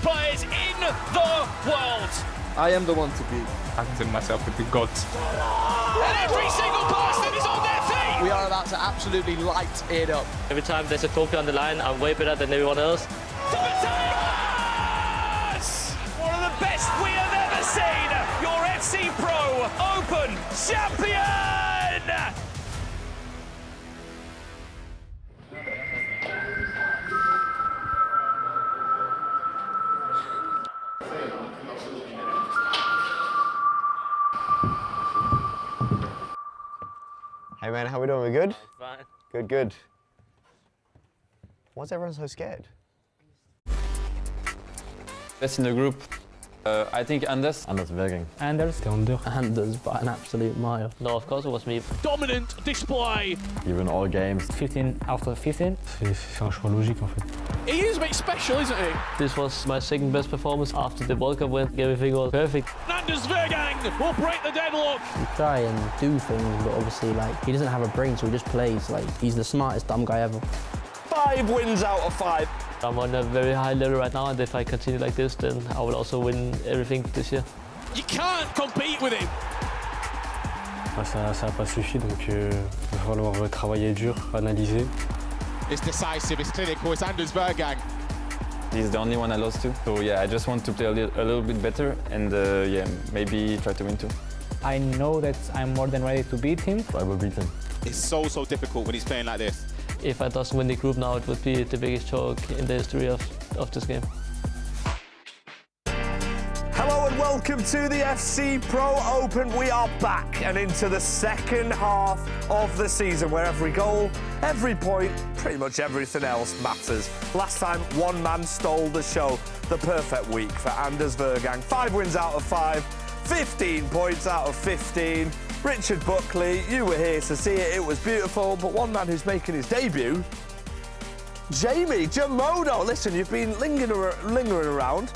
players in the world. I am the one to beat. I consider myself with the gods. And every single person is on their feet. We are about to absolutely light it up. Every time there's a trophy on the line, I'm way better than everyone else. Yes! One of the best we have ever seen. Your FC Pro Open champion. Hey man, how we doing? We good? Fine. Good, good. Why's everyone so scared? Best in the group. I think Anders. Anders Verang. Anders by an absolute mile. No, of course it was me. Dominant display. Even all games. 15 out of 15. C'est un choix logique en fait. He is a bit special, isn't he? This was my second best performance after the World Cup win. Everything was perfect. Anders Verang will break the deadlock. He try and do things, but obviously like he doesn't have a brain, so he just plays. Like he's the smartest dumb guy ever. 5 wins out of 5. I'm on a very high level right now, and if I continue like this, then I will also win everything this year. You can't compete with him. Ça n'a pas suffi, donc il va falloir travailler dur, analyser. It's decisive, it's clinical, it's Anders Verang. He's the only one I lost to. So yeah, I just want to play a little bit better and yeah, maybe try to win too. I know that I'm more than ready to beat him. I will beat him. It's so difficult when he's playing like this. If I doesn't win the group now, it would be the biggest choke in the history of this game. Hello and welcome to the FC Pro Open. We are back and into the second half of the season where every goal, every point, pretty much everything else matters. Last time, one man stole the show. The perfect week for Anders Verang. 5 wins out of 5, 15 points out of 15. Richard Buckley, you were here to see it. It was beautiful. But one man who's making his debut, Jamie Jamono. Listen, you've been lingering around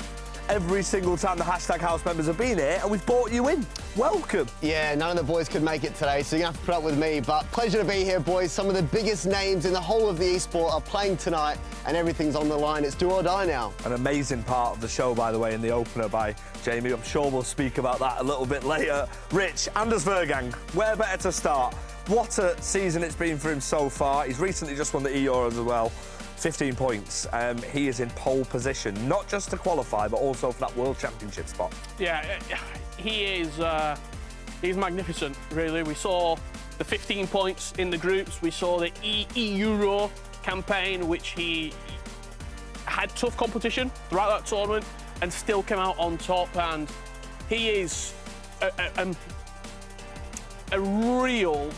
every single time the hashtag house members have been here, and we've brought you in. Welcome. Yeah, none of the boys could make it today, so you're gonna have to put up with me. But pleasure to be here, boys. Some of the biggest names in the whole of the esport are playing tonight, and everything's on the line. It's do or die now. An amazing part of the show, by the way, in the opener by Jamie. I'm sure we'll speak about that a little bit later. Rich, Anders Verang, where better to start? What a season it's been for him so far. He's recently just won the Euros as well. 15 points. He is in pole position, not just to qualify, but also for that World Championship spot. Yeah, he is he's magnificent, really. We saw the 15 points in the groups. We saw the Euro campaign, which he had tough competition throughout that tournament and still came out on top. And he is a real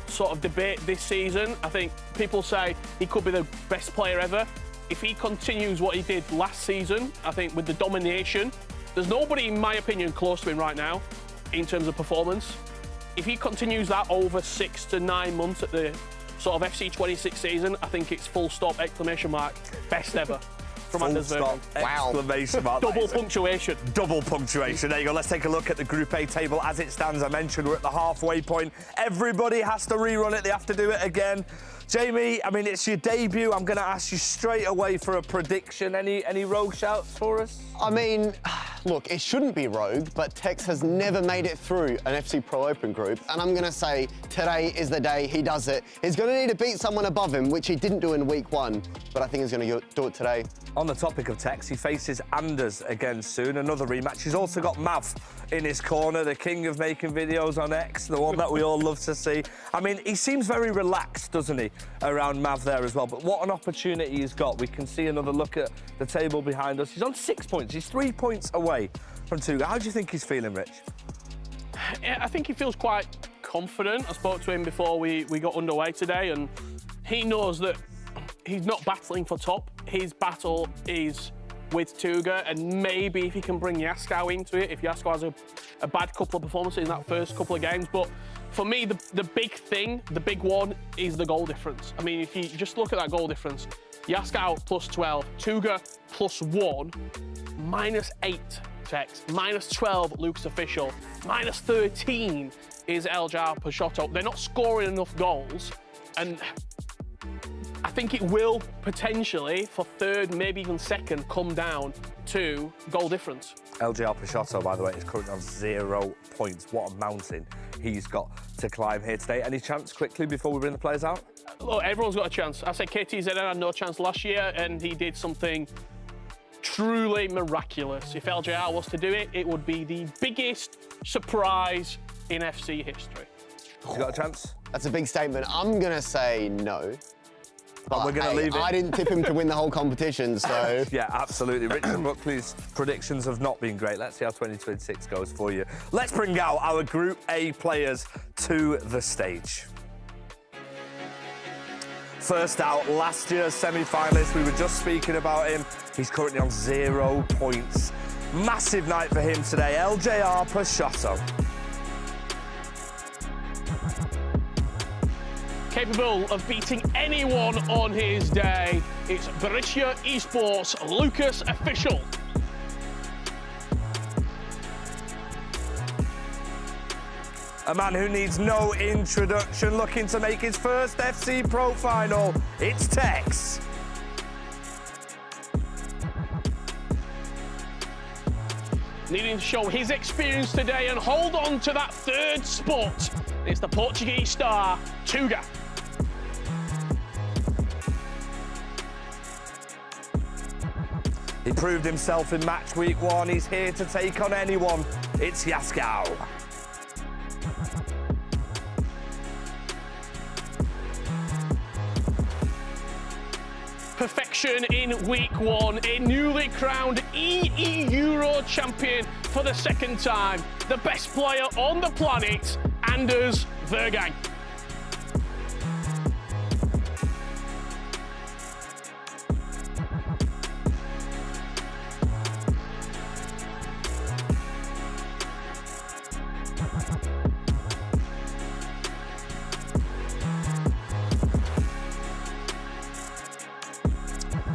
sort of debate this season. I think people say he could be the best player ever. If he continues what he did last season, I think with the domination, there's nobody, in my opinion, close to him right now in terms of performance. If he continues that over 6 to 9 months at the sort of FC 26 season, I think it's full stop, exclamation mark, best ever. From Anders Verang. Exclamation mark. Double punctuation. Double punctuation. There you go. Let's take a look at the Group A table as it stands. I mentioned we're at the halfway point. Everybody has to rerun it. They have to do it again. Jamie, I mean, it's your debut. I'm going to ask you straight away for a prediction. Any rogue shouts for us? I mean, look, it shouldn't be rogue, but Tex has never made it through an FC Pro Open group, and I'm going to say today is the day he does it. He's going to need to beat someone above him, which he didn't do in week 1, but I think he's going to do it today. On the topic of Tex, he faces Anders again soon, another rematch. He's also got Mav in his corner, the king of making videos on X, the one that we all love to see. I mean, he seems very relaxed, doesn't he, around Mav there as well, but what an opportunity he's got. We can see another look at the table behind us. He's on 6 points. He's 3 points away from Tuga. How do you think he's feeling, Rich? I think he feels quite confident. I spoke to him before we got underway today, and he knows that he's not battling for top. His battle is with Tuga, and maybe if he can bring Yaskau into it, if Yaskau has a bad couple of performances in that first couple of games. But for me, the big thing, the big one, is the goal difference. I mean, if you just look at that goal difference, Yaskau plus 12, Tuga plus 1, minus 8 Tex, minus 12 Lucas Official, minus 13 is El Jar Pashotto. They're not scoring enough goals, and I think it will potentially, for third, maybe even second, come down to goal difference. LJR Peixoto, by the way, is currently on 0 points. What a mountain he's got to climb here today. Any chance quickly before we bring the players out? Look, everyone's got a chance. I said KTZN had no chance last year, and he did something truly miraculous. If LJR was to do it, it would be the biggest surprise in FC history. You got a chance? That's a big statement. I'm going to say no. But we're going to leave it. I didn't tip him to win the whole competition, so... Yeah, absolutely. Richard Buckley's predictions have not been great. Let's see how 2026 goes for you. Let's bring out our Group A players to the stage. First out, last year's semi-finalist. We were just speaking about him. He's currently on 0 points. Massive night for him today. LJR Peixoto. Capable of beating anyone on his day, it's Borussia Esports Lucas Official. A man who needs no introduction, looking to make his first FC Pro final. It's Tex. Needing to show his experience today and hold on to that third spot. It's the Portuguese star, Tuga. He proved himself in match week 1. He's here to take on anyone. It's Yaskau. Perfection in week 1, a newly crowned EE Euro champion for the second time. The best player on the planet, Anders Verang.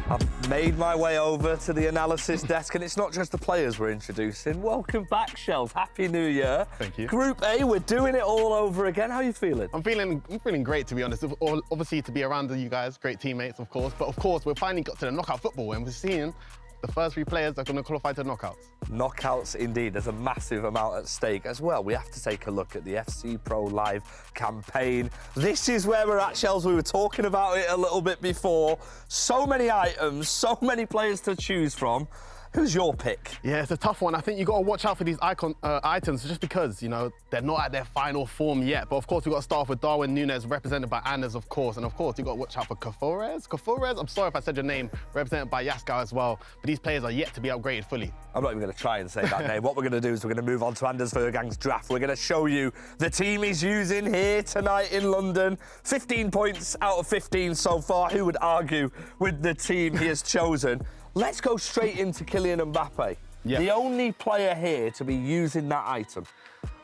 I've made my way over to the analysis desk, and it's not just the players we're introducing. Welcome back, Shells. Happy New Year. Thank you. Group A, we're doing it all over again. How are you feeling? I'm feeling great, to be honest. Obviously, to be around you guys, great teammates, of course. But of course, we're finally got to the knockout football, and we're seeing the first 3 players that are going to qualify to knockouts. Knockouts indeed. There's a massive amount at stake as well. We have to take a look at the FC Pro Live campaign. This is where we're at, Shells. We were talking about it a little bit before. So many items, so many players to choose from. Who's your pick? Yeah, it's a tough one. I think you got to watch out for these items just because, you know, they're not at their final form yet. But of course, we've got to start off with Darwin Núñez, represented by Anders, of course. And of course, you've got to watch out for Caforez, I'm sorry if I said your name, represented by Yaskau as well. But these players are yet to be upgraded fully. I'm not even going to try and say that name. What we're going to do is we're going to move on to Anders Vergang's draft. We're going to show you the team he's using here tonight in London. 15 points out of 15 so far. Who would argue with the team he has chosen? Let's go straight into Kylian Mbappe. Yeah. The only player here to be using that item.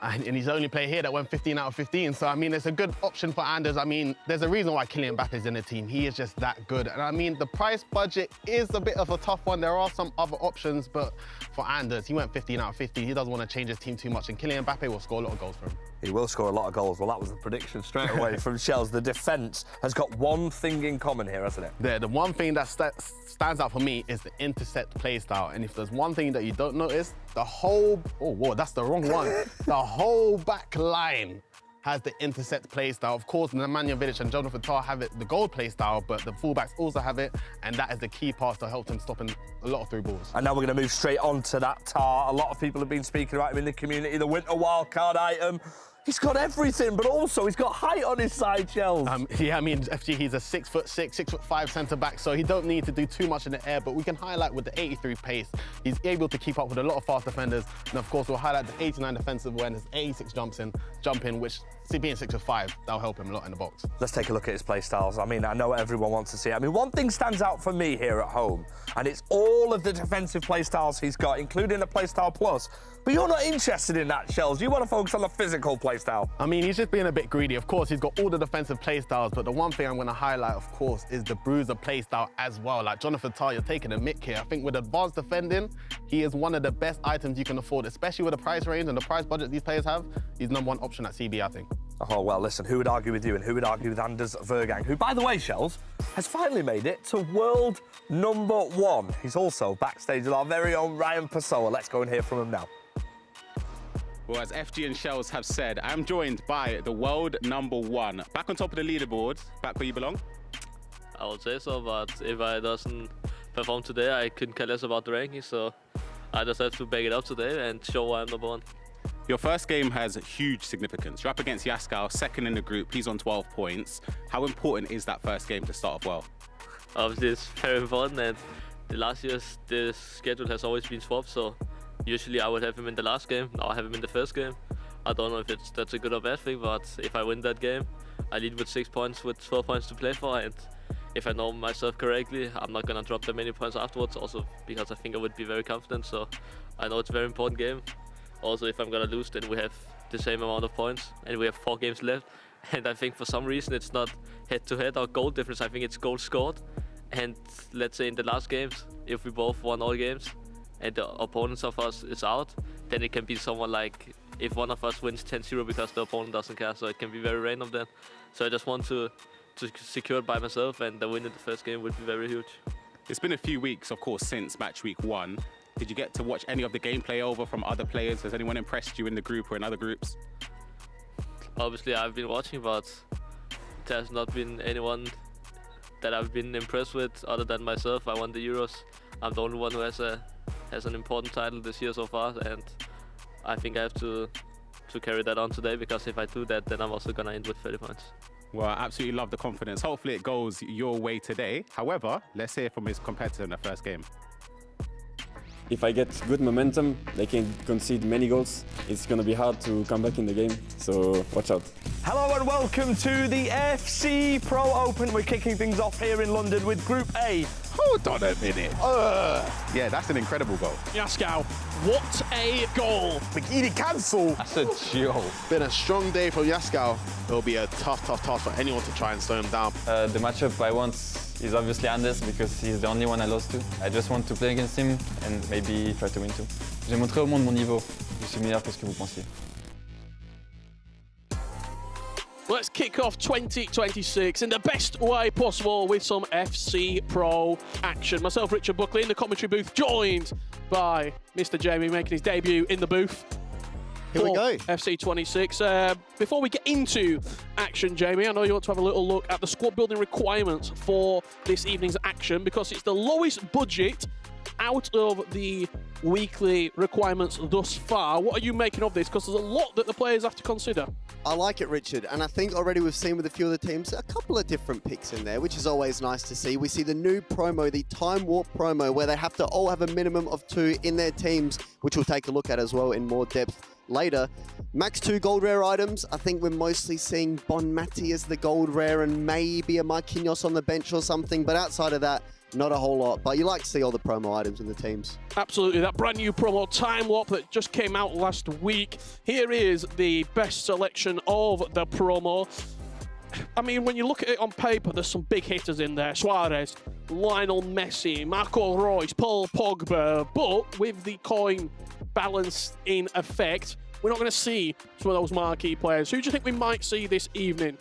And he's the only player here that went 15 out of 15. So, I mean, it's a good option for Anders. I mean, there's a reason why Kylian Mbappe is in the team. He is just that good. And I mean, the price budget is a bit of a tough one. There are some other options, but for Anders, he went 15 out of 15. He doesn't want to change his team too much. And Kylian Mbappe will score a lot of goals for him. He will score a lot of goals. Well, that was the prediction straight away from Shells. The defence has got one thing in common here, hasn't it? The one thing that stands out for me is the intercept play style. And if there's one thing that you don't notice, the whole... Oh, whoa, that's the wrong one. The whole back line has the intercept play style. Of course, Nemanja Vidic and Jonathan Tah have it, the goal play style, but the fullbacks also have it, and that is the key pass to help them stopping a lot of through balls. And now we're going to move straight on to that Tah. A lot of people have been speaking about him in the community, the winter wildcard item. He's got everything, but also he's got height on his side, Shells. Yeah, I mean, FG, he's a 6'6", 6'5" centre-back, so he don't need to do too much in the air, but we can highlight with the 83 pace, he's able to keep up with a lot of fast defenders, and of course, we'll highlight the 89 defensive awareness, 86 jump in, which, being 6'5", that'll help him a lot in the box. Let's take a look at his play styles. I mean, I know everyone wants to see it. I mean, one thing stands out for me here at home, and it's all of the defensive play styles he's got, including the play style plus. But you're not interested in that, Shells. You want to focus on the physical play style. I mean, he's just being a bit greedy. Of course, he's got all the defensive play styles, but the one thing I'm going to highlight, of course, is the bruiser play style as well. Like Jonathan Tah, you're taking a mick here. I think with advanced defending, he is one of the best items you can afford, especially with the price range and the price budget these players have. He's #1 option at CB, I think. Oh, well, listen, who would argue with you and who would argue with Anders Vergang, who, by the way, Shells, has finally made it to world #1. He's also backstage with our very own Ryan Pessoa. Let's go and hear from him now. Well, as FG and Shells have said, I'm joined by the world #1. Back on top of the leaderboard, back where you belong? I would say so, but if I doesn't perform today, I couldn't care less about the ranking, so I just have to back it up today and show why I'm #1. Your first game has huge significance. You're up against Yaskau, second in the group. He's on 12 points. How important is that first game to start off well? Obviously, it's very important, and the last year's the schedule has always been swapped, so usually I would have him in the last game. Now I have him in the first game. I don't know if that's a good or bad thing, but if I win that game, I lead with 6 points with 12 points to play for, and if I know myself correctly, I'm not gonna drop that many points afterwards, also because I think I would be very confident, so I know it's a very important game. Also, if I'm gonna lose, then we have the same amount of points, and we have 4 games left. And I think for some reason it's not head-to-head or goal difference. I think it's goals scored. And let's say in the last games, if we both won all games, and the opponents of us is out, then it can be someone like if one of us wins 10-0 because the opponent doesn't care. So it can be very random then. So I just want to secure it by myself, and the win in the first game would be very huge. It's been a few weeks, of course, since match week 1. Did you get to watch any of the gameplay over from other players? Has anyone impressed you in the group or in other groups? Obviously, I've been watching, but there's not been anyone that I've been impressed with other than myself. I won the Euros. I'm the only one who has an important title this year so far, and I think I have to carry that on today, because if I do that, then I'm also gonna end with 30 points. Well, I absolutely love the confidence. Hopefully it goes your way today. However, let's hear from his competitor in the first game. If I get good momentum, they can concede many goals. It's going to be hard to come back in the game, so watch out. Hello and welcome to the FC Pro Open. We're kicking things off here in London with Group A. Hold on a minute. Yeah, that's an incredible goal. Yaskau, what a goal. Bikini cancel. That's a joke. Been a strong day for Yaskau. It'll be a tough for anyone to try and slow him down. The matchup I want is obviously Anders, because he's the only one I lost to. I just want to play against him and maybe try to win too. J'ai montré au monde mon niveau. Je suis meilleur que ce que vous pensiez. Let's kick off 2026 in the best way possible with some FC Pro action. Myself, Richard Buckley, in the commentary booth, joined by Mr. Jamie making his debut in the booth. Here we go. FC 26. Before we get into action, Jamie, I know you want to have a little look at the squad building requirements for this evening's action, because it's the lowest budget out of the weekly requirements thus far. What are you making of this? Because there's a lot that the players have to consider. I like it, Richard, and I think already we've seen with a few of the teams a couple of different picks in there, which is always nice to see. We see the new promo, the Time Warp promo, where they have to all have a minimum of 2 in their teams, which we'll take a look at as well in more depth later. Max 2 gold rare items. I think we're mostly seeing Bon Mati as the gold rare and maybe a Marquinhos on the bench or something, but outside of that, not a whole lot, but you like to see all the promo items in the teams. Absolutely, that brand new promo Time Warp that just came out last week. Here is the best selection of the promo. I mean, when you look at it on paper, there's some big hitters in there. Suarez, Lionel Messi, Marco Reus, Paul Pogba. But with the coin balance in effect, we're not going to see some of those marquee players. Who do you think we might see this evening?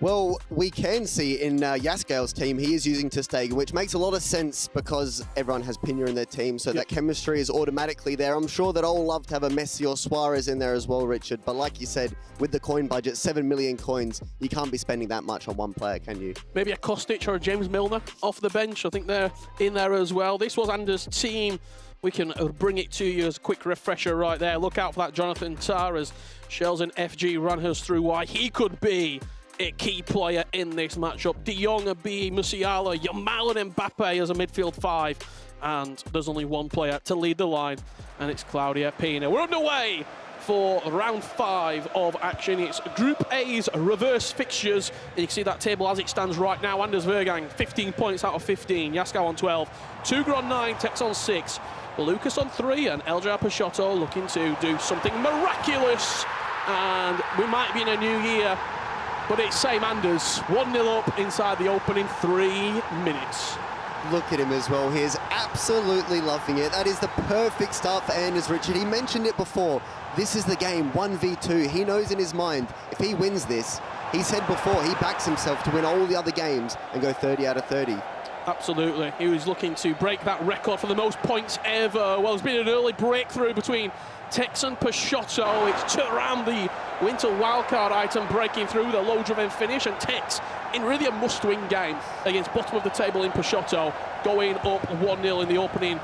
Well, we can see in Yaskau's team, he is using Testegen, which makes a lot of sense because everyone has Pina in their team, so that chemistry is automatically there. I'm sure they'd all love to have a Messi or Suarez in there as well, Richard, but like you said, with the coin budget, 7 million coins, you can't be spending that much on one player, can you? Maybe a Kostic or a James Milner off the bench. I think they're in there as well. This was Anders' team. We can bring it to you as a quick refresher right there. Look out for that Jonathan Tah as Shells and FG run us through why he could be a key player in this matchup. De Jong, B, Musiala, Yamal and Mbappe as a midfield 5. And there's only one player to lead the line, and it's Claudia Pina. We're underway for round 5 of action. It's Group A's reverse fixtures. And you can see that table as it stands right now. Anders Vergang, 15 points out of 15. Yaskau on 12. Tuga on 9, Tex on 6. Lucas on 3, and Eldra Peixoto looking to do something miraculous. And we might be in a new year, but it's same Anders. 1-0 up inside the opening 3 minutes. Look at him as well. He is absolutely loving it. That is the perfect start for Anders, Richard. He mentioned it before. This is the game, 1v2. He knows in his mind, if he wins this, he said before, he backs himself to win all the other games and go 30 out of 30. Absolutely. He was looking to break that record for the most points ever. Well, there's been an early breakthrough between Tex and Peixoto. It's around the winter wildcard item, breaking through the low-driven finish, and Tex in really a must-win game against bottom of the table in Peixoto, going up 1-0 in the opening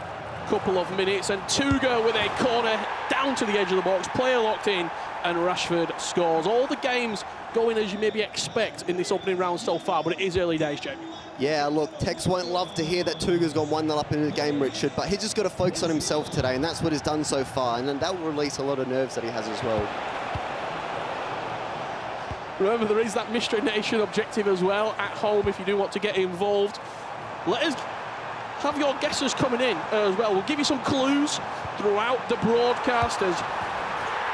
couple of minutes, and Tuga with a corner down to the edge of the box, player locked in, and Rashford scores. All the games going as you maybe expect in this opening round so far, but it is early days, Jamie. Yeah, look, Tex won't love to hear that Tuga's gone 1-0 up in the game, Richard, but he's just got to focus on himself today, and that's what he's done so far, and then that will release a lot of nerves that he has as well. Remember, there is that Mystery Nation objective as well at home if you do want to get involved. Let us have your guesses coming in as well. We'll give you some clues throughout the broadcast as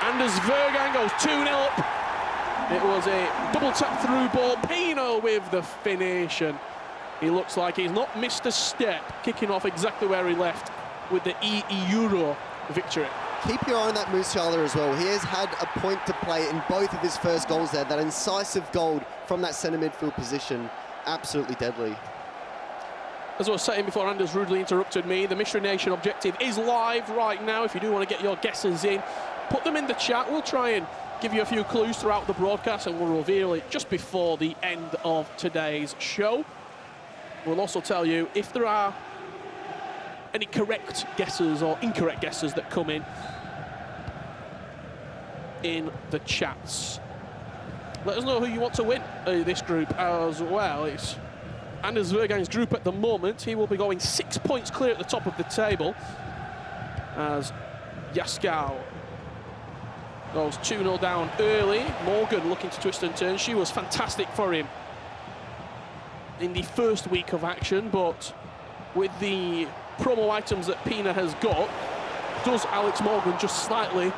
Anders Verang goes 2-0 up. It was a double tap through ball. Pino with the finish, and he looks like he's not missed a step, kicking off exactly where he left with the Euro victory. Keep your eye on that Musiala as well. He has had a point to play in both of his first goals there. That incisive goal from that centre midfield position, absolutely deadly. As I was saying before, Anders rudely interrupted me, the Mystery Nation objective is live right now. If you do want to get your guesses in, put them in the chat. We'll try and give you a few clues throughout the broadcast, and we'll reveal it just before the end of today's show. We'll also tell you if there are any correct guesses or incorrect guesses that come in the chats. Let us know who you want to win this group as well. It's Anders Vergang's group at the moment. He will be going 6 points clear at the top of the table as Yaskau goes 2-0 down early. Morgan looking to twist and turn. She was fantastic for him in the first week of action, but with the promo items that Pina has got, does Alex Morgan just slightly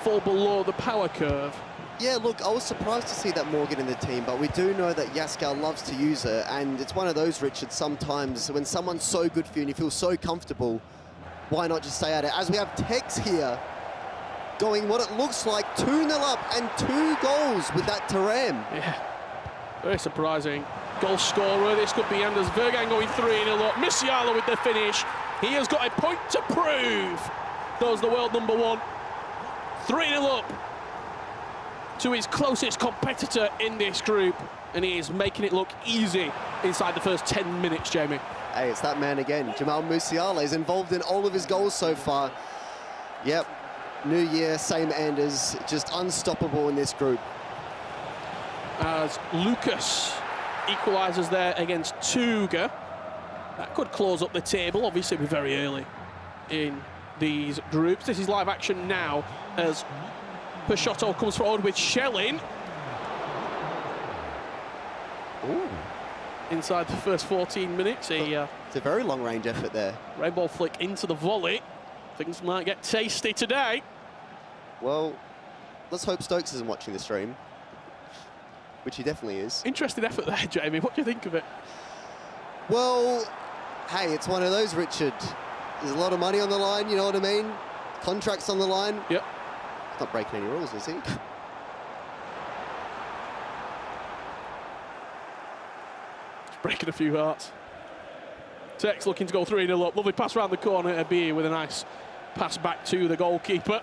fall below the power curve? Yeah, look, I was surprised to see that Morgan in the team, but we do know that Yaskau loves to use her, and it's one of those, Richard, sometimes when someone's so good for you and you feel so comfortable, why not just stay at it? As we have Tex here going what it looks like 2-0 up and 2 goals with that Taram. Yeah, very surprising. Goal scorer, this could be Anders Vergang going 3-0 up. Musiala with the finish. He has got a point to prove. Does the world number 1. 3-0 up to his closest competitor in this group, and he is making it look easy inside the first 10 minutes, Jamie. Hey, it's that man again. Jamal Musiala is involved in all of his goals so far. Yep, new year, same Anders, just unstoppable in this group. As Lucas equalises there against Tuga. That could close up the table. Obviously, we're very early in these groups. This is live action now as Peixoto comes forward with Schelling. Ooh. Inside the first 14 minutes. It's a very long-range effort there. Rainbow flick into the volley. Things might get tasty today. Well, let's hope Stokes isn't watching the stream, which he definitely is. Interesting effort there, Jamie. What do you think of it? Well, hey, it's one of those, Richard. There's a lot of money on the line, you know what I mean? Contracts on the line. Yep. He's not breaking any rules, is he? Breaking a few hearts. Tex looking to go 3-0 up. Lovely pass around the corner. Abir with a nice pass back to the goalkeeper.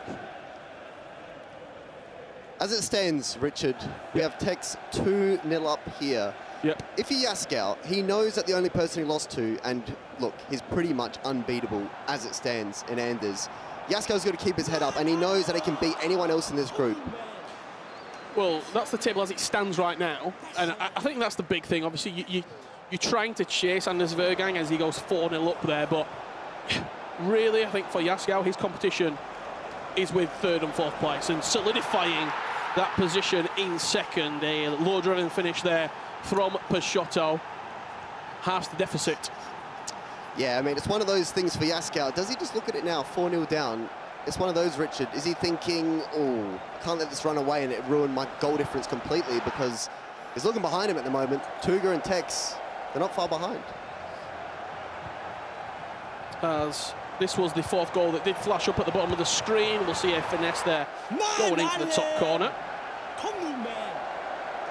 As it stands, Richard, we have Tex 2-0 up here. Yep. If he Yaskau, he knows that the only person he lost to, and look, he's pretty much unbeatable as it stands in Anders. Yaskau's got to keep his head up, and he knows that he can beat anyone else in this group. Well, that's the table as it stands right now, and I think that's the big thing. Obviously, you're trying to chase Anders Vergang as he goes 4-0 up there, but really, I think for Yaskau, his competition is with 3rd and 4th place and solidifying that position in 2nd. A low-driven finish there from Peixoto. Halves the deficit. Yeah, I mean, it's one of those things for Yaskau. Does he just look at it now, 4-0 down? It's one of those, Richard. Is he thinking, oh, I can't let this run away and it ruin my goal difference completely, because he's looking behind him at the moment. Tuga and Tex, they're not far behind. as this was the 4th goal that did flash up at the bottom of the screen. We'll see a finesse there going into the top corner.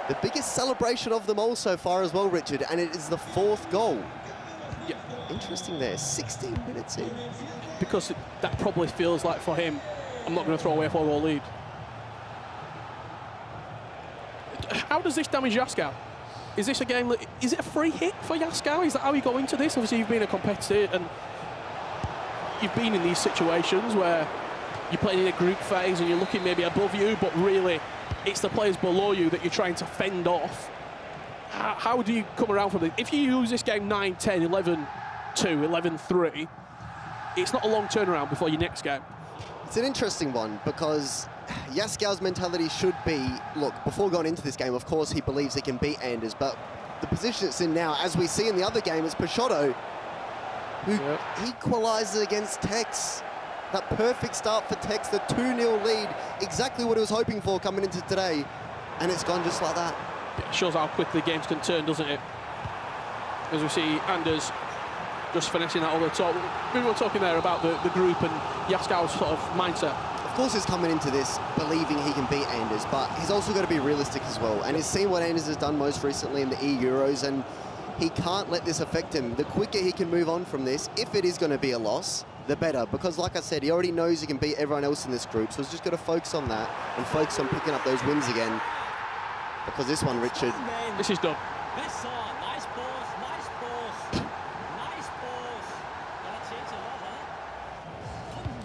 The biggest celebration of them all so far as well, Richard, and it is the 4th goal. Yeah. Interesting there, 16 minutes in. Because that probably feels like for him, I'm not going to throw away a 4-goal lead. How does this damage Yaskau? Is this a game, is it a free hit for Yaskau? Is that how you go into this? Obviously, you've been a competitor and you've been in these situations where you're playing in a group phase and you're looking maybe above you, but really it's the players below you that you're trying to fend off. How do you come around from it? If you use this game 9-10, 11-2, 11-3, it's not a long turnaround before your next game. It's an interesting one because Yaskau's mentality should be, look, before going into this game, of course, he believes he can beat Anders, but the position it's in now, as we see in the other game, is Peixoto, who equalises against Tex. That perfect start for Tex, the 2-0 lead, exactly what he was hoping for coming into today, and it's gone just like that. It shows how quickly games can turn, doesn't it? As we see Anders just finessing that over the top. We were talking there about the group and Yaskau's sort of mindset. Of course he's coming into this believing he can beat Anders, but he's also got to be realistic as well. And he's seen what Anders has done most recently in the E-Euros, and he can't let this affect him. The quicker he can move on from this, if it is going to be a loss, the better. Because like I said, he already knows he can beat everyone else in this group, so he's just got to focus on that and focus on picking up those wins again. Because this one, Richard... This is done.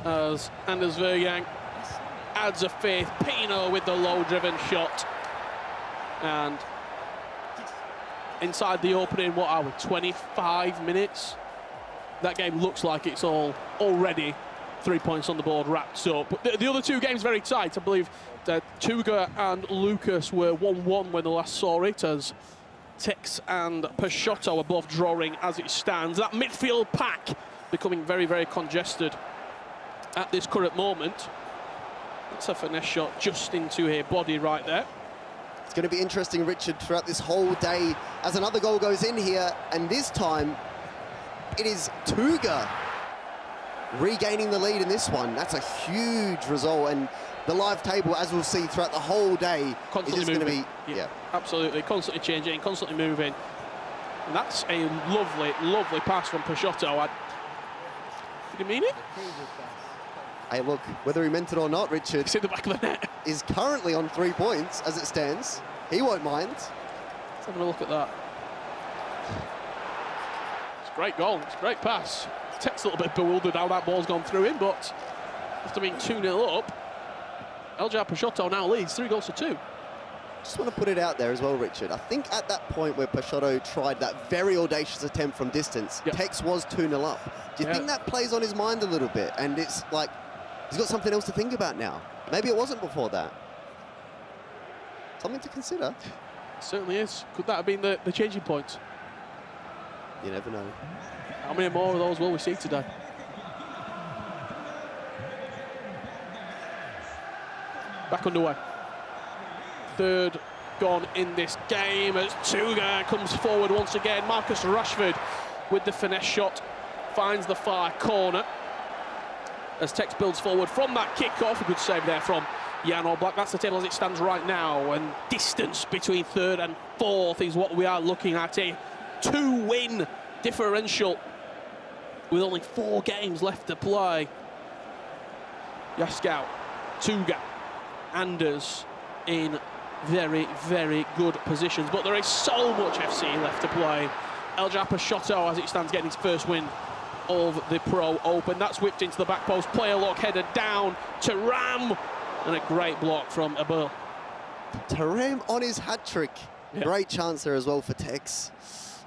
As Anders Verang adds a fifth, Pino with the low-driven shot. And inside the opening, what are we, 25 minutes? That game looks like it's all already 3 points on the board wrapped up. But the other two games very tight. I believe that Tuga and Lucas were 1-1 when they last saw it, as Tex and Peixoto are both drawing as it stands. That midfield pack becoming very, very congested at this current moment. That's a finesse shot just into her body right there. It's going to be interesting, Richard, throughout this whole day as another goal goes in here, and this time it is Tuga regaining the lead in this one. That's a huge result, and the live table, as we'll see throughout the whole day, constantly is just going to be... Yeah, absolutely, constantly changing, constantly moving. And that's a lovely, lovely pass from Peixoto. Did he mean it? Hey, look, whether he meant it or not, Richard... It's in the back of the net. ...is currently on 3 points as it stands. He won't mind. Let's have a look at that. It's a great goal, it's a great pass. Tex a little bit bewildered how that ball's gone through him, but after being 2-0 up, Eljar Peixoto now leads 3-2. Just want to put it out there as well, Richard. I think at that point where Peixoto tried that very audacious attempt from distance, Tex was 2-0 up. Do you think that plays on his mind a little bit? And it's like, he's got something else to think about now. Maybe it wasn't before that. Something to consider. It certainly is. Could that have been the changing point? You never know. How many more of those will we see today? Back underway. Third gone in this game as Tuga comes forward once again. Marcus Rashford with the finesse shot finds the far corner as Tex builds forward from that kick-off. A good save there from Jan Oblak. That's the table as it stands right now, and distance between third and fourth is what we are looking at. A 2-win differential with only 4 games left to play. Yaskau, Tuga, Anders in very, very good positions, but there is so much FC left to play. Eljar Peixoto, as it stands, getting his first win of the Pro Open. That's whipped into the back post. Player lock, headed down to Ram, and a great block from Abel. Taram on his hat-trick. Great chance there as well for Tex.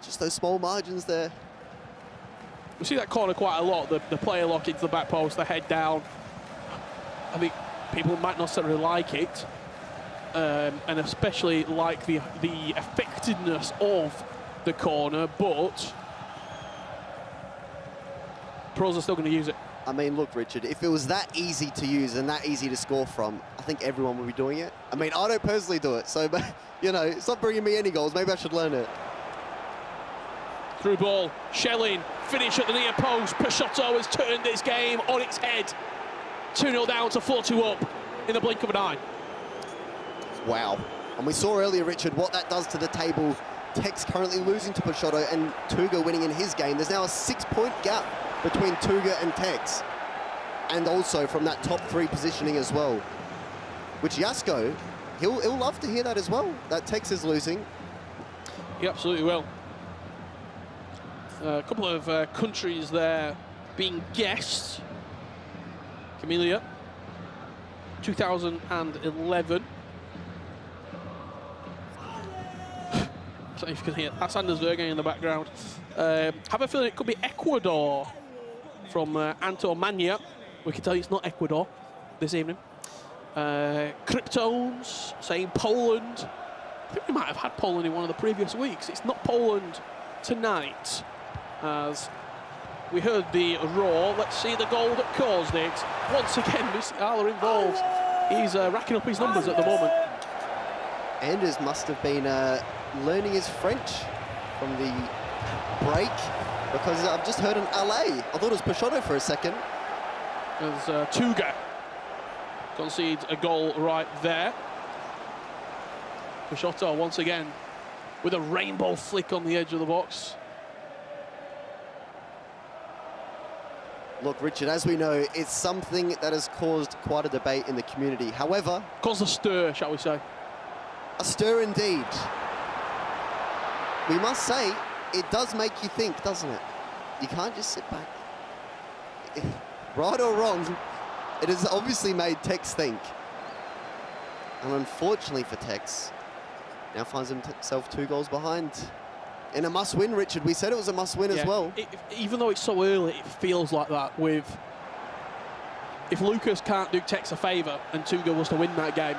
Just those small margins there. We see that corner quite a lot, the player lock into the back post, the head down. I think people might not necessarily like it, and especially like the effectiveness of the corner, but pros are still going to use it. I mean, look, Richard, if it was that easy to use and that easy to score from, I think everyone would be doing it. I mean, I don't personally do it, so, you know, it's not bringing me any goals. Maybe I should learn it. Through ball, Schelling, finish at the near post. Peixoto has turned this game on its head. 2-0 down to 4-2 up in the blink of an eye. Wow. And we saw earlier, Richard, what that does to the table. Tex currently losing to Peixoto and Tuga winning in his game. There's now a 6-point gap between Tuga and Tex. And also from that top 3 positioning as well. Which Jasko, he'll love to hear that as well, that Tex is losing. He absolutely will. A couple of countries there being guests. Camellia, 2011. I don't know if you can hear, that's Anders Verang in the background. Have a feeling it could be Ecuador from Anto Mania. We can tell you it's not Ecuador this evening. Kryptones saying Poland. I think we might have had Poland in one of the previous weeks. It's not Poland tonight, as we heard the roar. Let's see the goal that caused it. Once again, Musiala involved. He's racking up his numbers at the moment. Anders must have been learning his French from the break, because I've just heard an LA. I thought it was Peixoto for a second. As Tuga concedes a goal right there. Peixoto once again with a rainbow flick on the edge of the box. Look, Richard, as we know, it's something that has caused quite a debate in the community. However... Caused a stir, shall we say. A stir indeed. We must say, it does make you think, doesn't it? You can't just sit back. Right or wrong, it has obviously made Tex think. And unfortunately for Tex, now finds himself 2 goals behind. In a must-win, Richard. We said it was a must-win as well. Even though it's so early, it feels like that. With if Lucas can't do Tex a favour and Tuga was to win that game,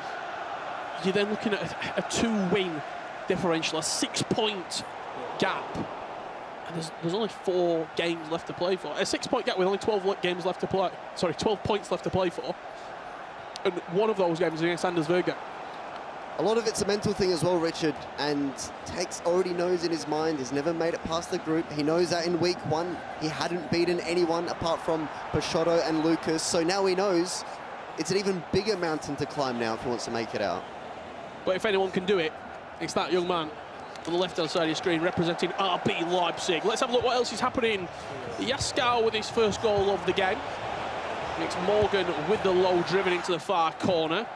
you're then looking at a 2-win differential, a 6-point gap. And there's only 4 games left to play for. A 6-point gap with only 12 games left to play. Sorry, 12 points left to play for. And one of those games is against Anders Verang. A lot of it's a mental thing as well, Richard, and Tex already knows in his mind he's never made it past the group. He knows that in week 1 he hadn't beaten anyone apart from Peixoto and Lucas, so now he knows it's an even bigger mountain to climb now if he wants to make it out. But if anyone can do it, it's that young man on the left-hand side of your screen representing RB Leipzig. Let's have a look what else is happening. Jasko with his first goal of the game. It's Morgan with the low driven into the far corner.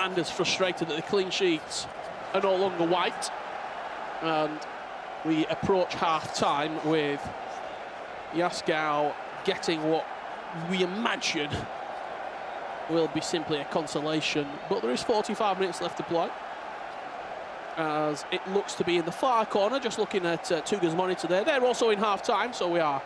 Anders frustrated that the clean sheets are no longer white. And we approach half-time with Jasko getting what we imagine will be simply a consolation. But there is 45 minutes left to play, as it looks to be in the far corner, just looking at Tuga's monitor there. They're also in half-time, so we are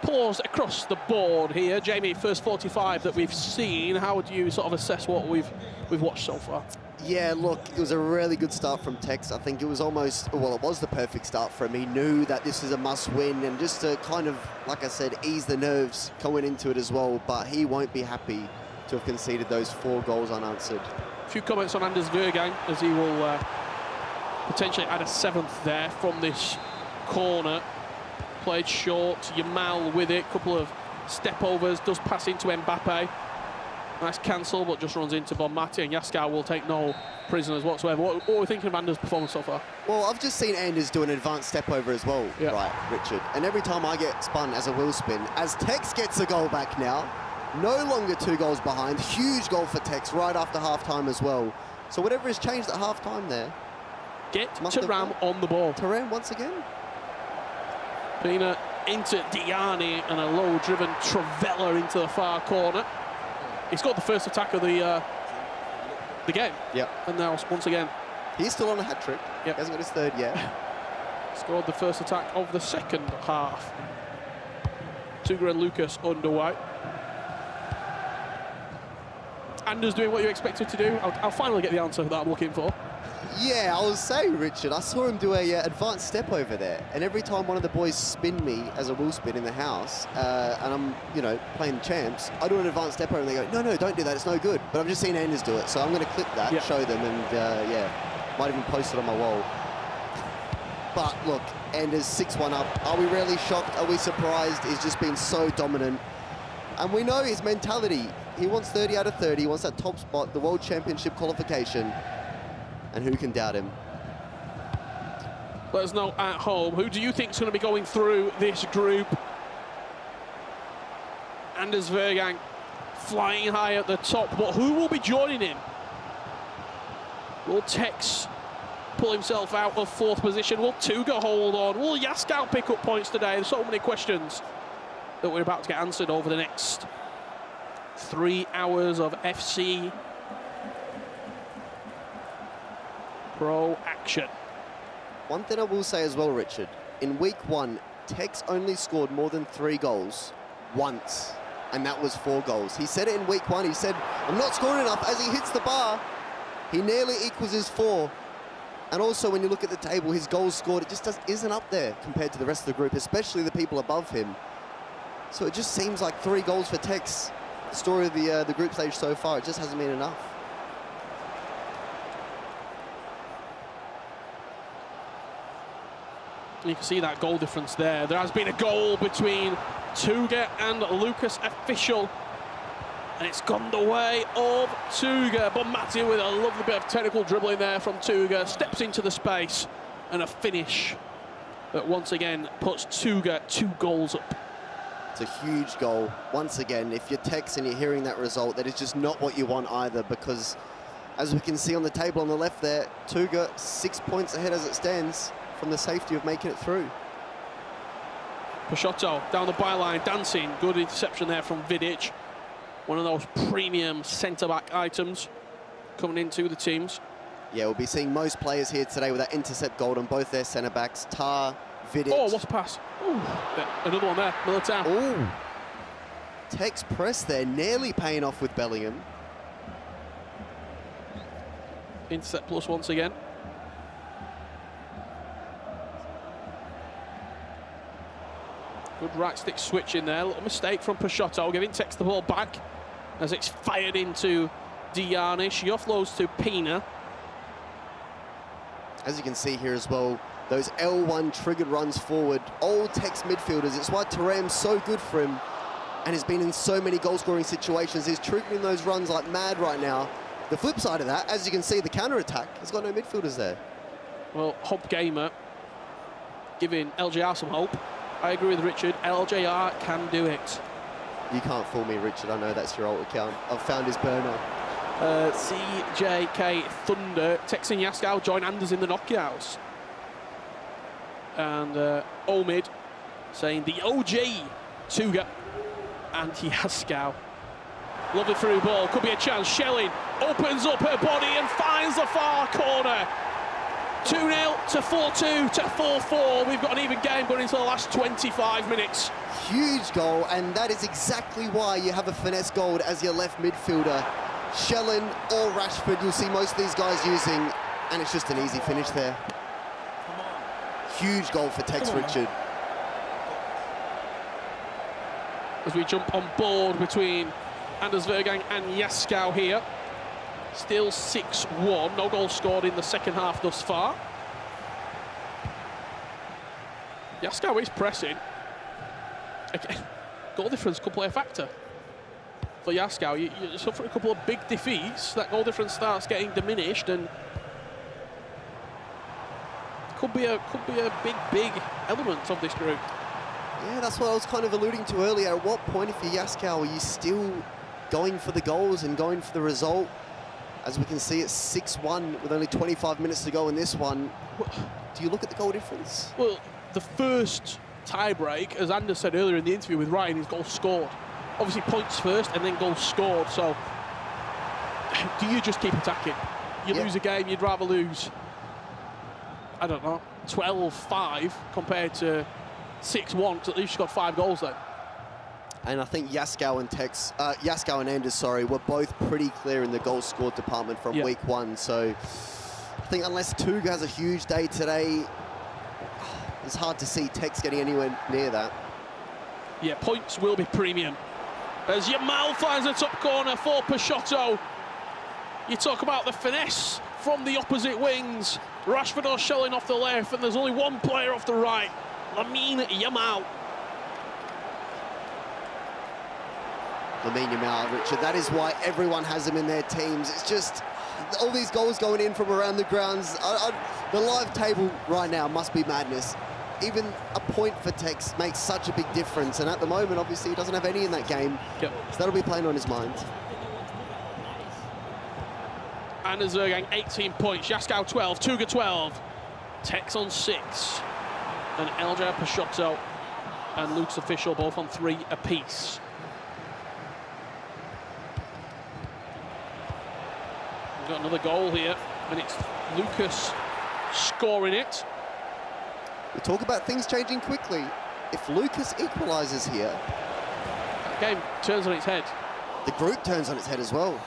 paused across the board here. Jamie, first 45 that we've seen, how would you sort of assess what we've watched so far? Yeah, look, it was a really good start from Tex. I think it was almost, well, it was the perfect start for him. He knew that this is a must-win, and just to kind of, like I said, ease the nerves going into it as well, but he won't be happy to have conceded those 4 goals unanswered. A few comments on Anders Verang, as he will potentially add a 7th there from this corner. Played short, Yamal with it, couple of step-overs, does pass into Mbappe. Nice cancel, but just runs into Bonmati, and Jasko will take no prisoners whatsoever. What are we thinking of Anders' performance so far? Well, I've just seen Anders do an advanced step-over as well, right, Richard? And every time I get spun as a wheel spin, as Tex gets a goal back now, no longer 2 goals behind, huge goal for Tex right after half-time as well. So whatever has changed at half-time there. Get Thuram on the ball. Thuram once again. Pina into Diani and a low-driven Travella into the far corner. He's got the first attack of the game. Yep. And now, once again... He's still on a hat-trick. Yep. He hasn't got his 3rd yet. Scored the first attack of the second half. Tuga and Lucas underway. Anders doing what you expected to do. I'll finally get the answer that I'm looking for. Yeah, I was saying, Richard, I saw him do a advanced step over there, and every time one of the boys spin me as a wheel spin in the house, and I'm, you know, playing champs, I do an advanced step over and they go, no, don't do that, it's no good. But I've just seen Anders do it, so I'm going to clip that, show them, and yeah, might even post it on my wall. But look, Anders 6-1 up. Are we really shocked? Are we surprised? He's just been so dominant. And we know his mentality. He wants 30 out of 30. He wants that top spot, the World Championship qualification. And who can doubt him? Let us know at home. Who do you think is going to be going through this group? Anders Verang flying high at the top, but who will be joining him? Will Tex pull himself out of 4th position? Will Tuga hold on? Will Yaskow pick up points today? There's so many questions that we're about to get answered over the next 3 hours of FC Pro action. One thing I will say as well, Richard, in week 1, Tex only scored more than 3 goals once, and that was 4 goals. He said it in week 1, he said, I'm not scoring enough. As he hits the bar, he nearly equals his 4. And also when you look at the table, his goals scored, it just isn't up there compared to the rest of the group, especially the people above him. So it just seems like 3 goals for Tex. The story of the group stage so far, it just hasn't been enough. You can see that goal difference there. There has been a goal between Tuga and Lucas Official, and it's gone the way of Tuga. But Matti with a lovely bit of technical dribbling there from Tuga, steps into the space, and a finish that once again puts Tuga 2 goals up. It's a huge goal. Once again, if you're Tex and you're hearing that result, that is just not what you want either, because as we can see on the table on the left there, Tuga 6 points ahead as it stands from the safety of making it through. Peixoto down the byline, dancing. Good interception there from Vidic. One of those premium centre-back items coming into the teams. Yeah, we'll be seeing most players here today with that intercept goal on both their centre-backs. Tar, Vidic. Oh, what a pass. Ooh, another one there, Militao. Ooh. Tex press there, nearly paying off with Bellingham. Intercept plus once again. Good right stick switch in there. A little mistake from Peixoto, giving Tex the ball back as it's fired into Diani. She offloads to Pina. As you can see here as well, those L1 triggered runs forward. Old Tex midfielders, it's why Taram's so good for him and has been in so many goal-scoring situations. He's triggering those runs like mad right now. The flip side of that, as you can see, the counter-attack has got no midfielders there. Well, Hob Gamer giving LJR some hope. I agree with Richard, LJR can do it. You can't fool me, Richard. I know that's your alt account. I've found his burner. CJK Thunder, Tex and Yaskow join Anders in the knockouts. And Omid saying the OG, Tuga and Yaskow. Lovely through ball, could be a chance. Schelling opens up her body and finds the far corner. 2-0 to 4-2 to 4-4. We've got an even game going into the last 25 minutes. Huge goal, and that is exactly why you have a finesse goal as your left midfielder. Schelling or Rashford, you'll see most of these guys using, and it's just an easy finish there. Huge goal for Tex, Richard. As we jump on board between Anders Verang and Yaskow here. Still 6-1, no goal scored in the second half thus far. Yaskow is pressing. Again, goal difference could play a factor for Yaskow. You suffer a couple of big defeats, that goal difference starts getting diminished, and could be a big element of this group. Yeah, that's what I was kind of alluding to earlier. At what point, if you're Yaskow, are you still going for the goals and going for the result? As we can see, it's 6-1 with only 25 minutes to go in this one. Do you look at the goal difference? Well, the first tie-break, as Anders said earlier in the interview with Ryan, is goal scored. Obviously points first and then goals scored, so do you just keep attacking? You lose a game, you'd rather lose, I don't know, 12-5 compared to 6-1, because at least you got 5 goals then. And I think Yaskow and Anders, sorry, were both pretty clear in the goal scored department from week 1. So I think unless Tuga has a huge day today, it's hard to see Tex getting anywhere near that. Yeah, points will be premium. As Yamal finds the top corner for Peixoto. You talk about the finesse from the opposite wings. Rashford or Shelling off the left, and there's only one player off the right, Lamine Yamal. Lamine Yamal, Richard, that is why everyone has him in their teams. It's just all these goals going in from around the grounds. The live table right now must be madness. Even a point for Tex makes such a big difference, and at the moment, obviously, he doesn't have any in that game. Yep. So that'll be playing on his mind. Anders Verang, 18 points. Yaskau, 12. Tuga, 12. Tex on 6. And Elja Peixoto and Luke's Official both on 3 apiece. We've got another goal here, and it's Lucas scoring it. We talk about things changing quickly. If Lucas equalises here, the game turns on its head. The group turns on its head as well.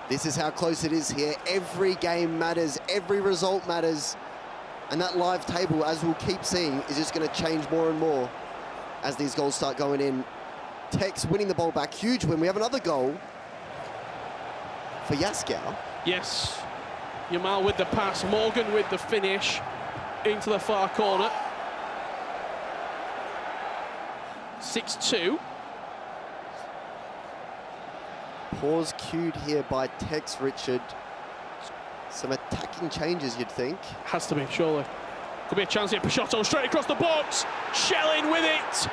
This is how close it is here. Every game matters, every result matters. And that live table, as we'll keep seeing, is just going to change more and more as these goals start going in. Tex winning the ball back, huge win. We have another goal for Yaskau. Yes. Yamal with the pass, Morgan with the finish into the far corner. 6-2. Pause cued here by Tex, Richard. Some attacking changes, you'd think. Has to be, surely. Could be a chance here. Peixoto straight across the box. Shelling with it.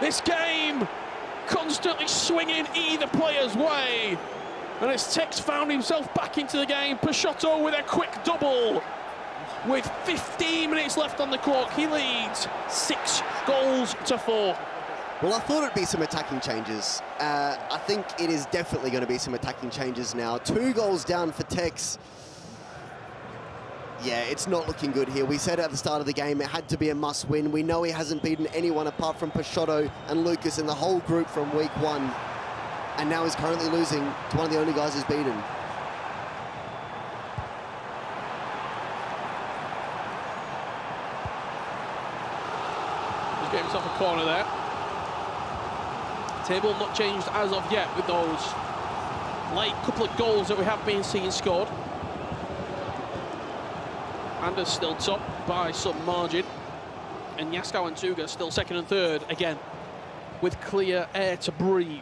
This game constantly swinging either player's way. And as Tex found himself back into the game, Peixoto with a quick double. With 15 minutes left on the clock, he leads 6-4. Well, I thought it'd be some attacking changes. I think it is definitely going to be some attacking changes now. 2 goals down for Tex. Yeah, it's not looking good here. We said at the start of the game it had to be a must-win. We know he hasn't beaten anyone apart from Peixoto and Lucas in the whole group from week 1. And now he's currently losing to one of the only guys who's beaten. He's getting himself a corner there. Table not changed as of yet with those late couple of goals that we have been seeing scored. Anders still top by some margin. And Yaskau and Tuga still second and third, again, with clear air to breathe.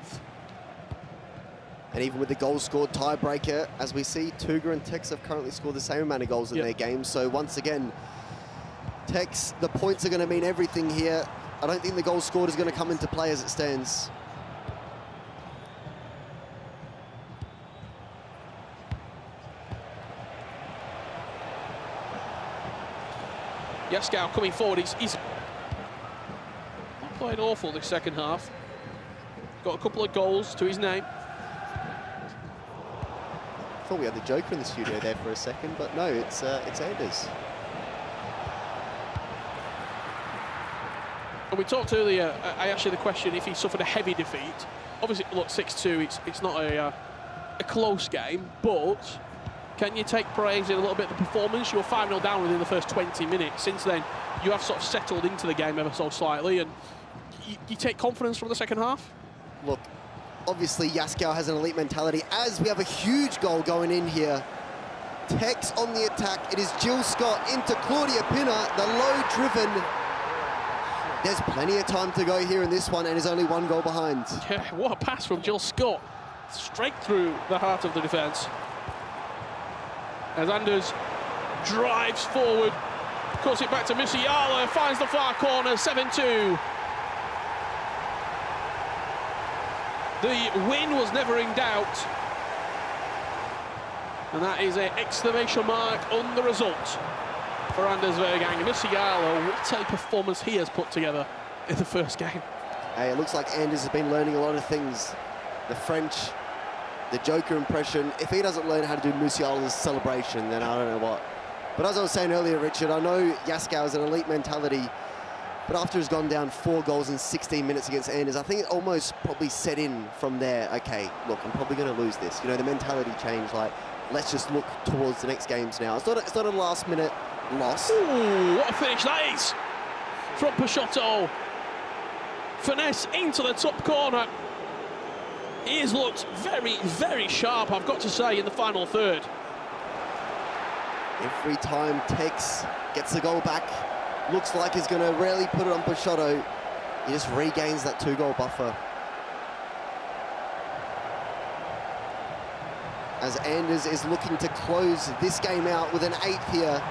And even with the goals scored tiebreaker, as we see, Tuga and Tex have currently scored the same amount of goals in their games. So once again, Tex, the points are going to mean everything here. I don't think the goal scored is going to come into play as it stands. Yaskau coming forward, he's not played awful this second half. Got a couple of goals to his name. Thought we had the Joker in the studio there for a second, but no, it's Anders. And we talked earlier, I asked you the question if he suffered a heavy defeat. Obviously, look, 6-2, it's not a close game, but can you take praise in a little bit of the performance? You were 5-0 down within the first 20 minutes. Since then, you have sort of settled into the game ever so slightly, and you take confidence from the second half? Look, obviously Yaskau has an elite mentality, as we have a huge goal going in here. Tex on the attack, it is Jill Scott into Claudia Pinner, the low-driven. There's plenty of time to go here in this one, and is only 1 goal behind. Yeah, what a pass from Jill Scott. Straight through the heart of the defence. As Anders drives forward, cuts it back to Musiala, finds the far corner, 7-2. The win was never in doubt. And that is an exclamation mark on the result for Anders Verang. Musiala, what a performance he has put together in the first game. Hey, it looks like Anders has been learning a lot of things. The French, the Joker impression. If he doesn't learn how to do Musiala's celebration, then I don't know what. But as I was saying earlier, Richard, I know Yaskau has an elite mentality, but after he's gone down 4 goals in 16 minutes against Anders, I think it almost probably set in from there. Okay, look, I'm probably going to lose this. You know, the mentality change, like, let's just look towards the next games now. It's not a last-minute loss. Ooh, what a finish that is from Peixoto. Finesse into the top corner. He has looked very, very sharp, I've got to say, in the final third. Every time Tex gets the goal back, looks like he's going to really put it on Peixoto. He just regains that 2-goal buffer. As Anders is looking to close this game out with an 8th here.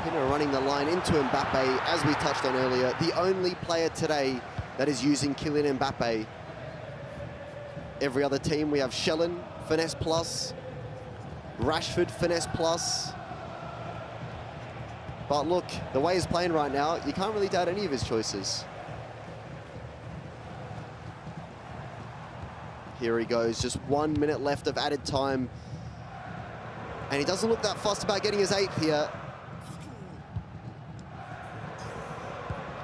Pinner running the line into Mbappe, as we touched on earlier. The only player today that is using Kylian Mbappe. Every other team, we have Shellen, Finesse Plus, Rashford, Finesse Plus. But look, the way he's playing right now, you can't really doubt any of his choices. Here he goes, just 1 minute left of added time. And he doesn't look that fussed about getting his 8th here.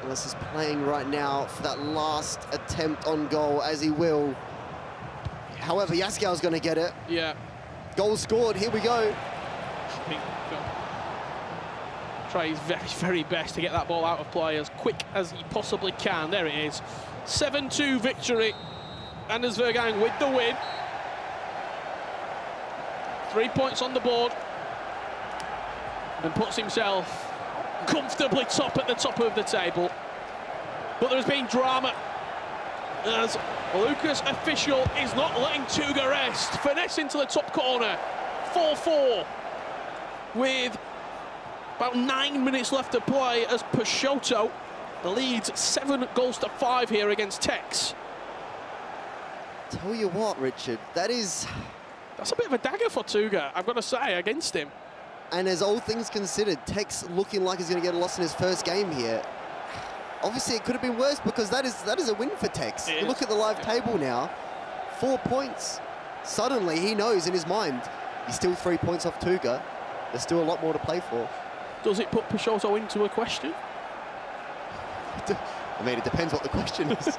Unless he's playing right now for that last attempt on goal, as he will. However, Yaskow's going to get it. Yeah. Goal scored, here we go. Try his very, very best to get that ball out of play as quick as he possibly can. There it is. 7-2 victory. Anders Verang with the win. 3 points on the board. And puts himself comfortably at the top of the table. But there's been drama as Lucas Official is not letting Tuga rest. Finesse into the top corner. 4-4 with about 9 minutes left to play as Peixoto leads 7-5 here against Tex. Tell you what, Richard, that's a bit of a dagger for Tuga, I've got to say, against him. And as all things considered, Tex looking like he's going to get a loss in his first game here. Obviously, it could have been worse because that is a win for Tex. You look at the live table now, 4 points. Suddenly, he knows in his mind, he's still 3 points off Tuga. There's still a lot more to play for. Does it put Peixoto into a question? I mean, it depends what the question is.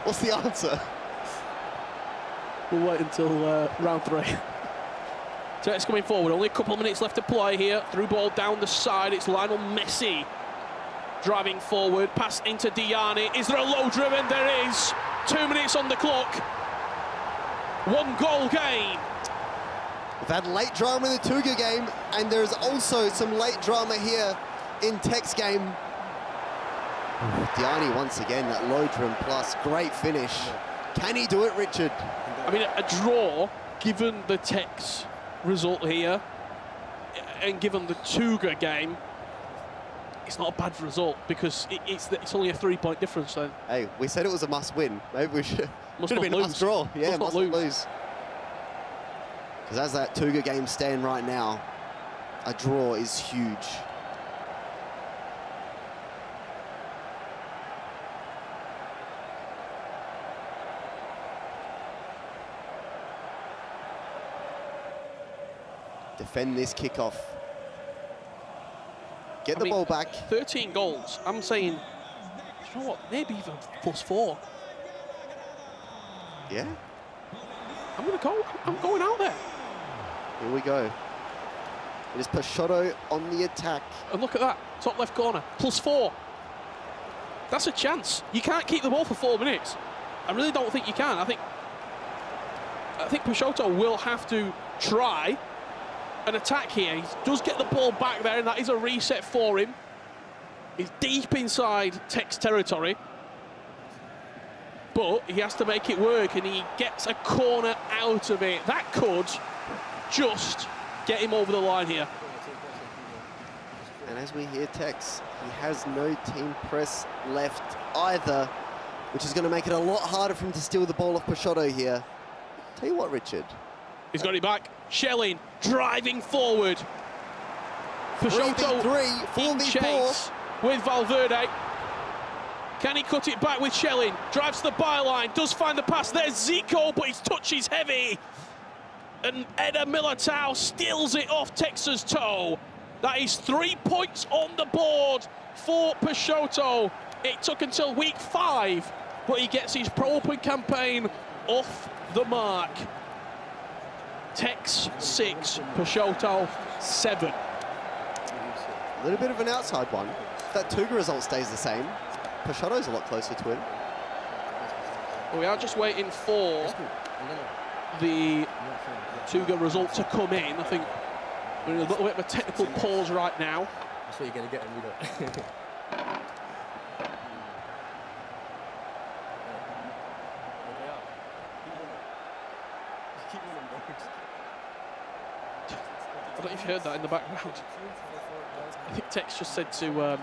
What's the answer? We'll wait until round 3. Tex coming forward, only a couple of minutes left to play here. Through ball down the side, it's Lionel Messi driving forward, pass into Diani. Is there a low driven? There is. 2 minutes on the clock. 1 goal game. We've had late drama in the Tuga game, and there's also some late drama here in Tex game. Diani once again, that low trim plus, great finish. Can he do it, Richard? I mean, a draw, given the Tex result here, and given the Tuga game, it's not a bad result because it's only a 3-point difference then. Hey, we said it was a must-win. Maybe we should have been a must-draw. Yeah, must not lose. Because as that Tuga game stand right now, a draw is huge. Defend this kickoff. Get the ball back. 13 goals. I'm saying, you know what, maybe even +4. Yeah. I'm going out there. Here we go. It is Peixoto on the attack. And look at that, top left corner, +4. That's a chance. You can't keep the ball for 4 minutes. I really don't think you can. I think Peixoto will have to try an attack here. He does get the ball back there, and that is a reset for him. He's deep inside Tex territory, but he has to make it work, and he gets a corner out of it. That could just get him over the line here. And as we hear Tex, he has no team press left either, which is going to make it a lot harder for him to steal the ball off Peixoto here. Tell you what, Richard. He's got it back. Shelling, driving forward. Peixoto 3v3, in 4v4. chase with Valverde. Can he cut it back with Shelling? Drives to the byline, does find the pass. There's Zico, but his touch is heavy. And Eder Militao steals it off Tex's toe. That is 3 points on the board for Peixoto. It took until week 5, but he gets his Pro Open campaign off the mark. Tex 6, Peixoto 7. A little bit of an outside one. If that Tuga result stays the same, Peixoto's a lot closer to him. Well, we are just waiting for the Tuga result to come in. I think we're in a little bit of a technical pause right now. That's what you're going to get when we don't. I don't know if you heard that in the background. I think Tex just said to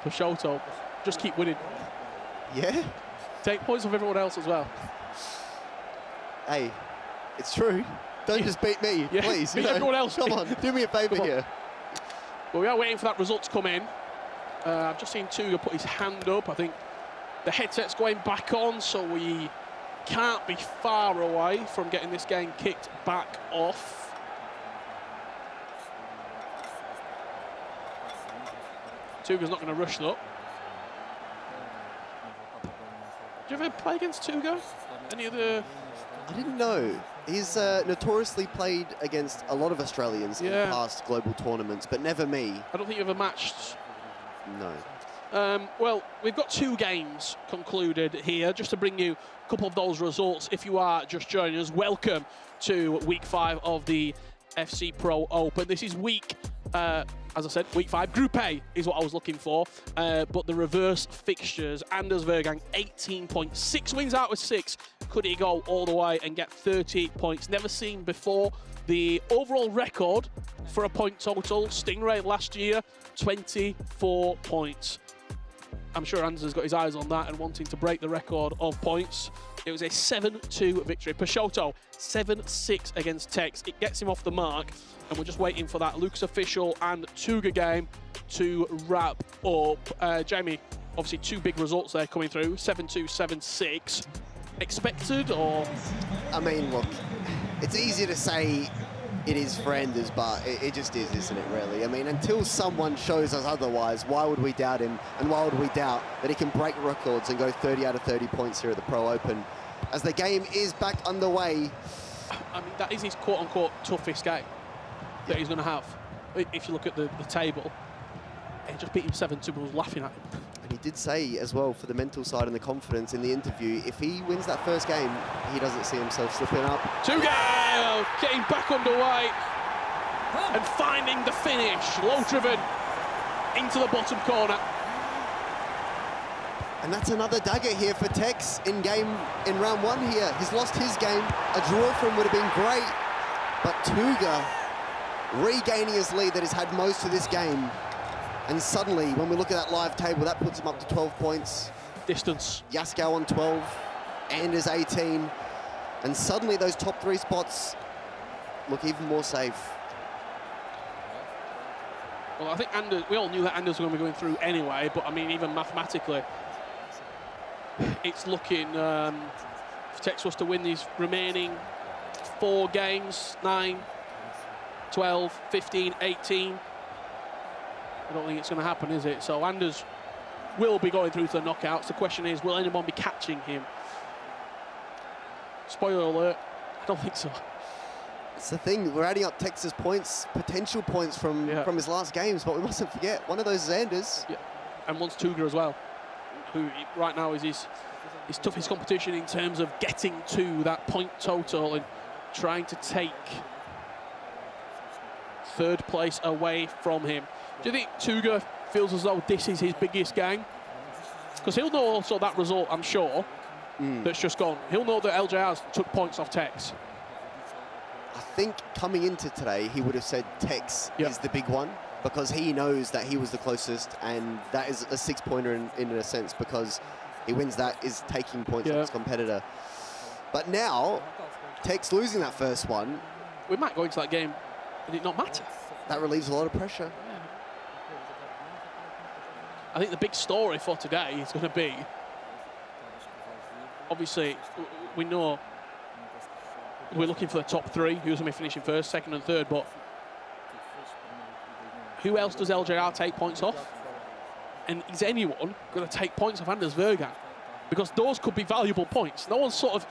Peixoto, just keep winning. Yeah? Take points off everyone else as well. Hey, it's true. Don't just beat me, Yeah, please. beat everyone else. Come on, do me a favour here. Well, we are waiting for that result to come in. I've just seen Tuga put his hand up. I think the headset's going back on, so we can't be far away from getting this game kicked back off. Tuga's not going to rush though. Do you ever play against Tuga? Any other? I didn't know. He's notoriously played against a lot of Australians in past global tournaments, but never me. I don't think you've ever matched. No. Well, we've got 2 games concluded here. Just to bring you a couple of those results, if you are just joining us, welcome to week 5 of the FC Pro Open. This is week, as I said, week 5. Group A is what I was looking for, but the reverse fixtures. Anders Verang, 18 points, 6 wins out of 6. Could he go all the way and get 30 points? Never seen before. The overall record for a point total, Stingray last year, 24 points. I'm sure Anders has got his eyes on that and wanting to break the record of points. It was a 7-2 victory. Peixoto, 7-6 against Tex. It gets him off the mark, and we're just waiting for that Lucas Official and Tuga game to wrap up. Jamie, obviously 2 big results there coming through, 7-2, 7-6. Expected, or? I mean, look, it's easy to say it is for Anders, but it just is, isn't it, really? I mean, until someone shows us otherwise, why would we doubt him? And why would we doubt that he can break records and go 30 out of 30 points here at the Pro Open? As the game is back underway. I mean, that is his quote-unquote toughest game that he's going to have. If you look at the table, he just beat him 7-2, was laughing at him. And he did say as well, for the mental side and the confidence in the interview, if he wins that first game, he doesn't see himself slipping up. Tuga getting back underway and finding the finish. Low driven into the bottom corner. And that's another dagger here for Tex in round 1 here. He's lost his game. A draw for him would have been great. But Tuga regaining his lead that he's had most of this game. And suddenly, when we look at that live table, that puts him up to 12 points. Distance. Yaskow on 12, Anders 18. And suddenly those top 3 spots look even more safe. Well, I think Anders, we all knew that Anders was going to be going through anyway, but I mean, even mathematically, it's looking, if Tex was to win these remaining 4 games, 9, 12, 15, 18, I don't think it's going to happen, is it? So Anders will be going through to the knockouts. The question is, will anyone be catching him? Spoiler alert, I don't think so. It's the thing, we're adding up Tex's points, potential points from his last games, but we mustn't forget, one of those is Anders. Yeah, and one's Tuga as well, who right now is his toughest competition in terms of getting to that point total and trying to take 3rd place away from him. Do you think Tuga feels as though this is his biggest game? Because he'll know also that result, I'm sure, that's just gone. He'll know that LJR's took points off Tex. I think coming into today, he would have said Tex is the big one, because he knows that he was the closest, and that is a 6-pointer in a sense, because he wins that is taking points off his competitor. But now, Tex losing that first one. We might go into that game and it not matter. That relieves a lot of pressure. I think the big story for today is going to be, obviously, we know we're looking for the top 3, who's going to be finishing 1st, 2nd and 3rd, but who else does LJR take points off? And is anyone going to take points off Anders Verang? Because those could be valuable points. No one's sort of,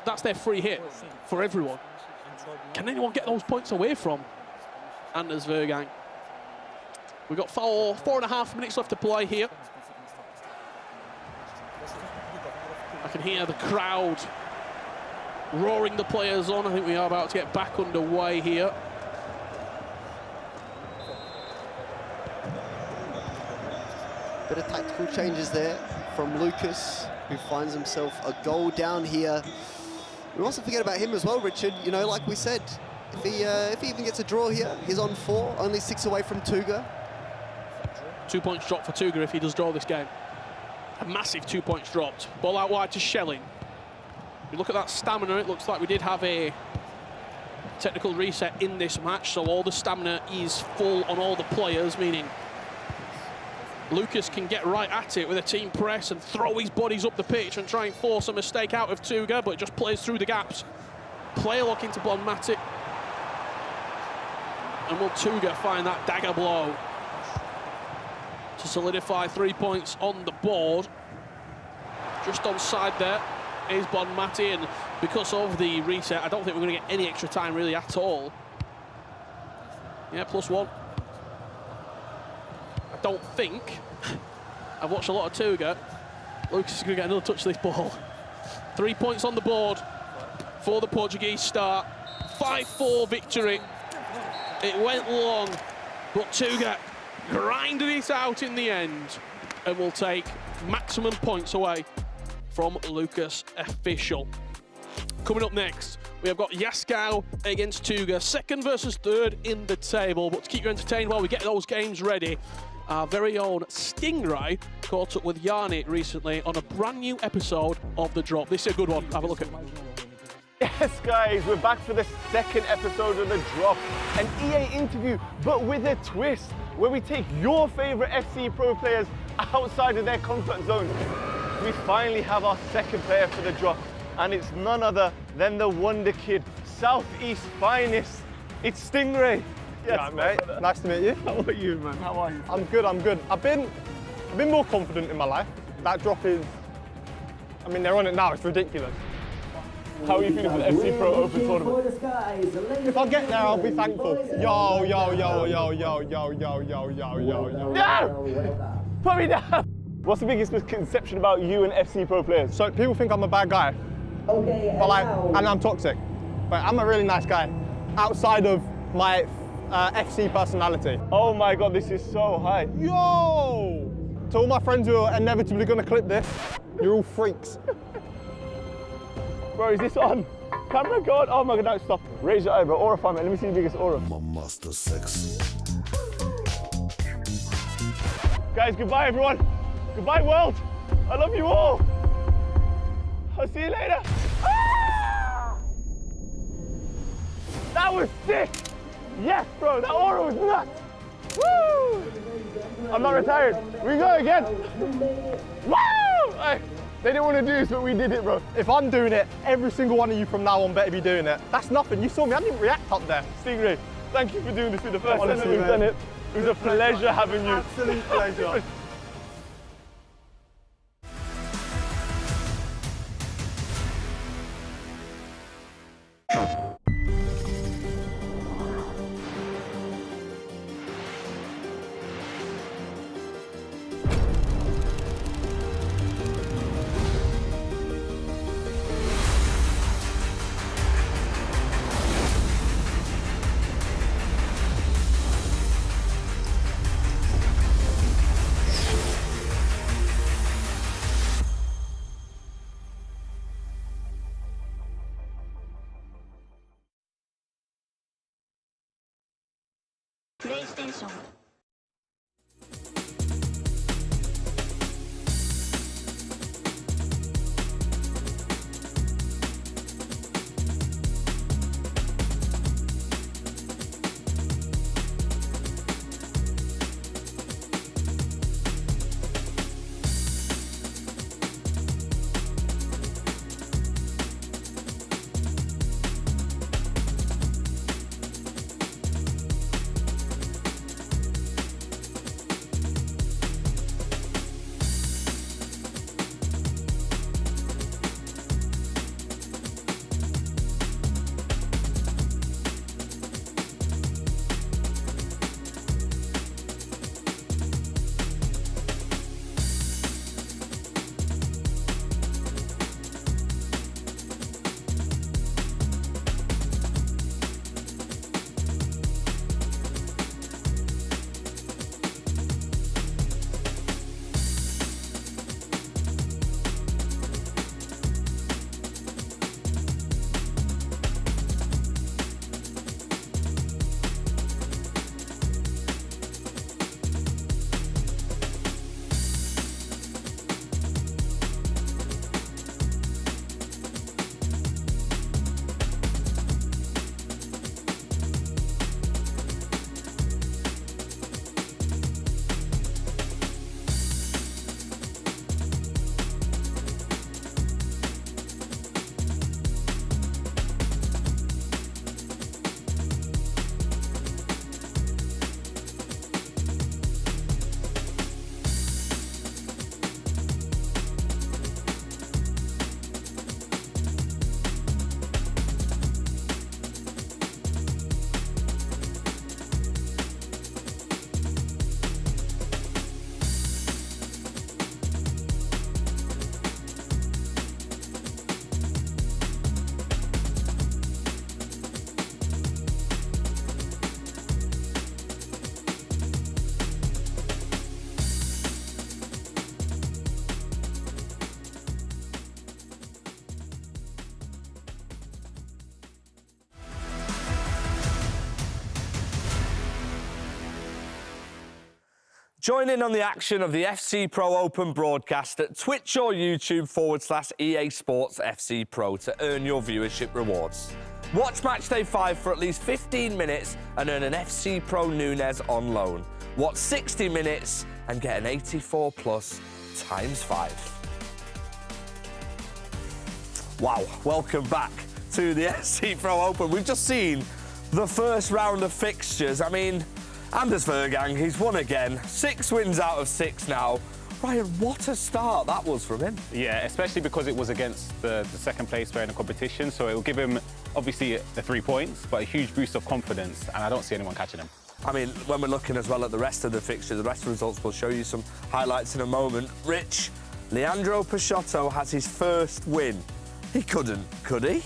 that's their free hit for everyone. Can anyone get those points away from Anders Verang? We've got 4.5 minutes left to play here. I can hear the crowd roaring the players on. I think we are about to get back underway here. Bit of tactical changes there from Lucas, who finds himself a goal down here. We mustn't forget about him as well, Richard. You know, like we said, if he even gets a draw here, he's on 4, only 6 away from Tuga. 2 points dropped for Tuga if he does draw this game. A massive 2 points dropped. Ball out wide to Schelling. If you look at that stamina, it looks like we did have a technical reset in this match, so all the stamina is full on all the players, meaning Lucas can get right at it with a team press and throw his bodies up the pitch and try and force a mistake out of Tuga, but it just plays through the gaps. Player lock into Bonmati. And will Tuga find that dagger blow to solidify 3 points on the board? Just onside there is Bonmati, and because of the reset, I don't think we're going to get any extra time really at all. Yeah, +1. I don't think. I've watched a lot of Tuga. Lucas is going to get another touch of this ball. 3 points on the board for the Portuguese start. 5-4 victory. It went long, but Tuga grinded it out in the end and will take maximum points away from Lucas Official. Coming up next, we have got Yaskau against Tuga, 2nd versus 3rd in the table. But to keep you entertained while we get those games ready, our very own Stingray caught up with Yanni recently on a brand new episode of The Drop. This is a good one. Have a look at it. Yes, guys, we're back for the 2nd episode of The Drop, an EA interview, but with a twist, where we take your favourite FC Pro players outside of their comfort zone. We finally have our 2nd player for The Drop, and it's none other than the Wonder Kid, Southeast finest. It's Stingray. Yes, mate. Nice to meet you. How are you, man? How are you? I'm good, I'm good. I've been more confident in my life. That drop is, I mean, they're on it now, it's ridiculous. How are you feeling for the FC Pro Open tournament? If I get there, I'll be thankful. Yo, yo, yo, yo, yo, yo, yo, yo, yo, yo, yo. No! Put me down! What's the biggest misconception about you and FC Pro players? So people think I'm a bad guy, but and I'm toxic. But I'm a really nice guy, outside of my FC personality. Oh my God, this is so high. Yo! To all my friends who are inevitably going to clip this, you're all freaks. Bro, is this on? Camera God? Oh my God, no, stop. Raise your eye, bro. Aura fine, man. Let me see the biggest aura. My master sex. Guys, goodbye, everyone. Goodbye, world. I love you all. I'll see you later. Ah! That was sick. Yes, bro, that aura was nuts. Woo! I'm not retired. We go again. Woo! Hey. They didn't want to do this, but we did it, bro. If I'm doing it, every single one of you from now on better be doing it. That's nothing. You saw me, I didn't react up there. Stingray, thank you for doing this with the first time that we've done it. It was a pleasure having you. Absolute pleasure. PlayStation. Join in on the action of the FC Pro Open broadcast at Twitch or YouTube/EA Sports FC Pro to earn your viewership rewards. Watch Matchday 5 for at least 15 minutes and earn an FC Pro Nunez on loan. Watch 60 minutes and get an 84 plus ×5. Wow, welcome back to the FC Pro Open. We've just seen the first round of fixtures. I mean, Anders Verang, he's won again. 6 wins out of 6 now. Ryan, what a start that was from him. Yeah, especially because it was against the second place player in the competition, so it will give him, obviously, the 3 points, but a huge boost of confidence, and I don't see anyone catching him. I mean, when we're looking as well at the rest of the fixture, the rest of the results, we'll show you some highlights in a moment. Rich, Leandro Peixoto has his first win. He couldn't, could he?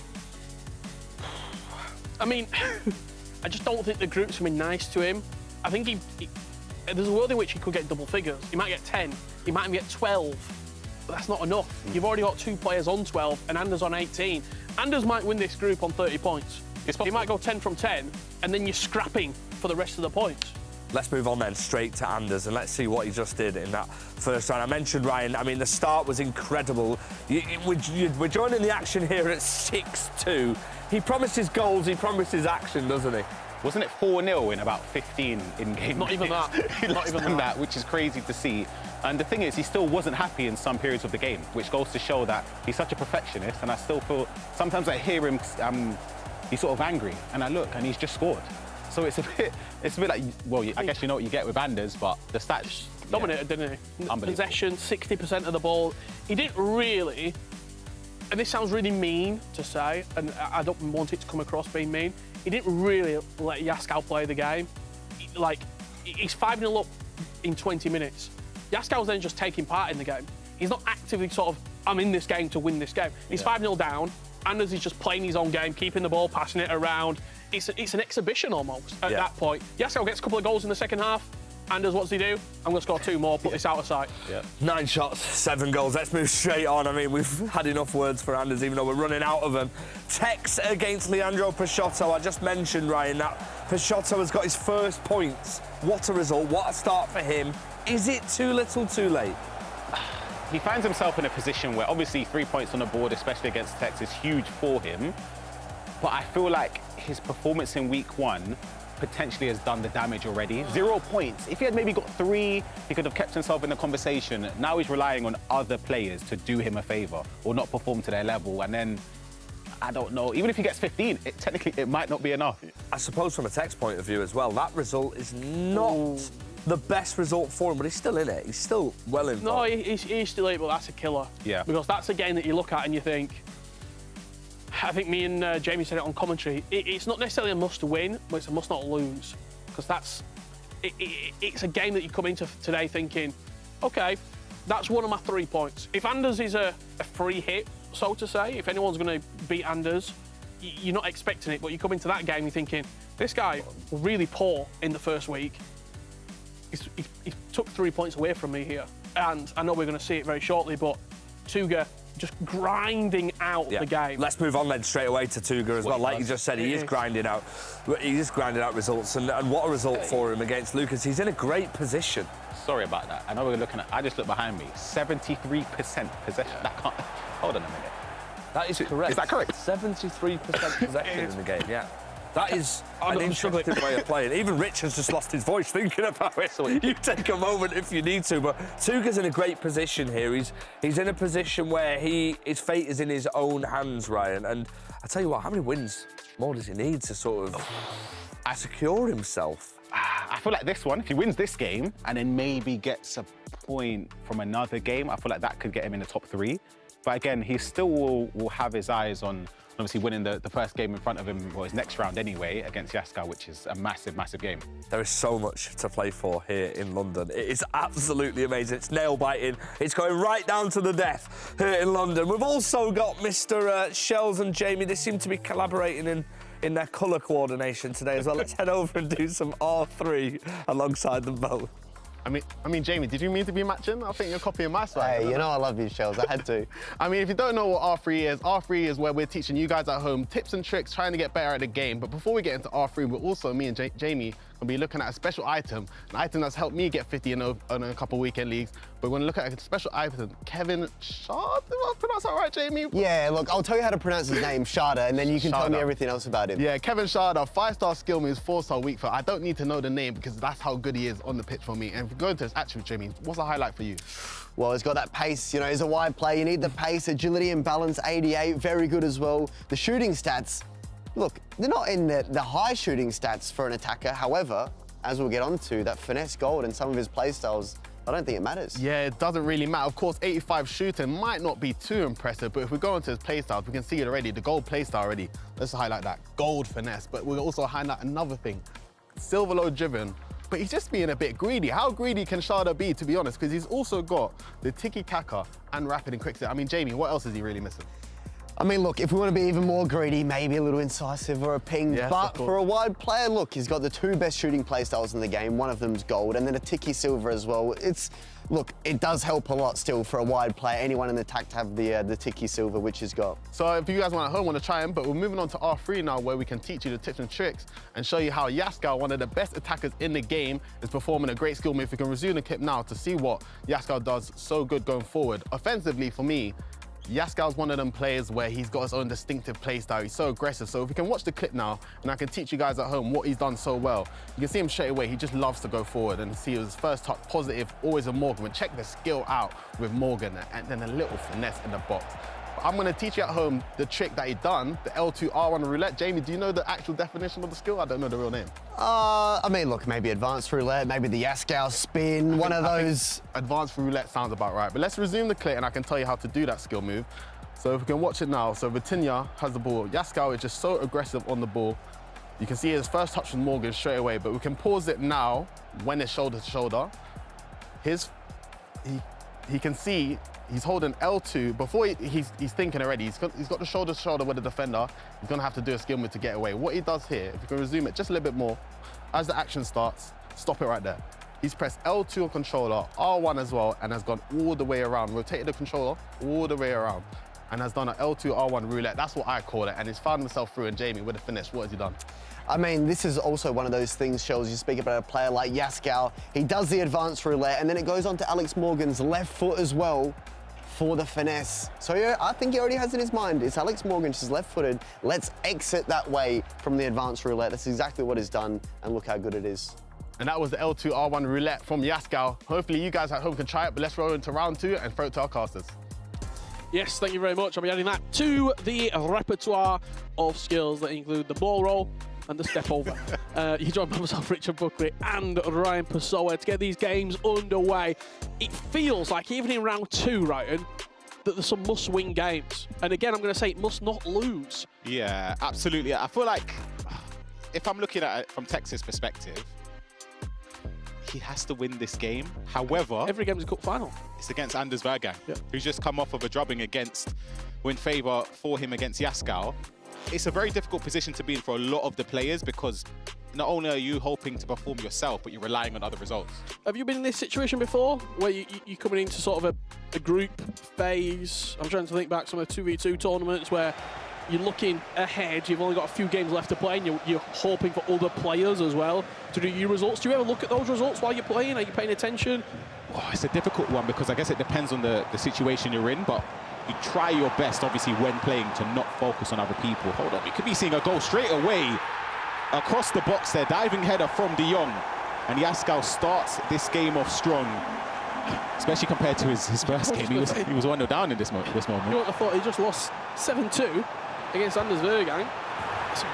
I mean, I just don't think the group's been nice to him. I think there's a world in which he could get double figures. He might get 10, he might even get 12, but that's not enough. You've already got 2 players on 12 and Anders on 18. Anders might win this group on 30 points. He might go 10 from 10, and then you're scrapping for the rest of the points. Let's move on then straight to Anders and let's see what he just did in that first round. I mentioned Ryan, I mean, the start was incredible. We're joining the action here at 6-2. He promises goals, he promises action, doesn't he? Wasn't it 4-0 in about 15 in-game? Not even that. Not even that, which is crazy to see. And the thing is, he still wasn't happy in some periods of the game, which goes to show that he's such a perfectionist. And I still feel, sometimes I hear him, he's sort of angry, and I look, and he's just scored. So it's a bit like, well, I guess you know what you get with Anders, but the stats... Dominated, didn't he? Possession, 60% of the ball. He didn't really, and this sounds really mean to say, and I don't want it to come across being mean, he didn't really let Yaskal play the game. He's 5-0 up in 20 minutes. Yaskal's then just taking part in the game. He's not actively sort of, I'm in this game to win this game. He's 5-0 down. Anders is just playing his own game, keeping the ball, passing it around. It's an exhibition almost at that point. Yaskal gets a couple of goals in the second half. Anders, what does he do? I'm going to score 2 more, put this out of sight. 9 shots, 7 goals. Let's move straight on. I mean, we've had enough words for Anders, even though we're running out of them. Tex against Leandro Peixoto. I just mentioned, Ryan, that Peixoto has got his first points. What a result, what a start for him. Is it too little, too late? He finds himself in a position where obviously 3 points on the board, especially against Tex, is huge for him. But I feel like his performance in week 1 potentially has done the damage already. 0 points. If he had maybe got 3, he could have kept himself in the conversation. Now he's relying on other players to do him a favour or not perform to their level. And then, I don't know, even if he gets 15, technically it might not be enough. I suppose from a Tex point of view as well, that result is not the best result for him, but he's still in it. He's still well involved. No, he's still in it, but that's a killer. Yeah. Because that's a game that you look at and you think, I think me and Jamie said it on commentary, it's not necessarily a must-win, but it's a must-not-lose. Because it's a game that you come into today thinking, OK, that's one of my 3 points. If Anders is a free hit, so to say, if anyone's going to beat Anders, you're not expecting it, but you come into that game, you're thinking, this guy was really poor in the first week. He took 3 points away from me here. And I know we're going to see it very shortly, but Tuga just grinding out the game. Let's move on then straight away to Tuga as well. Like you just said, he is grinding out results, and what a result for him against Lucas. He's in a great position. Sorry about that. I know we're looking at, I just looked behind me, 73% possession. That can't, hold on a minute. That is correct. Is that correct? 73% possession in the game, yeah. That is an interesting way of playing. Even Rich has just lost his voice thinking about it. So you take a moment if you need to. But Tuga's in a great position here. He's in a position where his fate is in his own hands, Ryan. And I tell you what, how many wins more does he need to sort of secure himself? I feel like this one, if he wins this game and then maybe gets a point from another game, I feel like that could get him in the top 3. But again, he still will have his eyes on obviously winning the first game in front of him, well, his next round anyway, against Yaskal, which is a massive, massive game. There is so much to play for here in London. It is absolutely amazing. It's nail-biting. It's going right down to the death here in London. We've also got Mr. Shells and Jamie. They seem to be collaborating in their colour coordination today as well. Let's head over and do some R3 alongside them both. I mean, Jamie, did you mean to be matching? I think you're copying my style. Hey, you know I love you, Shells. I had to. I mean, if you don't know what R3 is where we're teaching you guys at home tips and tricks, trying to get better at the game. But before we get into R3, we're also, me and Jamie, will be looking at a special item, an item that's helped me get 50 in a couple weekend leagues. But we're going to look at a special item, Kevin Shard. Did I pronounce that right, Jamie? Yeah, look, I'll tell you how to pronounce his name, Sharda, and then you can tell me everything else about him. Yeah, Kevin Sharda, 5-star skill moves, 4-star weak foot. I don't need to know the name because that's how good he is on the pitch for me. And if we go into his attribute, Jamie, what's the highlight for you? Well, he's got that pace, you know, he's a wide player. You need the pace, agility and balance, 88, very good as well. The shooting stats, look, they're not in the high shooting stats for an attacker. However, as we'll get onto, that finesse gold and some of his play styles, I don't think it matters. Yeah, it doesn't really matter. Of course, 85 shooting might not be too impressive, but if we go into his play styles, we can see it already, the gold play style already. Let's highlight that, gold finesse. But we'll also highlight another thing, silver low driven, but he's just being a bit greedy. How greedy can Sharda be, to be honest? Because he's also got the tiki-taka and rapid and quick set. I mean, Jamie, what else is he really missing? I mean, look, if we want to be even more greedy, maybe a little incisive or a ping. Yes, but for a wide player, look, he's got the 2 best shooting play styles in the game. One of them's gold, and then a tiki silver as well. Look, it does help a lot still for a wide player. Anyone in the attack to have the tiki silver, which he's got. So if you guys want at home, want to try him, but we're moving on to R3 now, where we can teach you the tips and tricks and show you how Yaskal, one of the best attackers in the game, is performing a great skill move. We can resume the clip now to see what Yaskal does so good going forward. Offensively, for me, Yaskal's one of them players where he's got his own distinctive play style. He's so aggressive. So if we can watch the clip now, and I can teach you guys at home what he's done so well. You can see him straight away. He just loves to go forward and see his first touch positive, always a Morgan. But check the skill out with Morgan and then a little finesse in the box. But I'm going to teach you at home the trick that he done, the L2 R1 roulette. Jamie, do you know the actual definition of the skill? I don't know the real name. I mean, look, maybe advanced roulette, maybe the Yaskal spin, one of those. Advanced roulette sounds about right. But let's resume the clip and I can tell you how to do that skill move. So if we can watch it now, so Vitinha has the ball. Yaskal is just so aggressive on the ball. You can see his first touch with Morgan straight away, but we can pause it now when it's shoulder to shoulder. He can see he's holding L2. Before he's thinking already, he's got the shoulder to shoulder with the defender. He's gonna have to do a skill move to get away. What he does here, if you can resume it just a little bit more, as the action starts, stop it right there. He's pressed L2 on controller, R1 as well, and has gone all the way around, rotated the controller all the way around, and has done an L2 R1 roulette. That's what I call it, and he's found himself through. And Jamie, with the finish, what has he done? I mean, this is also one of those things, Shells, you speak about a player like Yaskal. He does the advanced roulette, and then it goes on to Alex Morgan's left foot as well for the finesse. So yeah, I think he already has in his mind, it's Alex Morgan, she's left-footed. Let's exit that way from the advanced roulette. That's exactly what he's done, and look how good it is. And that was the L2 R1 roulette from Yaskal. Hopefully you guys at home can try it, but let's roll into round 2 and throw it to our casters. Yes, thank you very much. I'll be adding that to the repertoire of skills that include the ball roll and the step over. You joined by myself, Richard Buckley, and Ryan Pessoa to get these games underway. It feels like even in round 2, Ryan, that there's some must-win games. And again, I'm going to say it must not lose. Yeah, absolutely. I feel like if I'm looking at it from Texas' perspective, he has to win this game. However, every game's a cup final. It's against Anders Verang, who's just come off of a drubbing win favour for him against Yaskal. It's a very difficult position to be in for a lot of the players because not only are you hoping to perform yourself, but you're relying on other results. Have you been in this situation before, where you're coming into sort of a group phase? I'm trying to think back some of the 2v2 tournaments where you're looking ahead, you've only got a few games left to play, and you're hoping for other players as well to do your results. Do you ever look at those results while you're playing? Are you paying attention? Oh, it's a difficult one because I guess it depends on the situation you're in, but you try your best, obviously, when playing to not focus on other people. Hold on, you could be seeing a goal straight away across the box there, diving header from De Jong. And Yaskal starts this game off strong, especially compared to his first game. He was 1-0 down in this moment. You know what I thought? He just lost 7-2 against Anders Verang. It's a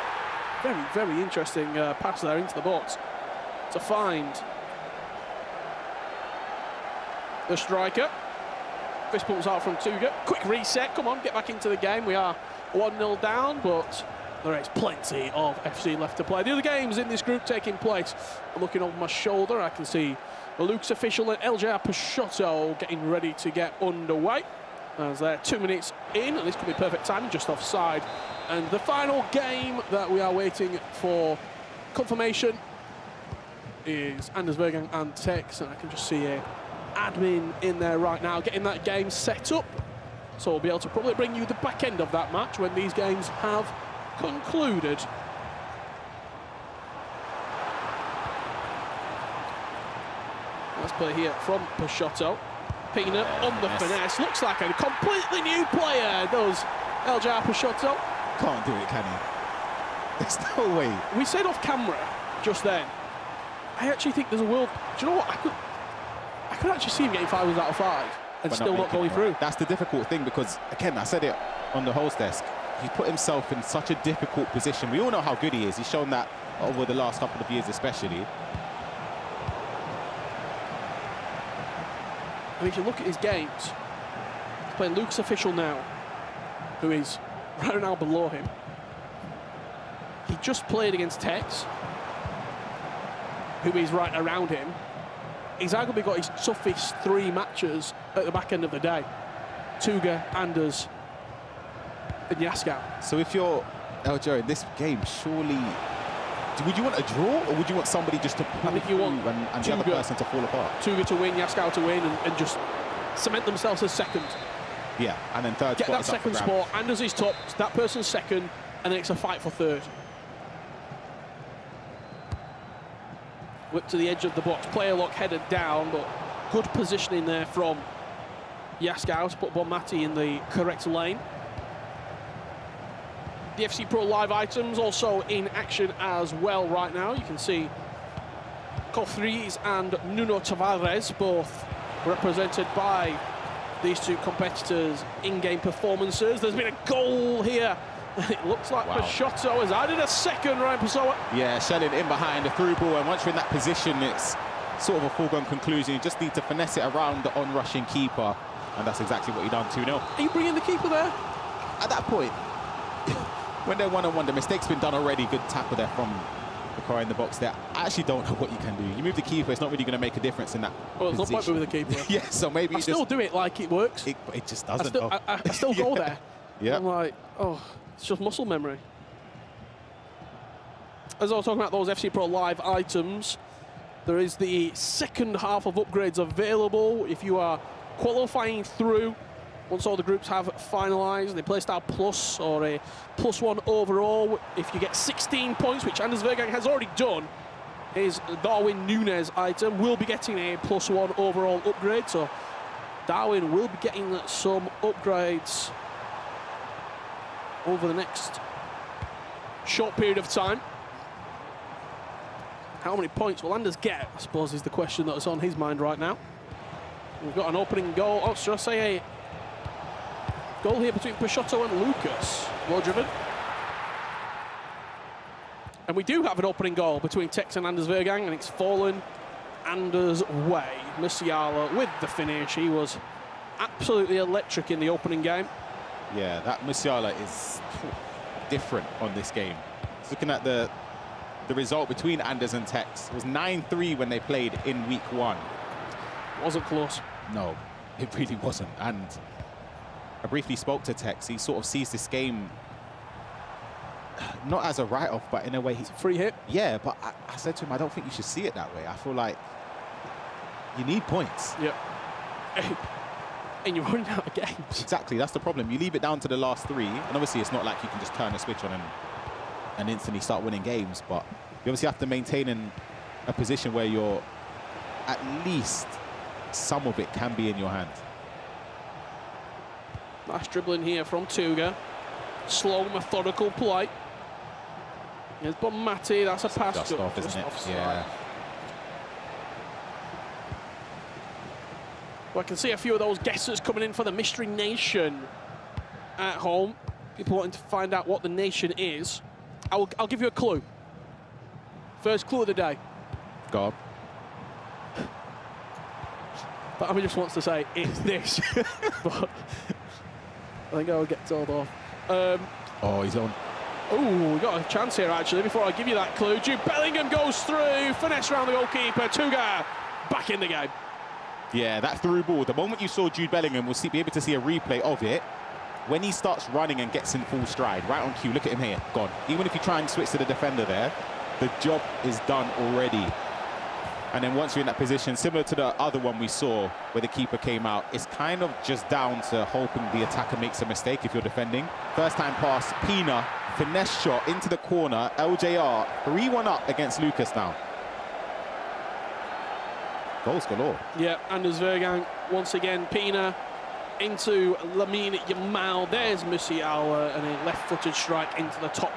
very, very interesting pass there into the box to find the striker. Fist pumps out from Tuga. Quick reset. Come on, get back into the game. We are 1-0 down, but there is plenty of FC left to play. The other games in this group taking place. I'm looking over my shoulder. I can see Luke's official and LJR Peixoto getting ready to get underway. As they're 2 minutes in, and this could be perfect timing, just offside. And the final game that we are waiting for confirmation is Anders Verang and Tex, and I can just see a admin in there right now getting that game set up. So we'll be able to probably bring you the back end of that match when these games have concluded. Let's play here from Peixoto. Pina on the finesse. Looks like a completely new player, does Eljar Peixoto. Can't do it, can he? There's no way. We said off camera just then, I actually think there's a world. Do you know what? I could actually see him getting 5 wins out of 5 and But still not going making it. through. That's the difficult thing, because, again, I said it on the host desk, he put himself in such a difficult position. We all know how good he is. He's shown that over the last couple of years especially. And if you look at his games, he's playing Luke's official now, who is right now below him. He just played against Tex, who is right around him. He's arguably got his toughest 3 matches at the back end of the day. Tuga, Anders, and Yaskow. So if you're Eljar in this game, surely, would you want a draw, or would you want somebody just to pull think you want and the other person to fall apart? Tuga to win, Yaskow to win, and just cement themselves as second. Yeah, and then third Get spot that is up for second grabs. spot, Anders is top, that person's second, and then it's a fight for third. Whip to the edge of the box, player lock headed down, but good positioning there from Yaskow to put Bonmati in the correct lane. The FC Pro Live items also in action as well right now. You can see Cofres and Nuno Tavares, both represented by these 2 competitors' in-game performances. There's been a goal here. It looks like Peixoto has added a second, Ryan Pessoa. Yeah, Shelling in behind the through ball, and once you're in that position, it's sort of a foregone conclusion. You just need to finesse it around the on-rushing keeper, and that's exactly what he done. 2-0. Are you bringing the keeper there? At that point, when they're one-on-one, the mistake's been done already. Good tackle there from the car in the box there. I actually don't know what you can do. You move the keeper, it's not really going to make a difference in that Well, there's no point position. with the keeper. Yeah, so maybe I still do it like it works. It just doesn't. I still go there. Yeah. I'm like, oh, it's just muscle memory. As I was talking about those FC Pro Live items, there is the second half of upgrades available. If you are qualifying through, once all the groups have finalised, the Playstyle Plus or a +1 overall, if you get 16 points, which Anders Vergang has already done, his Darwin Núñez item will be getting a +1 overall upgrade. So Darwin will be getting some upgrades over the next short period of time. How many points will Anders get, I suppose, is the question that's on his mind right now. We've got an opening goal. Oh, should I say a goal here between Peixoto and Lucas. Well driven. And we do have an opening goal between Tex and Anders Vergang, and it's fallen Anders' way. Musiala with the finish. He was absolutely electric in the opening game. Yeah, that Musiala is different on this game. Looking at the result between Anders and Tex, it was 9-3 when they played in week 1. Wasn't close. No, it really wasn't. And I briefly spoke to Tex. He sort of sees this game not as a write-off, but in a way... It's a free hit. Yeah, but I said to him, I don't think you should see it that way. I feel like you need points. Yep. And you're running out of games. Exactly, that's the problem. You leave it down to the last 3, and obviously it's not like you can just turn a switch on and instantly start winning games, but you obviously have to maintain in a position where you're at least some of it can be in your hands. Nice dribbling here from Tuga. Slow, methodical play. Here's Bonmati, that's a pass. Just off, isn't it? Offside. Yeah. Well, I can see a few of those guesses coming in for the Mystery Nation at home. People wanting to find out what the nation is. I'll give you a clue. First clue of the day. Go on. But Ami just wants to say it's this. But I think I would get told off. Oh, he's on. Oh, we got a chance here actually. Before I give you that clue, Jude Bellingham goes through, finesse around the goalkeeper. Tuga back in the game. Yeah, that through ball. The moment you saw Jude Bellingham, we'll be able to see a replay of it. When he starts running and gets in full stride, right on cue. Look at him here, gone. Even if you try and switch to the defender there, the job is done already. And then once you're in that position, similar to the other one we saw where the keeper came out, it's kind of just down to hoping the attacker makes a mistake if you're defending. First time pass, Pina, finesse shot into the corner. LJR 3-1 up against Lucas now. Goals galore. Yeah, Anders Verang once again. Pina into Lamine Yamal. There's Musiala and a left-footed strike into the top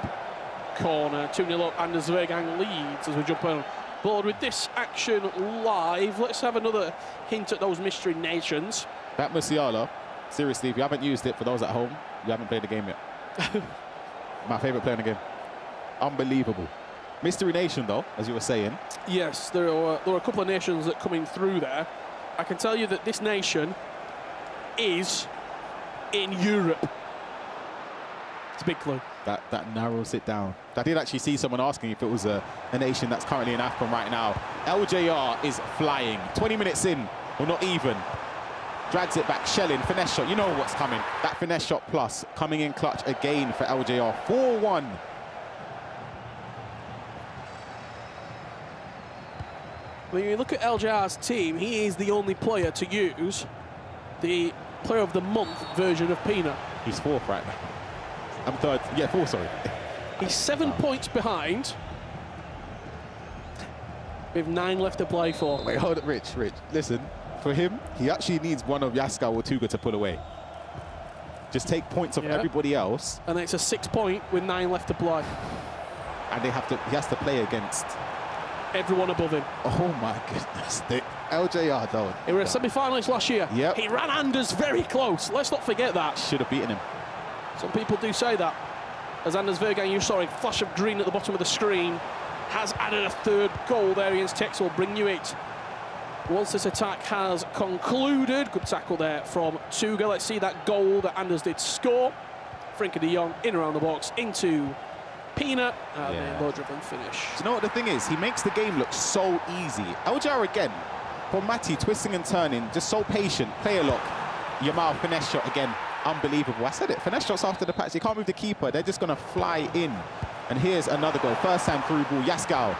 corner. 2-0 up. Anders Verang leads as we jump on board with this action live. Let's have another hint at those mystery nations. That Musiala, seriously, if you haven't used it, for those at home, you haven't played the game yet. My favourite player in the game. Unbelievable. Mystery nation, though, as you were saying. Yes, there are a couple of nations that are coming through there. I can tell you that this nation is in Europe. It's a big clue. That narrows it down. I did actually see someone asking if it was a nation that's currently in AFCON right now. LJR is flying. 20 minutes in, or not even. Drags it back, shelling, finesse shot. You know what's coming. That finesse shot plus coming in clutch again for LJR. 4-1. When you look at LJR's team, he is the only player to use the Player of the Month version of Pina. He's fourth right now. I'm third. Yeah, fourth, sorry. He's 7 points behind. We have 9 left to play for. Wait, hold it, Rich. Listen, for him, he actually needs one of Yaskar or Tuga to pull away. Just take points off everybody else. And it's a 6 point with 9 left to play. And he has to play against everyone above him. Oh my goodness. The LJR though. He was a semi-finalist last year. Yep. He ran Anders very close. Let's not forget that. Should have beaten him. Some people do say that. As Anders Verang, you saw a flash of green at the bottom of the screen, has added a third goal there against Tex. Will bring you it once this attack has concluded. Good tackle there from Tuga. Let's see that goal that Anders did score. Frenkie de Jong in around the box into Pina, and then low-driven finish. Do you know what the thing is? He makes the game look so easy. LJR again, for Matty, twisting and turning, just so patient. Player lock. Yamal, finesse shot again. Unbelievable. I said it. Finesse shots after the patch. They can't move the keeper. They're just going to fly in. And here's another goal. First time through ball. Yaskar.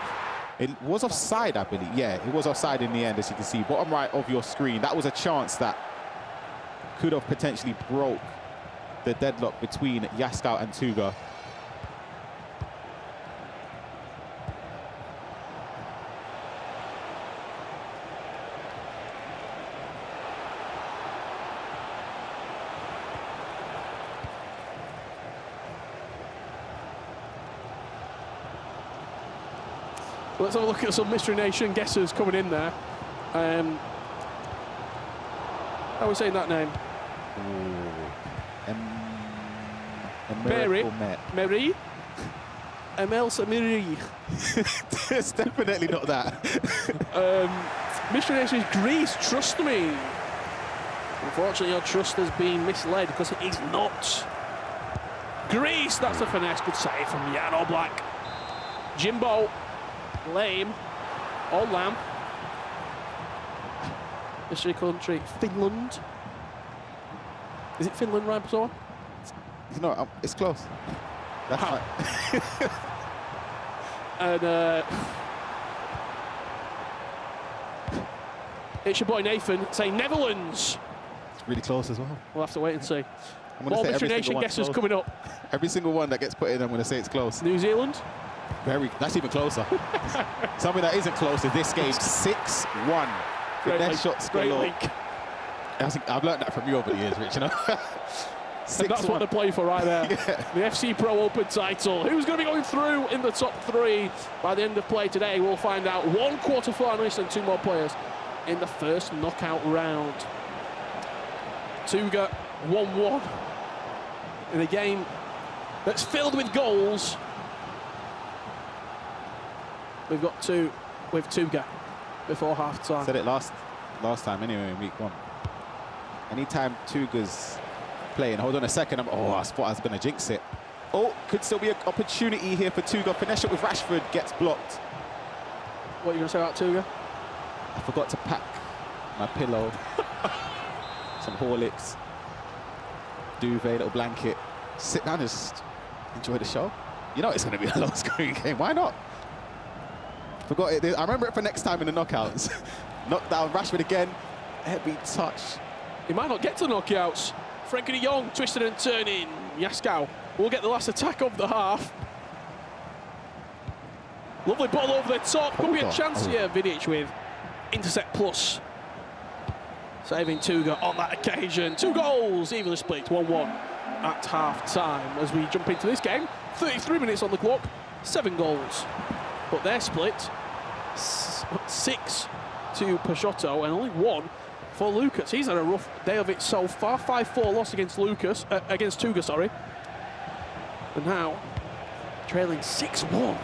It was offside, I believe. Yeah, it was offside in the end, as you can see. Bottom right of your screen. That was a chance that could have potentially broke the deadlock between Yaskar and Tuga. Let's have a look at some Mystery Nation guessers coming in there. How are we saying that name? Mary. Emel Samiri. It's definitely not that. Mystery Nation is Greece, trust me. Unfortunately, your trust has been misled because it is not. Greece, that's a finesse. Good save from Jan Oblak. Jimbo. Lame. Or Lamb. Mystery country, Finland. Is it Finland, right, Bazor? No, it's close. That's right. And it's your boy Nathan saying Netherlands. It's really close as well. We'll have to wait and see. More Mystery Nation guesses coming up. Every single one that gets put in, I'm going to say it's close. New Zealand. That's even closer. Something that isn't close is this game. 6-1. Great shots galore. I've learned that from you over the years, Rich, you know? And that's what they're playing for right there. The FC Pro Open title. Who's going to be going through in the top 3 by the end of play today? We'll find out. 1 quarter-finalist and 2 more players in the first knockout round. Tuga 1-1 in a game that's filled with goals. We've got 2 with Tuga before half-time. Said it last time anyway in week 1. Anytime Tuga's playing, hold on a second, I thought I was going to jinx it. Oh, could still be an opportunity here for Tuga. Finesse it with Rashford, gets blocked. What are you going to say about Tuga? I forgot to pack my pillow, some Horlicks, duvet, little blanket. Sit down and just enjoy the show. You know it's going to be a low-scoring game. Why not? Forgot it. I remember it for next time in the knockouts. Knocked down Rashford again. Heavy touch. He might not get to knockouts. Frankie de Jong twisted and turning. Yaskau will get the last attack of the half. Lovely ball over the top. Could be a chance here. Vidic with intercept plus. Saving Tuga on that occasion. 2 goals, evenly split, 1-1 at half-time. As we jump into this game, 33 minutes on the clock, 7 goals. But they're split, 6 to Peixoto and only 1 for Lucas. He's had a rough day of it so far. 5-4 loss against Tuga, sorry. And now, trailing 6-1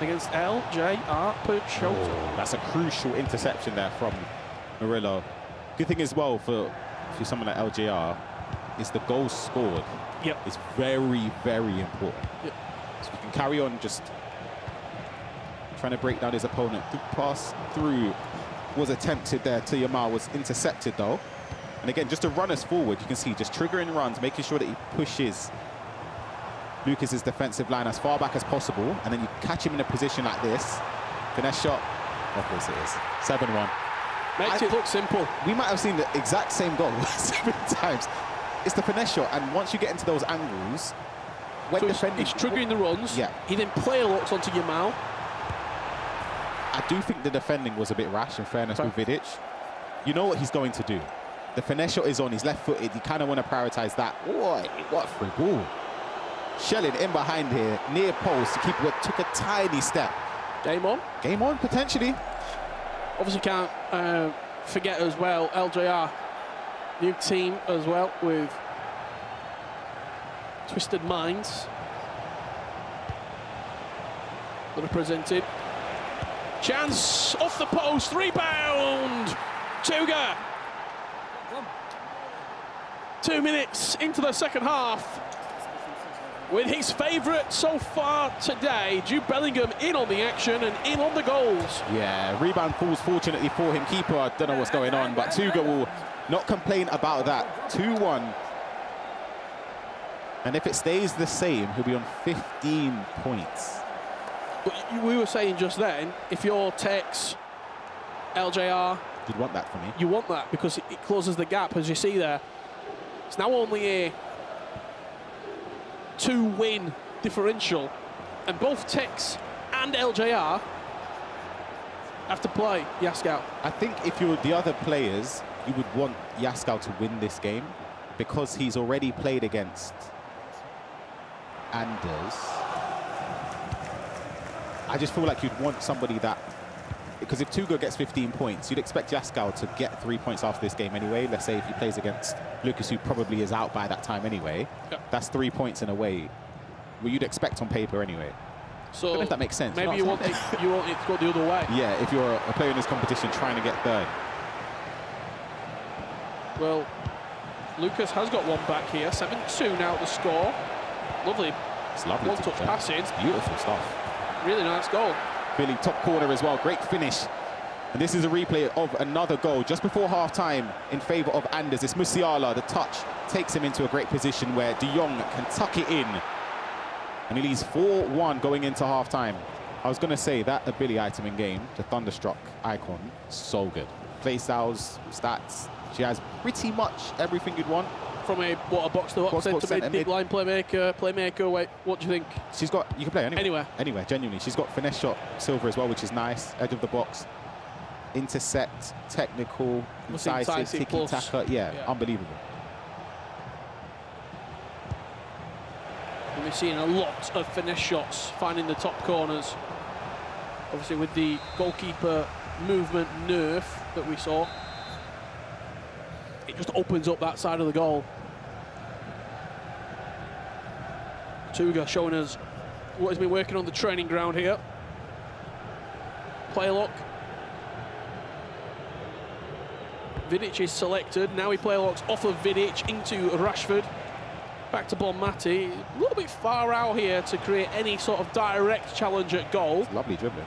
against LJR Peixoto. Oh, that's a crucial interception there from Murillo. Good thing as well for someone like LJR is the goal scored. Yep. It's very, very important. Yep. So we can carry on just trying to break down his opponent. The pass through was attempted there to Yamal, was intercepted though. And again, just to run us forward, you can see just triggering runs, making sure that he pushes Lucas's defensive line as far back as possible. And then you catch him in a position like this. Finesse shot. Of course it is. 7-1. Makes it look simple. We might have seen the exact same goal 7 times. It's the finesse shot, and once you get into those angles, when so defending... He's triggering the runs. Yeah. He then player locks onto Yamal. I do think the defending was a bit rash, in fairness, with Vidic. You know what he's going to do. The finesse shot is on, he's left-footed. You kind of want to prioritise that. Boy, what free ball. Shelling in behind here, near post. The keeper took a tiny step. Game on. Game on, potentially. Obviously can't forget as well, LJR, new team as well with Twisted Minds that are presented. Chance off the post, rebound, Tuga. 2 minutes into the second half. With his favourite so far today, Jude Bellingham in on the action and in on the goals. Yeah, rebound falls fortunately for him. Keeper, I don't know what's going on, but Tuga will not complain about that. 2-1. And if it stays the same, he'll be on 15 points. But we were saying just then, if you're Tex, LJR... You'd want that for me. You want that because it closes the gap, as you see there. It's now only a 2-win differential, and both Tex and LJR have to play Yaskau. I think if you're the other players, you would want Yaskau to win this game because he's already played against Anders. I just feel like you'd want somebody that, because if Tuga gets 15 points, you'd expect Yaskau to get 3 points after this game anyway. Let's say if he plays against Lucas, who probably is out by that time anyway. Yep. That's 3 points in a way, what you'd expect on paper anyway. So I don't know if that makes sense. Maybe you want it to go the other way. Yeah, if you're a player in this competition trying to get third. Well, Lucas has got one back here. 7-2 now the score. Lovely. It's lovely. One-touch passing. It's beautiful stuff. Really nice goal. Billy, top corner as well. Great finish. And this is a replay of another goal just before half-time in favour of Anders. It's Musiala. The touch takes him into a great position where De Jong can tuck it in. And he leads 4-1 going into half-time. I was going to say that a Billy item in game, the Thunderstruck icon, so good. Play styles, stats. She has pretty much everything you'd want. From a box-to-box centre mid, line playmaker. Wait, what do you think? She's got, you can play anywhere. Anywhere, genuinely. She's got finesse shot, silver as well, which is nice. Edge of the box, intercept, technical, incisive, tiki-taka. Yeah, unbelievable. And we're seeing a lot of finesse shots finding the top corners. Obviously with the goalkeeper movement nerf that we saw, it just opens up that side of the goal. Tuga showing us what he's been working on the training ground here. Play lock. Vidic is selected. Now he play locks off of Vidic into Rashford. Back to Bonmati. A little bit far out here to create any sort of direct challenge at goal. Lovely dribbling.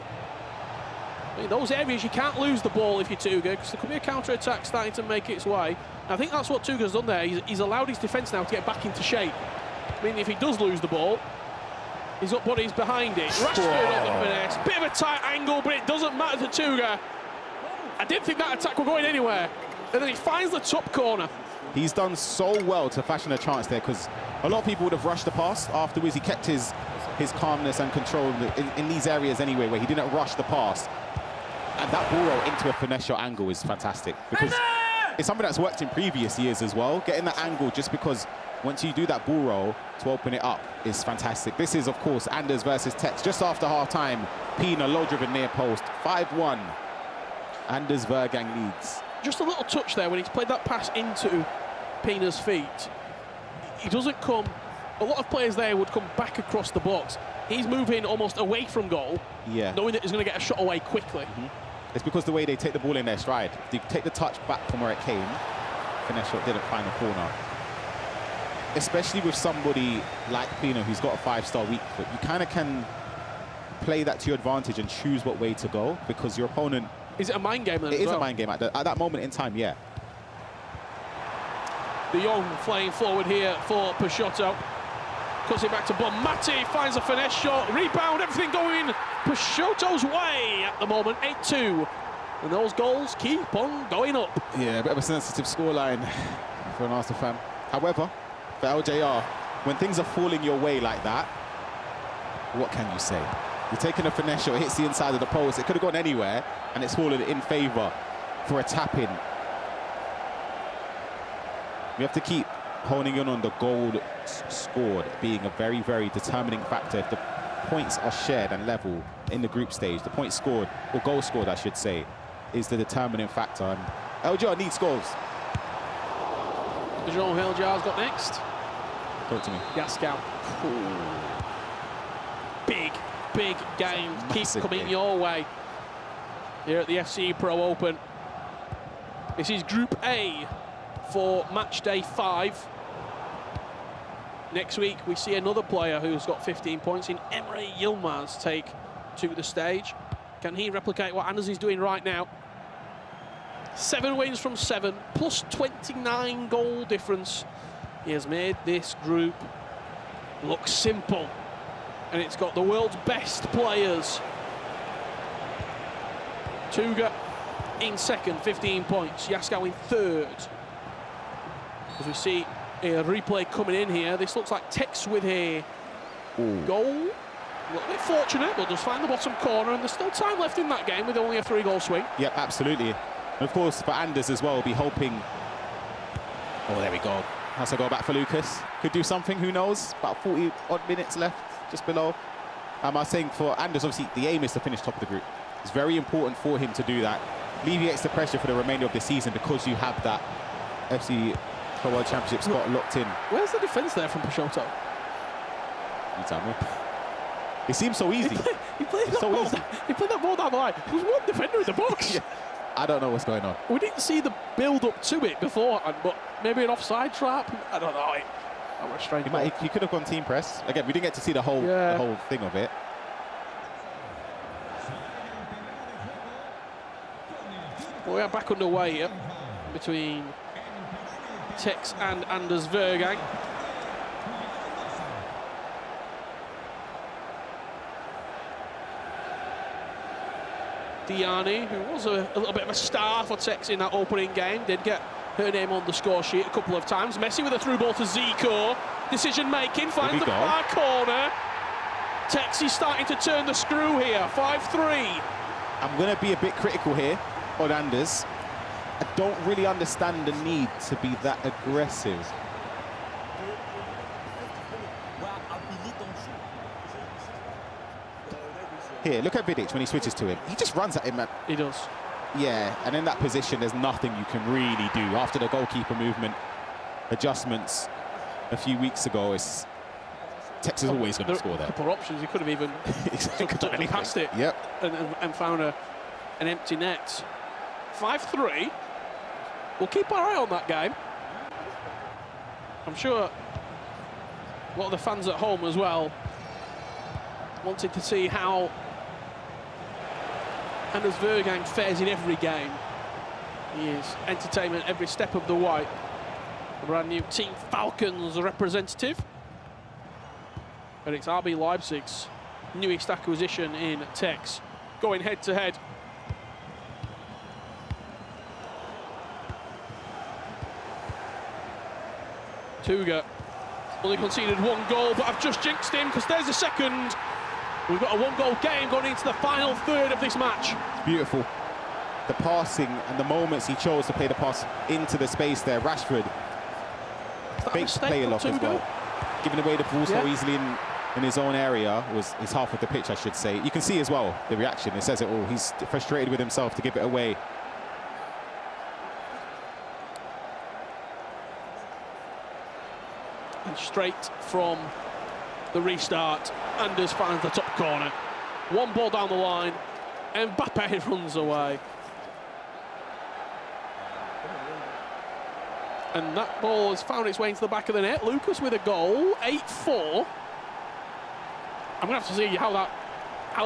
In those areas, you can't lose the ball if you're Tuga, because there could be a counter-attack starting to make its way. And I think that's what Tuga's done there. He's allowed his defence now to get back into shape. I mean, if he does lose the ball, he's got bodies behind it. Rashford on the finesse. Bit of a tight angle, but it doesn't matter to Tuga. I didn't think that attack were going anywhere. And then he finds the top corner. He's done so well to fashion a chance there, because a lot of people would have rushed the pass afterwards. He kept his calmness and control in these areas anyway, where he didn't rush the pass. And that ball roll into a finesse shot angle is fantastic, because it's something that's worked in previous years as well. Getting that angle, just because once you do that ball roll to open it up, is fantastic. This is, of course, Anders versus Tex. Just after half-time, Pina low-driven near post, 5-1. Anders Verang leads. Just a little touch there when he's played that pass into Pina's feet. He doesn't come... A lot of players there would come back across the box. He's moving almost away from goal, knowing that he's going to get a shot away quickly. It's because the way they take the ball in their stride. They take the touch back from where it came. Finesse shot didn't find the corner. Especially with somebody like Pino, who's got a 5-star weak foot, you kind of can play that to your advantage and choose what way to go, because your opponent... Is it a mind game then? It is a mind game at that moment in time, yeah. De Jong flying forward here for Peixoto. Cuts it back to Bonmati, finds a finesse shot, rebound, everything going Peixoto's way at the moment, 8-2. And those goals keep on going up. Yeah, a bit of a sensitive scoreline for an Arsenal fan. However, for LJR, when things are falling your way like that, what can you say? You're taking a finesse shot, it hits the inside of the post, it could have gone anywhere, and it's fallen in favour for a tap-in. We have to keep honing in on the goal scored being a very, very determining factor. If the points are shared and level in the group stage, the points scored, or goal scored, I should say, is the determining factor. And LJR needs goals. Jean LJR's got next. Talk to me. Gascal. Big game. Keep coming your way here at the FC Pro Open. This is Group A for match day 5. Next week we see another player who's got 15 points in Emre Yilmaz take to the stage. Can he replicate what Anders is doing right now? 7 wins from 7, plus 29 goal difference. He has made this group look simple. And it's got the world's best players. Tuga in second, 15 points. Yaskau in third. As we see a replay coming in here, this looks like Tex with a goal. A little bit fortunate, but just find the bottom corner, and there's still time left in that game with only a 3-goal swing. Yep, absolutely. And of course, for Anders as well, be hoping... Oh, there we go. Has a goal back for Lucas. Could do something, who knows? About 40-odd minutes left, just below. I was saying for Anders, obviously, the aim is to finish top of the group. It's very important for him to do that. Alleviates the pressure for the remainder of the season, because you have that FC Pro World Championship spot locked in. Where's the defence there from Peixoto? You tell me. It seems so easy. He played that ball down the line. There was one defender in the box. Yeah. I don't know what's going on. We didn't see the build-up to it beforehand, but maybe an offside trap. I don't know. That was strange. He could have gone team press. Again, we didn't get to see the whole thing of it. Well, we are back underway here between Tex and Anders Vergang. Diani, who was a little bit of a star for Tex in that opening game, did get her name on the score sheet a couple of times. Messi with a through ball to Zico. Decision-making, finds the far corner. Tex is starting to turn the screw here, 5-3. I'm going to be a bit critical here on Anders. I don't really understand the need to be that aggressive. Here, look at Vidic when he switches to him. He just runs at him, man. He does. Yeah, and in that position, there's nothing you can really do. After the goalkeeper movement adjustments a few weeks ago, Tex is always going to score there. A couple of options. He could have even tucked past it and found an empty net. 5-3. We'll keep our eye on that game. I'm sure a lot of the fans at home as well wanted to see how Anders Vergang fares in every game. He is entertainment every step of the way. A brand new Team Falcons representative. But it's RB Leipzig's newest acquisition in Tex. going head-to-head. Tuga only conceded 1 goal, but I've just jinxed him because there's a second. We've got a 1-goal game going into the final third of this match. It's beautiful. The passing and the moments he chose to play the pass into the space there. Rashford, big player lock as well. Giving away the ball so easily in his own area, his half of the pitch, I should say. You can see as well the reaction. It says it all. He's frustrated with himself to give it away. And straight from the restart, Anders finds the top corner. 1 ball down the line, Mbappe runs away. And that ball has found its way into the back of the net. Lucas with a goal, 8-4. I'm gonna have to see how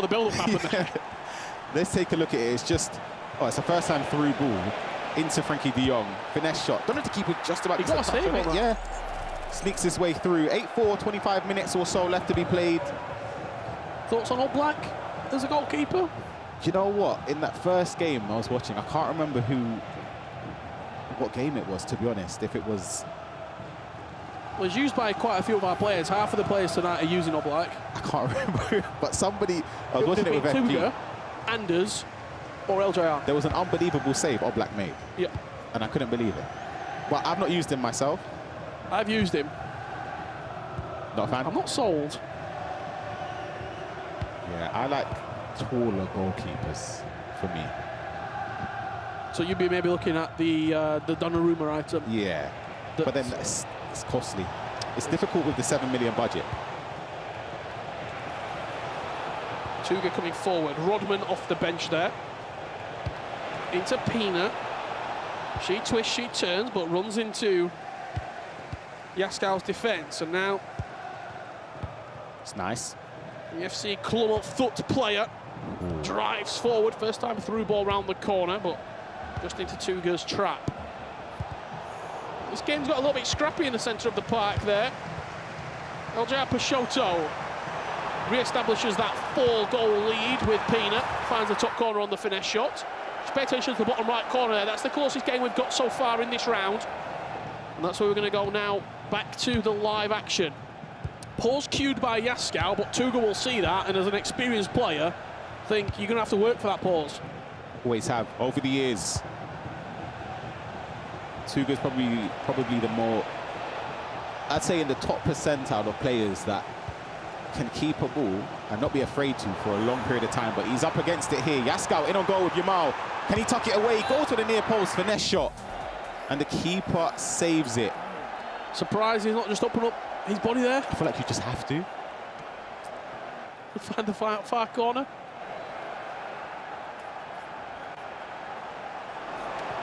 the build-up happened there. Let's take a look at it. It's just, it's a first-time through ball into Frankie de Jong. Finesse shot. Don't have to keep it just about. He got a save on that. Yeah. Sneaks his way through. 8-4, 25 minutes or so left to be played. Thoughts on Oblak as a goalkeeper? Do you know what? In that first game I was watching, I can't remember what game it was, to be honest. If it was... It was used by quite a few of our players. Half of the players tonight are using Oblak. I can't remember, but somebody... I was watching it with Tuga, FG. Anders, or LJR. There was an unbelievable save Oblak made. Yep. And I couldn't believe it. But I've not used him myself. I've used him. Not a fan? I'm not sold. Yeah, I like taller goalkeepers for me. So you'd be maybe looking at the Donnarumma item. Yeah, but then it's costly. It's difficult with the 7 million budget. Tuga coming forward. Rodman off the bench there. Into Pina. She twists, she turns, but runs into Yaskow's defence. And now it's nice. The FC club foot player drives forward. First time through ball round the corner, but just into Tuga's trap. This game's got a little bit scrappy in the centre of the park there. LJR Peixoto re-establishes that 4-goal lead with Pina. Finds the top corner on the finesse shot. Just pay attention to the bottom right corner there. That's the closest game we've got so far in this round. And that's where we're going to go now, back to the live action. Pause cued by Yaskow, but Tuga will see that, and as an experienced player, think you're going to have to work for that pause. Always have, over the years. Tuga's probably the more, I'd say, in the top percentile of players that can keep a ball and not be afraid to for a long period of time, but he's up against it here. Yaskow in on goal with Yamal. Can he tuck it away? Go to the near post, finesse shot. And the keeper saves it. Surprised he's not just open up his body there. I feel like you just have to. Find the far corner.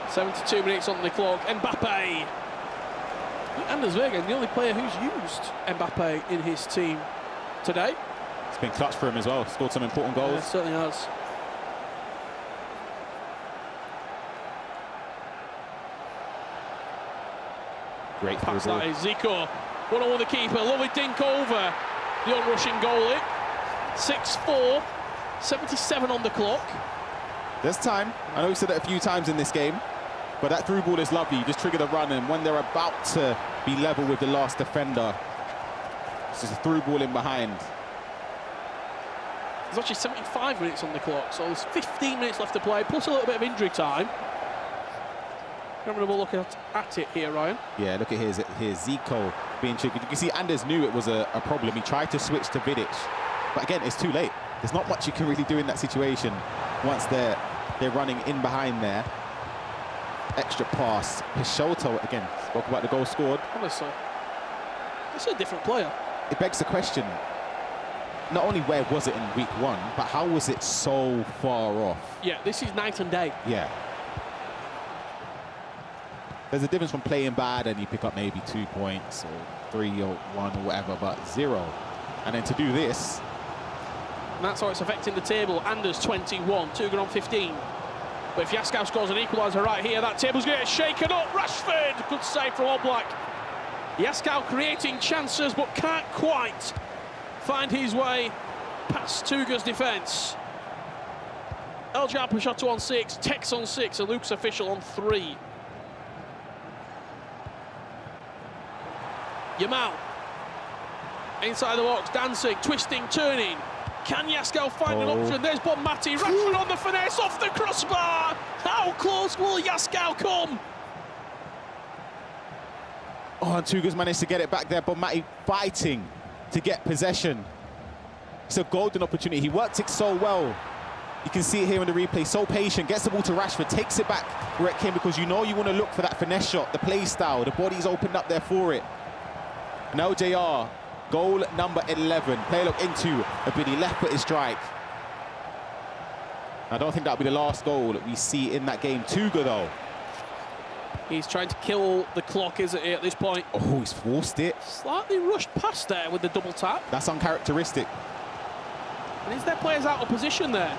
72 minutes on the clock. Mbappe. Anders Verang, the only player who's used Mbappe in his team today. It's been clutch for him as well. Scored some important goals. Yeah, it certainly has. Great pass that is Zico. 1-0 with the keeper. Lovely dink over the onrushing goalie. 6-4. 77 on the clock. There's time. I know we've said it a few times in this game, but that through ball is lovely. You just trigger the run, and when they're about to be level with the last defender, it's just a through ball in behind. There's actually 75 minutes on the clock, so there's 15 minutes left to play, plus a little bit of injury time. Having a look at it here, Ryan. Yeah, look at here's Zico being triggered. You can see Anders knew it was a problem. He tried to switch to Vidic, but again, it's too late. There's not much you can really do in that situation once they're running in behind there. Extra pass. Peixoto, again, spoke about the goal scored. Honestly, it's a different player. It begs the question, not only where was it in week 1, but how was it so far off? Yeah, this is night and day. Yeah. There's a difference from playing bad and you pick up maybe 2 points or 3 or 1 or whatever, but 0. And then to do this. And that's how it's affecting the table. Anders 21, Tuga on 15. But if Yaskow scores an equaliser right here, that table's going to get shaken up. Rashford, good save from Oblak. Yaskow creating chances, but can't quite find his way past Tuga's defence. LGR Peixoto on 6, Tex on 6, and Luke's official on 3. Yamal. Inside the box, dancing, twisting, turning. Can Yaskell find an option? There's Bob Matty. Rashford on the finesse, off the crossbar. How close will Yaskell come? Oh, and Tuga's managed to get it back there, but Matty fighting to get possession. It's a golden opportunity. He worked it so well. You can see it here in the replay. So patient, gets the ball to Rashford, takes it back where it came, because you know you want to look for that finesse shot, the play style. The body's opened up there for it. And LJR, goal number 11. Play look into a biddy left-footed strike. I don't think that'll be the last goal that we see in that game. Tuga, though. He's trying to kill the clock, isn't he, at this point? Oh, he's forced it. Slightly rushed past there with the double tap. That's uncharacteristic. And is there players out of position there?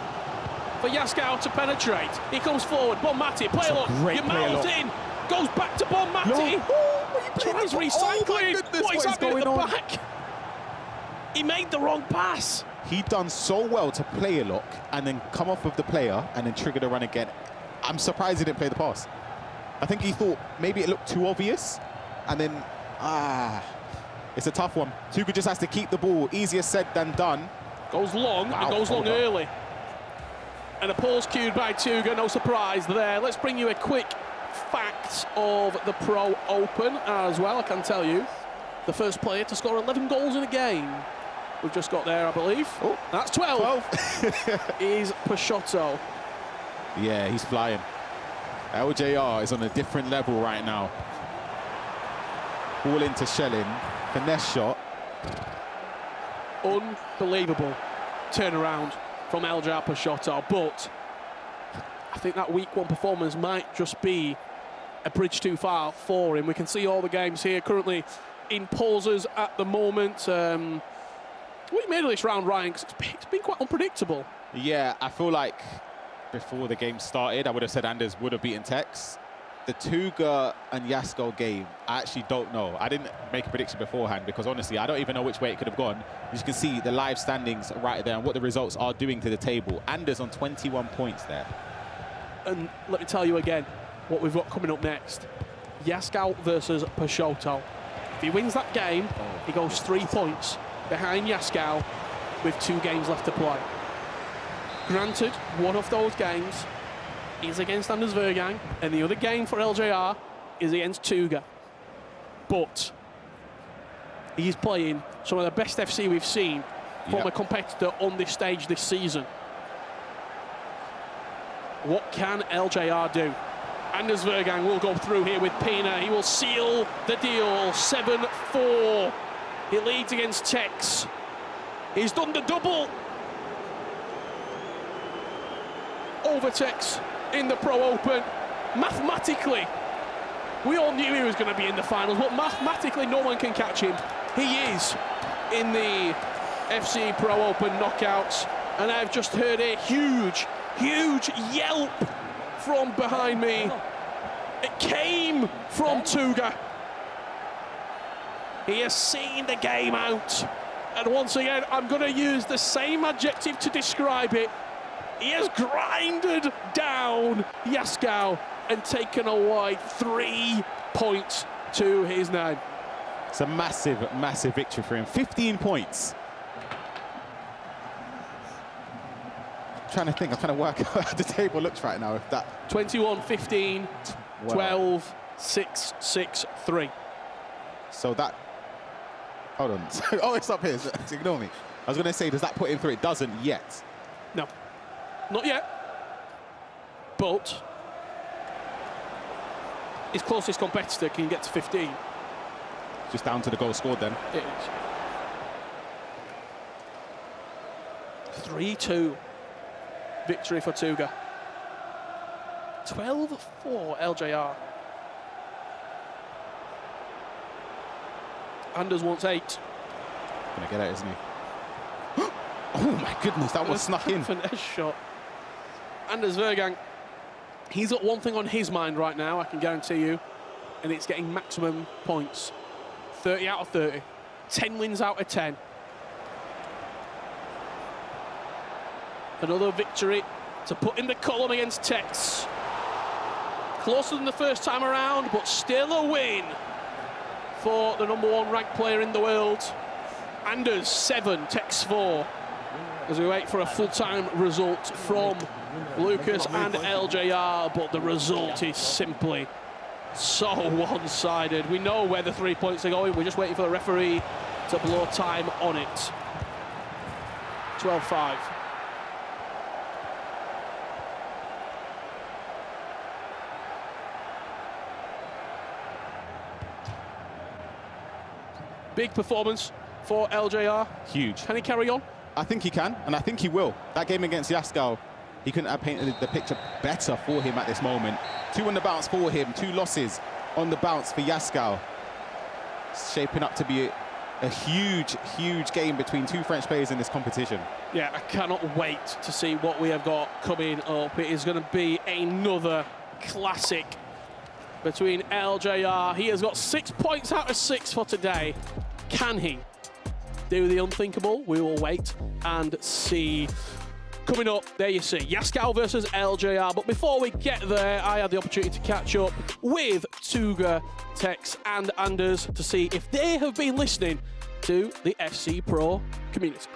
For Yaskell to penetrate. He comes forward. Bon Matty, play look. Yamal's in. Goes back to Bon Matty. Tries recycling. What is happening at the back? He made the wrong pass. He'd done so well to play a lock and then come off of the player and then trigger the run again. I'm surprised he didn't play the pass. I think he thought maybe it looked too obvious, and then, it's a tough one. Tuga just has to keep the ball. Easier said than done. Goes long, and goes long early. And a pause cued by Tuga, no surprise there. Let's bring you a quick fact of the Pro Open as well. I can tell you, the first player to score 11 goals in a game. We've just got there, I believe. Oh, that's 12. Is Peixoto. Yeah, he's flying. LJR is on a different level right now. Ball into Shelling, finesse shot. Unbelievable turnaround from LJR Peixoto, but I think that week 1 performance might just be a bridge too far for him. We can see all the games here currently in pauses at the moment. What you made of this round, Ryan? 'Cause it's been quite unpredictable. Yeah, I feel like before the game started, I would have said Anders would have beaten Tex. The Tuga and Yaskell game, I actually don't know. I didn't make a prediction beforehand because honestly, I don't even know which way it could have gone. As you can see, the live standings right there and what the results are doing to the table. Anders on 21 points there. And let me tell you again what we've got coming up next. Yaskell versus Peixoto. If he wins that game, he goes 3 points behind Yaskell with 2 games left to play. Granted, one of those games is against Anders Verang, and the other game for LJR is against Tuga. But he's playing some of the best FC we've seen from a competitor on this stage this season. What can LJR do? Anders Verang will go through here with Pina. He will seal the deal. 7-4. He leads against Tex. He's done the double. Over Tex in the Pro Open. Mathematically, we all knew he was going to be in the finals, but mathematically no one can catch him. He is in the FC Pro Open knockouts, and I've just heard a huge, huge yelp from behind me. It came from Tuga. He has seen the game out, and once again I'm going to use the same adjective to describe it. He has grinded down Yaskell and taken away 3 points to his name. It's a massive, massive victory for him. 15 points. I'm trying to think, I'm trying to work out how the table looks right now. If that 21-15, 12-6-6-3. So that, hold on. Oh, it's up here, so ignore me. I was going to say, does that put him through? It doesn't yet. No. Not yet, but his closest competitor can get to 15. Just down to the goal scored then. It is. 3-2 victory for Tuga. 12-4 LJR. Anders wants 8. Gonna get it, isn't he? Oh my goodness, that was snuck in. Finesse shot. Anders Verang, he's got one thing on his mind right now, I can guarantee you, and it's getting maximum points. 30 out of 30. 10 wins out of 10. Another victory to put in the column against Tex. Closer than the first time around, but still a win for the #1 ranked player in the world. Anders 7, Tex 4. As we wait for a full-time result from Lucas and LJR, but the result is simply so one-sided. We know where the 3 points are going. We're just waiting for the referee to blow time on it. 12-5. Big performance for LJR. Huge. Can he carry on? I think he can, and I think he will. That game against Yaskau, he couldn't have painted the picture better for him at this moment. 2 on the bounce for him, 2 losses on the bounce for Yaskau. It's shaping up to be a huge, huge game between 2 French players in this competition. Yeah, I cannot wait to see what we have got coming up. It is going to be another classic between LJR. He has got 6 points out of 6 for today. Can he do the unthinkable? We will wait and see. Coming up, there you see, Yaskau versus LJR. But before we get there, I had the opportunity to catch up with Tuga, Tex and Anders to see if they have been listening to the FC Pro community.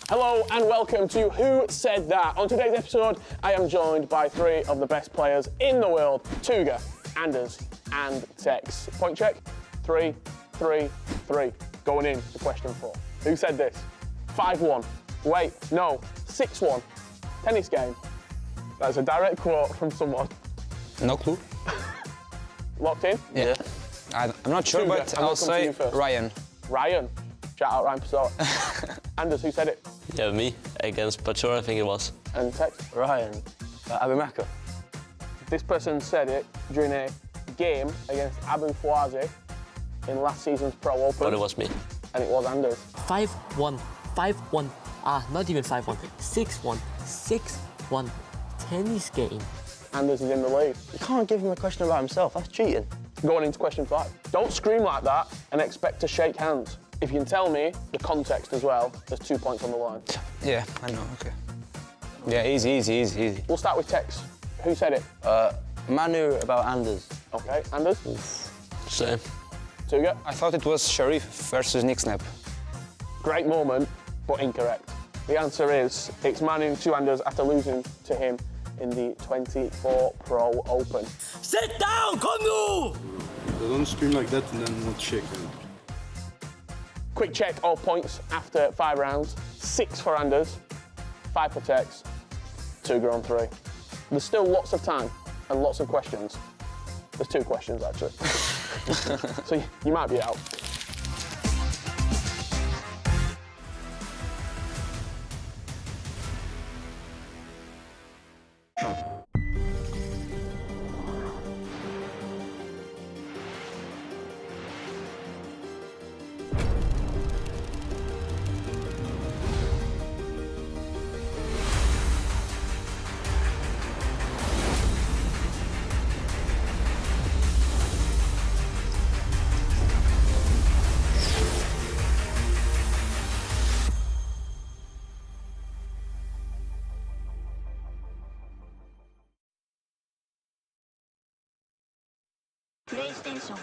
Hello and welcome to Who Said That? On today's episode, I am joined by 3 of the best players in the world, Tuga, Anders and Tex. Point check, 3, 3, 3. Going in to question 4. Who said this? 5-1. Wait, no, 6-1. Tennis game. That's a direct quote from someone. No clue. Locked in? Yeah. I'm not sure, Tuga, but I'll say Ryan. Ryan. Shout out Ryan Pessoa. Anders, who said it? Yeah, me against Pachour, I think it was. And Tex? Ryan. Abimaka. This person said it during a game against Abu Fawzi in last season's Pro Open. But it was me. And it was Anders. 5-1. 5-1. Not even 5-1. 6-1. 6-1. Tennis game. Anders is in the lead. You can't give him a question about himself. That's cheating. Going into question 5. Don't scream like that and expect to shake hands. If you can tell me the context as well, there's 2 points on the line. Yeah, I know, okay. Yeah, easy. We'll start with Tex. Who said it? Manu about Anders. Okay, Anders? Same. Tuga? I thought it was Sharif versus Nick Snap. Great moment, but incorrect. The answer is, it's Manu to Anders after losing to him in the 24 Pro Open. Sit down, Kongu! Don't scream like that and then not shake. Quick check, all points after 5 rounds. 6 for Anders, 5 for Tex, Tuga on 3. There's still lots of time and lots of questions. There's 2 questions, actually. So you might be out. PlayStation.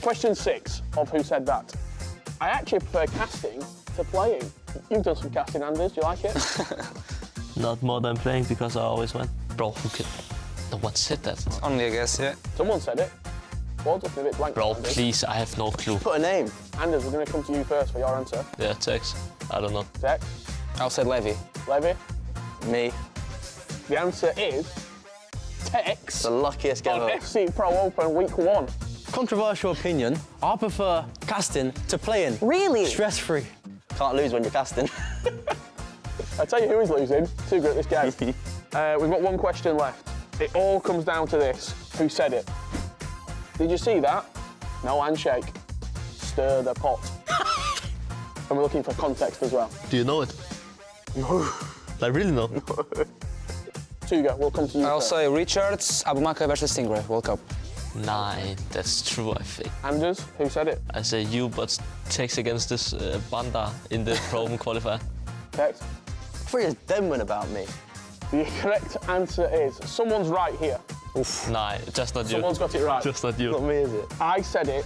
Question 6 of Who Said That. I actually prefer casting to playing. You've done some casting, Anders. Do you like it? Not more than playing because I always win. Bro, who could? No one said that. Only a guess, yeah. Someone said it. Board's looking a bit blank. Bro, Anders. please, I have no clue. Put a name. Anders, we're going to come to you first for your answer. Yeah, Tex. I don't know. Tex? I'll say Levy. Levy? Me. The answer is Tex. The luckiest on ever. FC Pro Open Week 1. Controversial opinion, I prefer casting to playing. Really? Stress-free. Can't lose when you're casting. I tell you who is losing. Too good at this game. We've got one question left. It all comes down to this. Who said it? Did you see that? No handshake. Stir the pot. And we're looking for context as well. Do you know it? No. I really know. Tuga, we'll come to you I'll first. say Richards, Abumaka versus Stingray, World Cup. Nah, that's true, I think. Anders, who said it? I say you, but Tex against this Banda in the Pro Open qualifier. Tex? Pretty as them went about me. The correct answer is someone's right here. Oof. Nah, just not you. Someone's got it right. Just not you. Not me, is it? I said it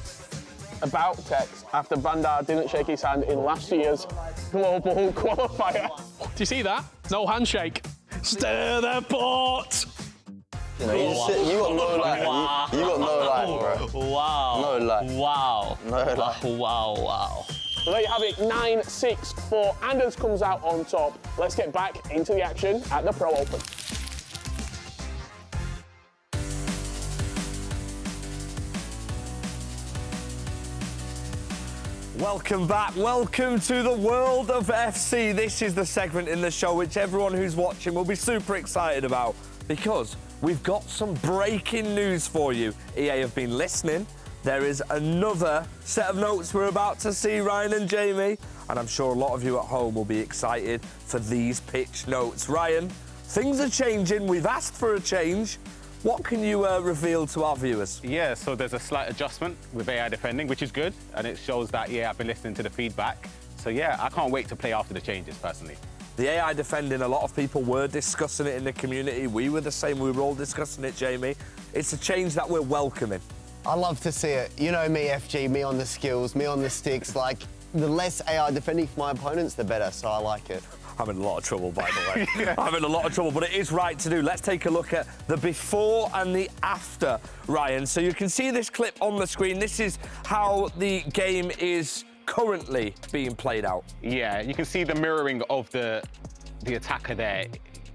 about Tex after Bandar didn't shake his hand in last year's global qualifier. Do you see that? No handshake. Stir the pot. You know, you got no life. You got no life, bro. Wow. No life. Wow. No life. Wow. So there you have it, 9-6 for Anders comes out on top. Let's get back into the action at the Pro Open. Welcome back. Welcome to the world of FC. This is the segment in the show which everyone who's watching will be super excited about because we've got some breaking news for you. EA have been listening. There is another set of notes we're about to see, Ryan and Jamie, and I'm sure a lot of you at home will be excited for these pitch notes. Ryan, things are changing. We've asked for a change. What can you reveal to our viewers? Yeah, so there's a slight adjustment with AI defending, which is good, and it shows that, yeah, I've been listening to the feedback. So, yeah, I can't wait to play after the changes, personally. The AI defending, a lot of people were discussing it in the community. We were the same, we were all discussing it, Jamie. It's a change that we're welcoming. I love to see it. You know me, FG, me on the skills, me on the sticks. Like, the less AI defending for my opponents, the better, so I like it. I'm in a lot of trouble, by the way. I'm in a lot of trouble, but it is right to do. Let's take a look at the before and the after, Ryan. So you can see this clip on the screen. This is how the game is currently being played out. Yeah, you can see the mirroring of the attacker there.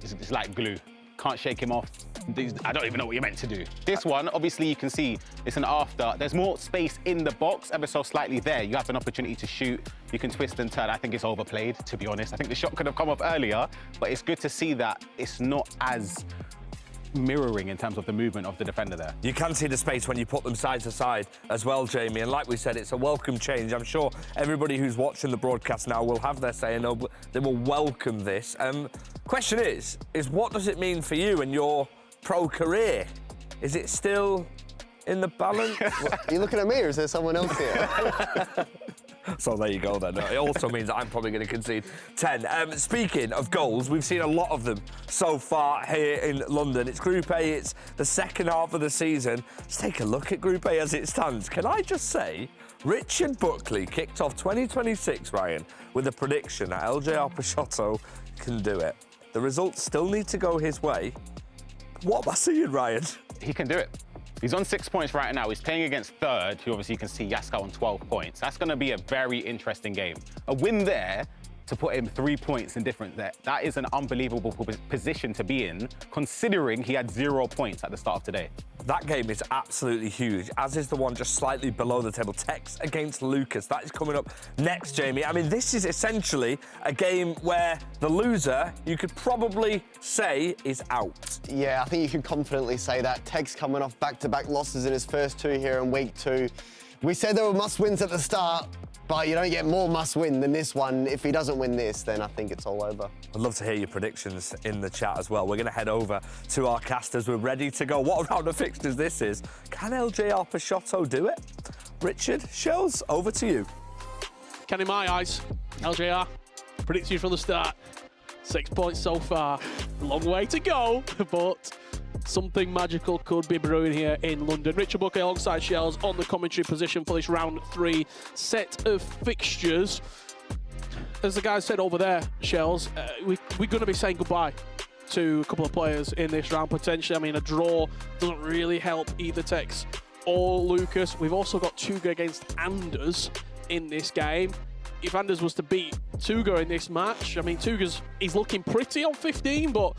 It's like glue. Can't shake him off. I don't even know what you're meant to do. This one, obviously, you can see it's an after. There's more space in the box, ever so slightly there. You have an opportunity to shoot. You can twist and turn. I think it's overplayed, to be honest. I think the shot could have come off earlier, but it's good to see that it's not as mirroring in terms of the movement of the defender there. You can see the space when you put them side to side as well, Jamie. And like we said, it's a welcome change. I'm sure everybody who's watching the broadcast now will have their say and they will welcome this. Question is what does it mean for you and your pro career? Is it still in the balance? Are you looking at me or is there someone else here? So there you go then. It also means that I'm probably going to concede 10. Speaking of goals, we've seen a lot of them so far here in London. It's Group A, it's the second half of the season. Let's take a look at Group A as it stands. Can I just say, Richard Buckley kicked off 2026, Ryan, with a prediction that LJR Peixoto can do it. The results still need to go his way. What am I seeing, Ryan? He can do it. He's on 6 points right now. He's playing against third, who obviously you can see Yaska on 12 points. That's going to be a very interesting game. A win there to put him 3 points in difference there. That is an unbelievable position to be in, considering he had 0 points at the start of today. That game is absolutely huge, as is the one just slightly below the table. Tex against Lucas. That is coming up next, Jamie. I mean, this is essentially a game where the loser, you could probably say, is out. Yeah, I think you can confidently say that. Tex coming off back-to-back losses in his first two here in week 2. We said there were must-wins at the start, but you don't get more must-win than this one. If he doesn't win this, then I think it's all over. I'd love to hear your predictions in the chat as well. We're going to head over to our casters. We're ready to go. What a round of fixtures this is. Can LJR Peixoto do it? Richard, Shells, over to you. Can in my eyes, LJR, predicts you from the start. 6 points so far. A long way to go, but something magical could be brewing here in London. Richard Buckey alongside Shells on the commentary position for this round 3 set of fixtures. As the guy said over there, Shells, we're going to be saying goodbye to a couple of players in this round, potentially. I mean, a draw doesn't really help either Tex or Lucas. We've also got Tuga against Anders in this game. If Anders was to beat Tuga in this match, I mean, he's looking pretty on 15, but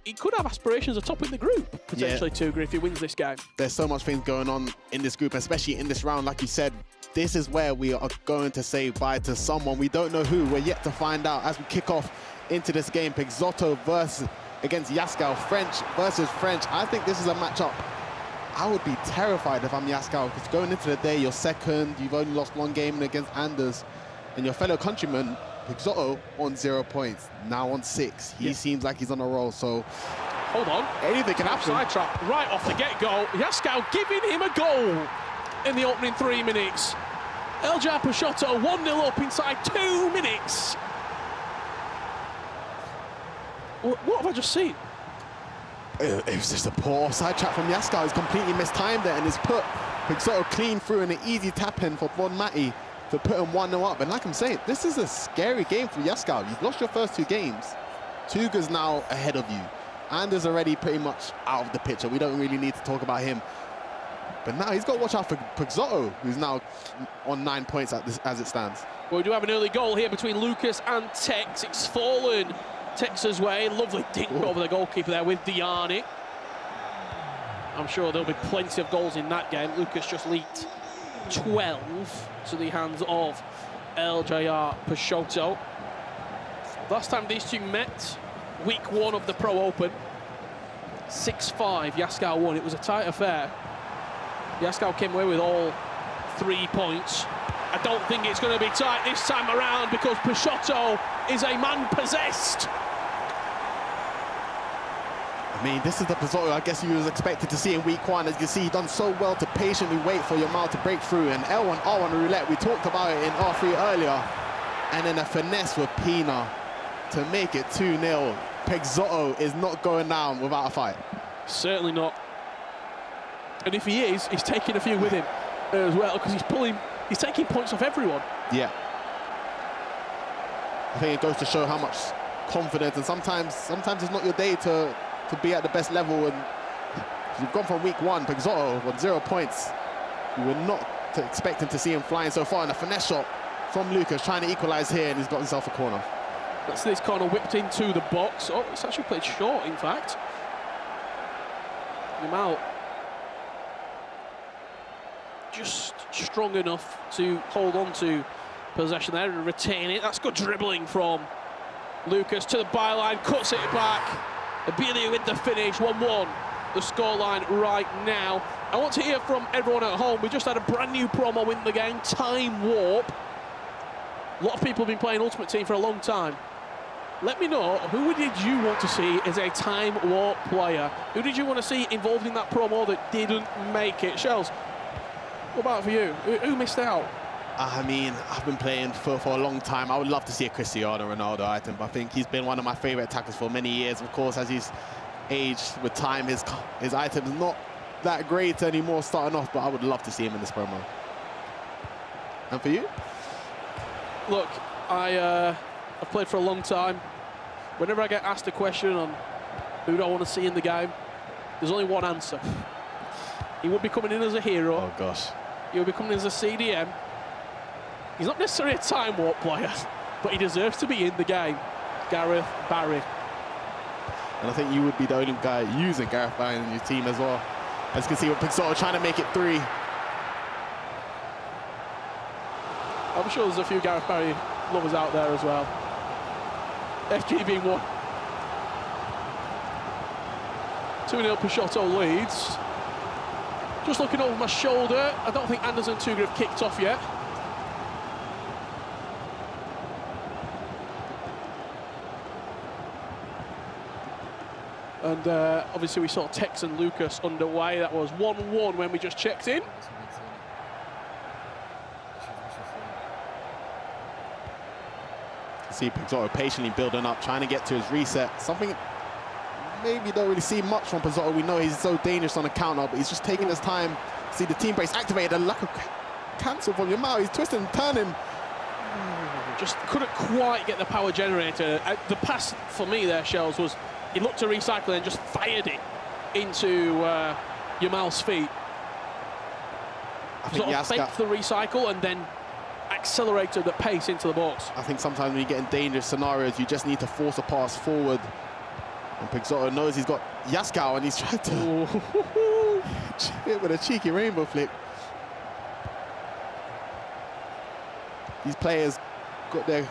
he could have aspirations of topping the group, potentially, Tuga, if he wins this game. There's so much things going on in this group, especially in this round. Like you said, this is where we are going to say bye to someone. We don't know who. We're yet to find out as we kick off into this game. Pixotto against Yaskal, French versus French. I think this is a matchup I would be terrified if I'm Yaskal, because going into the day, you're second, you've only lost 1 game against Anders, and your fellow countryman, Pixotto, on 0 points, now on 6. He seems like he's on a roll, so... Hold on. Anything can happen. Side trap right off the get-go. Yaskal giving him a goal in the opening 3 minutes. Eljar Peixoto 1-0 up inside 2 minutes. What have I just seen? It was just a poor offside trap from Yaskal. He's completely mistimed it and has put Pixotto clean through in an easy tap-in for Von Matti to put him 1-0 up. And like I'm saying, this is a scary game for Yaskal. You've lost your first 2 games. Tuga's now ahead of you. Anders already pretty much out of the picture. We don't really need to talk about him. But now he's got to watch out for Pixotto, who's now on 9 points as it stands. Well, we do have an early goal here between Lucas and Tex. It's fallen Tex's way. Lovely dink over the goalkeeper there with Diani. I'm sure there'll be plenty of goals in that game. Lucas just leaked 12 to the hands of Eljar Peixoto. Last time these two met, week 1 of the Pro Open, 6-5, Yaskal won. It was a tight affair. Yaskal came away with all 3 points. I don't think it's going to be tight this time around because Peixoto is a man possessed. I mean, this is the Peixoto I guess you was expected to see in week 1. As you can see, you've done so well to patiently wait for your mouth to break through. And L1, R1 roulette, we talked about it in R3 earlier. And then a finesse with Pina to make it 2-0. Peixoto is not going down without a fight. Certainly not. And if he is, he's taking a few with him as well, because he's taking points off everyone. Yeah. I think it goes to show how much confidence, and sometimes it's not your day to be at the best level. And you've gone from week 1, Peixoto on 0 points. You were not expecting to see him flying so far, and a finesse shot from Lucas trying to equalise here, and he's got himself a corner. That's this corner whipped into the box. Oh, it's actually played short, in fact. Him out. Just strong enough to hold on to possession there and retain it. That's good dribbling from Lucas to the byline, cuts it back. Abilia with the finish, 1-1. The scoreline right now. I want to hear from everyone at home. We just had a brand new promo in the game, Time Warp. A lot of people have been playing Ultimate Team for a long time. Let me know, who did you want to see as a Time Warp player? Who did you want to see involved in that promo that didn't make it? Shells, what about for you? Who missed out? I mean, I've been playing for a long time. I would love to see a Cristiano Ronaldo item. I think he's been one of my favourite attackers for many years. Of course, as he's aged with time, his item's not that great anymore starting off, but I would love to see him in this promo. And for you? Look, I've played for a long time. Whenever I get asked a question on who do I want to see in the game, there's only one answer. He would be coming in as a hero. Oh, gosh. He would be coming in as a CDM. He's not necessarily a Time Warp player, but he deserves to be in the game. Gareth Barry. And I think you would be the only guy using Gareth Barry in your team as well. As you can see with Pixotto trying to make it 3. I'm sure there's a few Gareth Barry lovers out there as well. FG being one. 2-0 Peixoto leads. Just looking over my shoulder, I don't think Anders and Tuga have kicked off yet. And obviously we saw Tex and Lucas underway. That was 1-1 when we just checked in. See Pixotto patiently building up, trying to get to his reset. Something maybe don't really see much from Pizzotto. We know he's so dangerous on the counter, but he's just taking his time. See the team brace activated, a lack of cancel from Yamal. He's twisting and turning. Just couldn't quite get the power generator. The pass for me there, Shells, was he looked to recycle and just fired it into Yamal's feet. I think Sort of faked the recycle and then accelerated the pace into the box. I think sometimes when you get in dangerous scenarios, you just need to force a pass forward. And Pizzotto knows he's got Yaskau and he's tried to chip with a cheeky rainbow flick. These players got their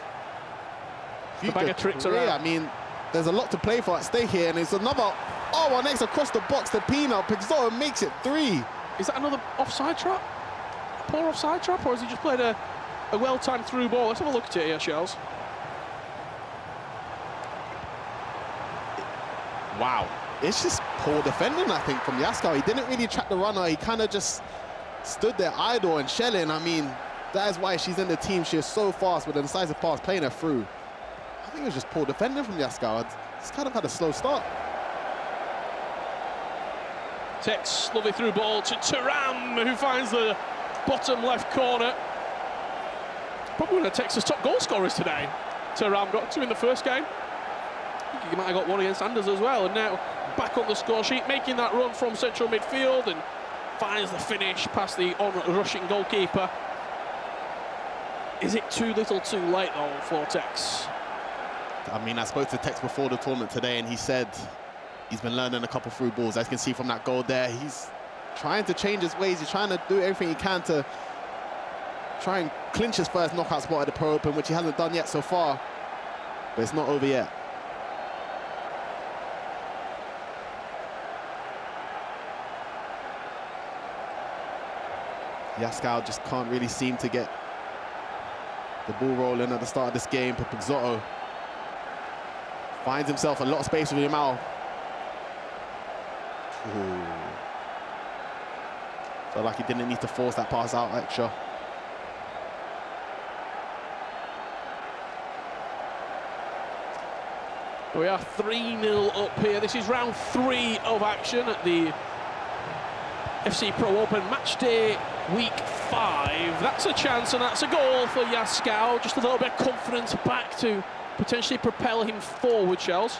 bag of tricks career. around. I mean, there's a lot to play for at stake here, and it's another R1X across the box to Pina. Pizzotto makes it 3. Is that another offside trap? A poor offside trap, or has he just played a well-timed through ball? Let's have a look at it here, Shells. Wow. It's just poor defending, I think, from Yaskau. He didn't really track the runner. He kind of just stood there idle and shelling. I mean, that is why she's in the team. She is so fast with a decisive pass, playing her through. I think it was just poor defending from Yaskau. It's kind of had a slow start. Tex, lovely through ball to Thuram, who finds the bottom left corner. Probably one of Texas' top goal scorers today. Thuram got 2 in the first game. I think he might have got 1 against Anders as well. And now back on the score sheet, making that run from central midfield and finds the finish past the on-rushing goalkeeper. Is it too little too late, though, for Tex? I mean, I spoke to Tex before the tournament today, and he said he's been learning a couple through balls. As you can see from that goal there, he's trying to change his ways. He's trying to do everything he can to try and clinch his first knockout spot at the Pro Open, which he hasn't done yet so far. But it's not over yet. Yaskau just can't really seem to get the ball rolling at the start of this game, but Pizzotto finds himself a lot of space with Yamal. Felt like he didn't need to force that pass out extra. We are 3-0 up here. This is round 3 of action at the FC Pro Open match day week 5. That's a chance and that's a goal for Yaskau. Just a little bit of confidence back to potentially propel him forward, Shells.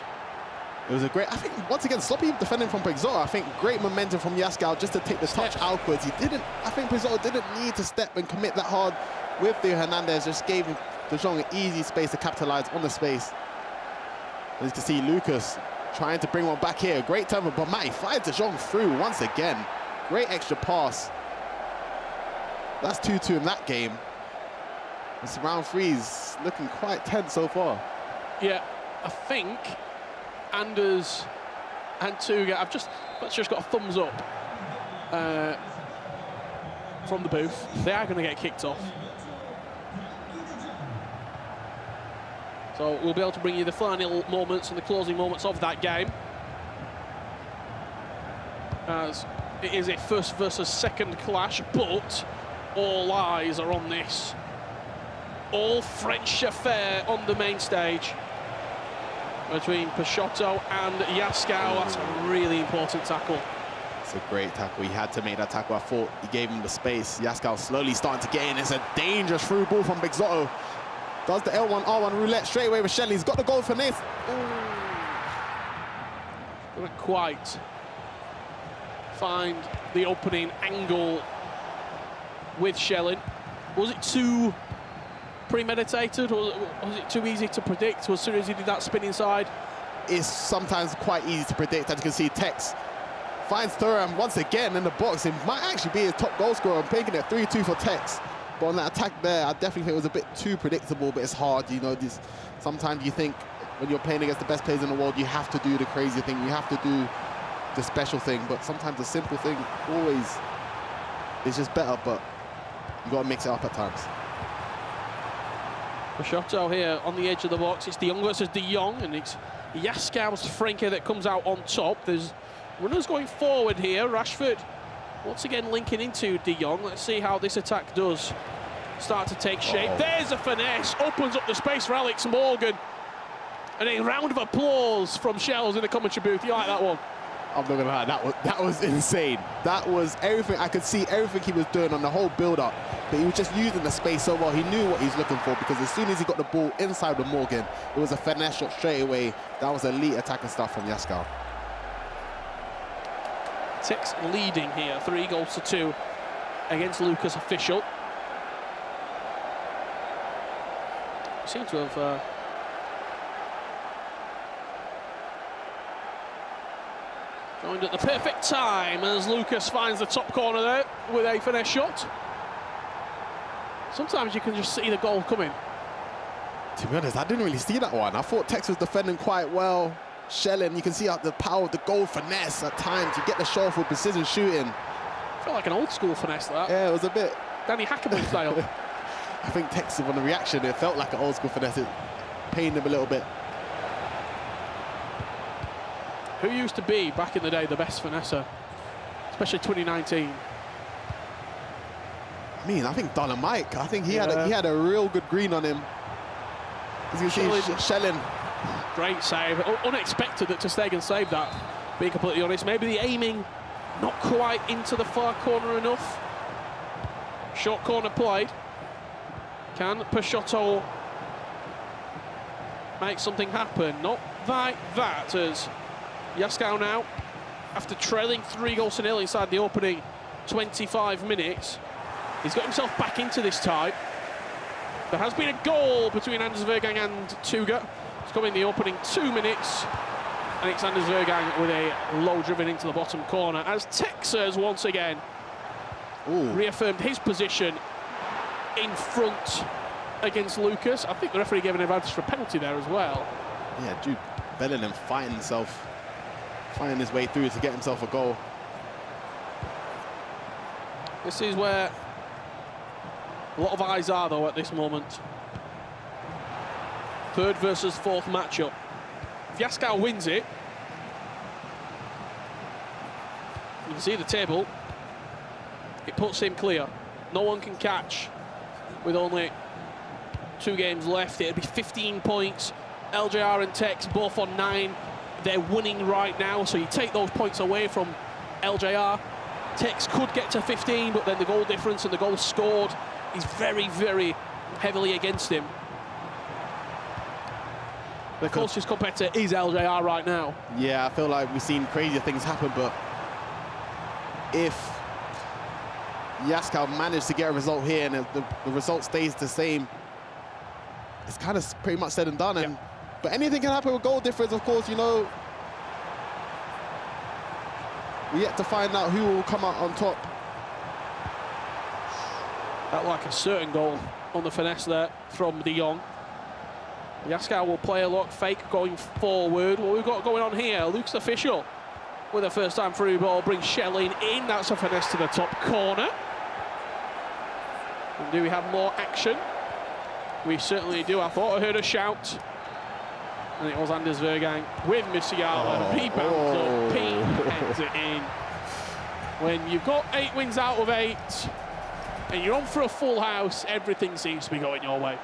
It was a great, I think, once again, sloppy defending from Pizzotto. I think great momentum from Yaskau just to take the touch outwards. He didn't, I think Pizzotto didn't need to step and commit that hard with Theo Hernandez. Just gave De Jong an easy space to capitalize on the space. And you can see Lucas trying to bring one back here. Great turn from Bamati, finds De Jong through once again. Great extra pass. That's 2-2 in that game. This round 3's looking quite tense so far. Yeah, I think Anders and Tuga, that's just got a thumbs up from the booth. They are going to get kicked off. So we'll be able to bring you the final moments and the closing moments of that game. As it is a first versus second clash, but all eyes are on this all French affair on the main stage between Peixoto and Yaskau. That's a really important tackle. It's a great tackle. He had to make that tackle. I thought he gave him the space. Yaskau slowly starting to get in. It's a dangerous through ball from Pizzotto. Does the L1, R1 roulette straight away with Shelley. He's got the goal for this. Couldn't quite find the opening angle with Schelling. Was it too premeditated, or was it too easy to predict as soon as he did that spin inside? It's sometimes quite easy to predict. As you can see, Tex finds Thuram once again in the box. It might actually be his top goal scorer. I'm picking it 3-2 for Tex. But on that attack there, I definitely think it was a bit too predictable, but it's hard, you know. Sometimes you think when you're playing against the best players in the world, you have to do the crazy thing, you have to do the special thing, but sometimes the simple thing always is just better, but you got to mix it up at times. Peixoto here on the edge of the box. It's De Jong versus De Jong, and it's Yaskau's Franke that comes out on top. There's runners going forward here. Rashford once again linking into De Jong. Let's see how this attack does start to take shape. There's a finesse, opens up the space for Alex Morgan. And a round of applause from Shells in the commentary booth. You like that one? I'm not gonna lie, that was insane. That was everything. I could see everything he was doing on the whole build-up, but he was just using the space so well. He knew what he's looking for, because as soon as he got the ball inside with Morgan, it was a finesse shot straight away. That was elite attacking stuff from Yaskal. Tex leading here, 3-2 against Lucas Official. Seem to have joined at the perfect time as Lucas finds the top corner there with a finesse shot. Sometimes you can just see the goal coming. To be honest, I didn't really see that one. I thought Tex was defending quite well. Shelling, you can see the power of the goal finesse at times. You get the shot for precision shooting. I feel like an old school finesse, that. Yeah, it was a bit Danny Hackerman style. I think Tex, on the reaction, it felt like an old school finesse. It pained him a little bit. Who used to be, back in the day, the best finesser? Especially 2019. I mean, I think Donna Mike. I think he had a real good green on him. As you can see, Shelling. Great save. Unexpected that ter Stegen saved that, being completely honest. Maybe the aiming not quite into the far corner enough. Short corner played. Can Peixoto make something happen? Not like that, as Yaskau now, after trailing 3-0 inside the opening 25 minutes, he's got himself back into this tie. There has been a goal between Anders Vergang and Tuga. It's come in the opening 2 minutes, and it's Anders Vergang with a low driven into the bottom corner, as Texas once again reaffirmed his position in front against Lucas. I think the referee gave an advantage for a penalty there as well. Yeah, Jude Bellingham fighting his way through to get himself a goal. This is where a lot of eyes are, though, at this moment. Third versus fourth matchup. If Yaskau wins it, you can see the table. It puts him clear. No one can catch with only 2 games left. It'd be 15 points. LJR and Tex both on 9. They're winning right now, so you take those points away from LJR. Tex could get to 15, but then the goal difference and the goal scored is very, very heavily against him. The closest competitor is LJR right now. Yeah, I feel like we've seen crazier things happen, but if Yaskau managed to get a result here and the result stays the same, it's kind of pretty much said and done. And but anything can happen with goal difference, of course, you know. We're yet to find out who will come out on top. That like a certain goal on the finesse there from De Jong. Yaskau will play a lot fake going forward. What we've got going on here, Luke's official with a first-time through ball, brings Shelling in. That's a finesse to the top corner. And do we have more action? We certainly do. I thought I heard a shout. And it was Anders Vergang with Musiala. Rebounds up, Pete heads it in. When you've got 8 wins out of 8, and you're on for a full house, everything seems to be going your way.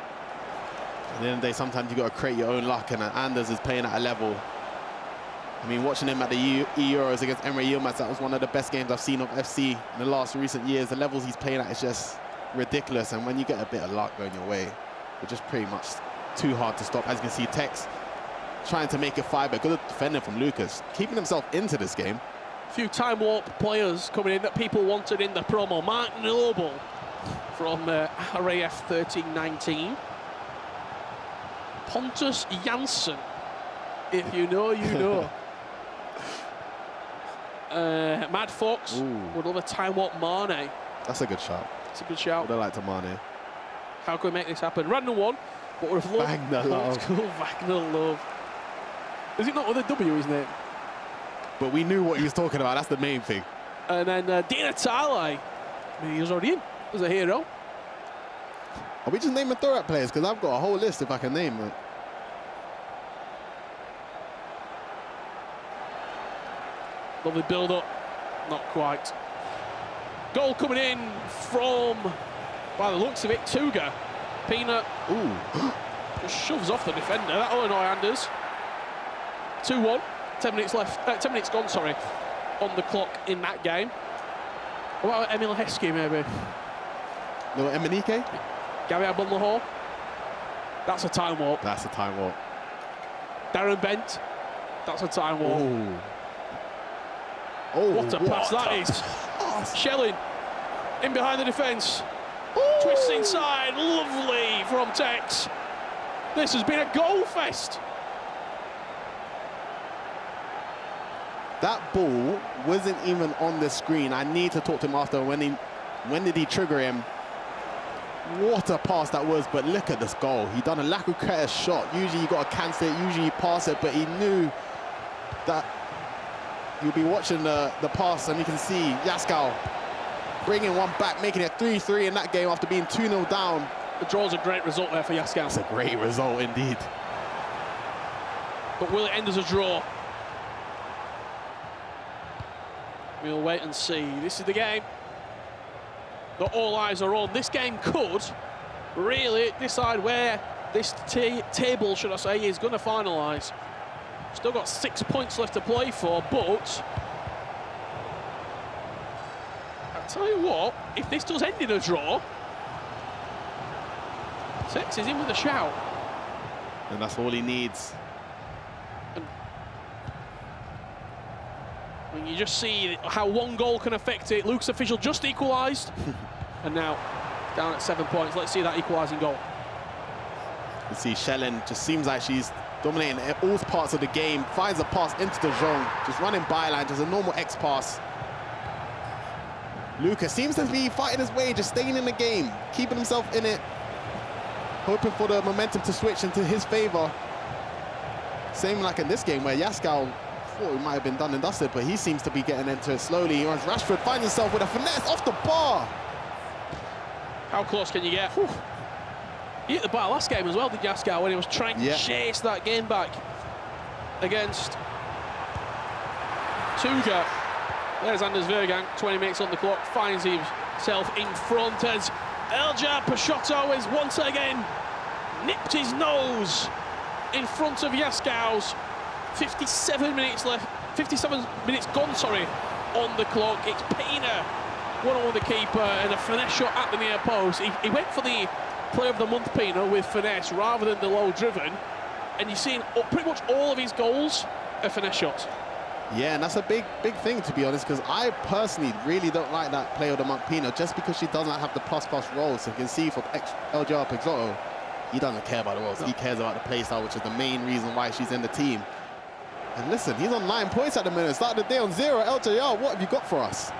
At the end of the day, sometimes you've got to create your own luck, and Anders is playing at a level. I mean, watching him at the Euros against Emre Yilmaz, that was one of the best games I've seen of FC in the last recent years. The levels he's playing at is just ridiculous, and when you get a bit of luck going your way, it's just pretty much too hard to stop. As you can see, Tex trying to make it 5, but good defending from Lucas, keeping himself into this game. A few time warp players coming in that people wanted in the promo. Mark Noble from RAF 1319. Pontus Jansson, if you know, you know. Mad Fox would love a time warp Mane. That's a good shot. It's a good shout. Would have liked a Mane. How can we make this happen? Random one, but we've loved Wagner Love. Wagner Love. Is it not with a W, his name? But we knew what he was talking about. That's the main thing. And then Dina Tale. I mean, he was already in as a hero. Are we just naming throw-up players? Because I've got a whole list if I can name it. Lovely build-up. Not quite. Goal coming in from, by the looks of it, Tuga. Pina just shoves off the defender. That'll annoy Anders. 2-1, 10 minutes left, 10 minutes gone, sorry, on the clock in that game. What about Emil Heskey, maybe? Little Emenike? Gary Abdul-Lahore. That's a time warp. That's a time warp. Darren Bent. That's a time warp. Ooh. Oh, what a pass that is. Shelling in behind the defence. Twists inside. Lovely from Tex. This has been a goal fest. That ball wasn't even on the screen. I need to talk to him after. When did he trigger him? What a pass that was, but look at this goal. He done a Lakuka's shot. Usually you got to cancel it, usually you pass it, but he knew that you'll be watching the pass, and you can see Yaskal bringing one back, making it 3-3 in that game after being 2-0 down. The draw's a great result there for Yaskal. It's a great result indeed. But will it end as a draw? We'll wait and see. This is the game that all eyes are on. This game could really decide where this table, should I say, is going to finalise. Still got 6 points left to play for, but I'll tell you what, if this does end in a draw, Tex is in with a shout. And that's all he needs. And you just see how one goal can affect it. Luke's official just equalised. And now down at 7 points. Let's see that equalising goal. You see Shelling just seems like she's dominating all parts of the game. Finds a pass into the zone, just running byline, just a normal X pass. Lucas seems to be fighting his way, just staying in the game, keeping himself in it, hoping for the momentum to switch into his favour. Same like in this game where Yaskal thought he might have been done and dusted, but he seems to be getting into it slowly. Rashford finds himself with a finesse off the bar. How close can you get? Whew. He hit the bar last game as well, did Yaskal, when he was trying to chase that game back against Tuga. There's Anders Verang, 20 minutes on the clock, finds himself in front as Elja Peixoto is once again nipped his nose in front of Yaskal's. 57 minutes left, 57 minutes gone, sorry, on the clock. It's Pena, one-on-one with the keeper, and a finesse shot at the near post. He went for the Player of the Month Pena with finesse rather than the low driven, and you're seeing pretty much all of his goals are finesse shots. Yeah, and that's a big thing, to be honest, because I personally really don't like that Player of the Month Pena, just because she doesn't have the plus roles. So you can see for LJR Peixoto, he doesn't care about the roles. No. He cares about the play style, which is the main reason why she's in the team. And listen, he's on 9 points at the minute. Started the day on 0. LJR, what have you got for us?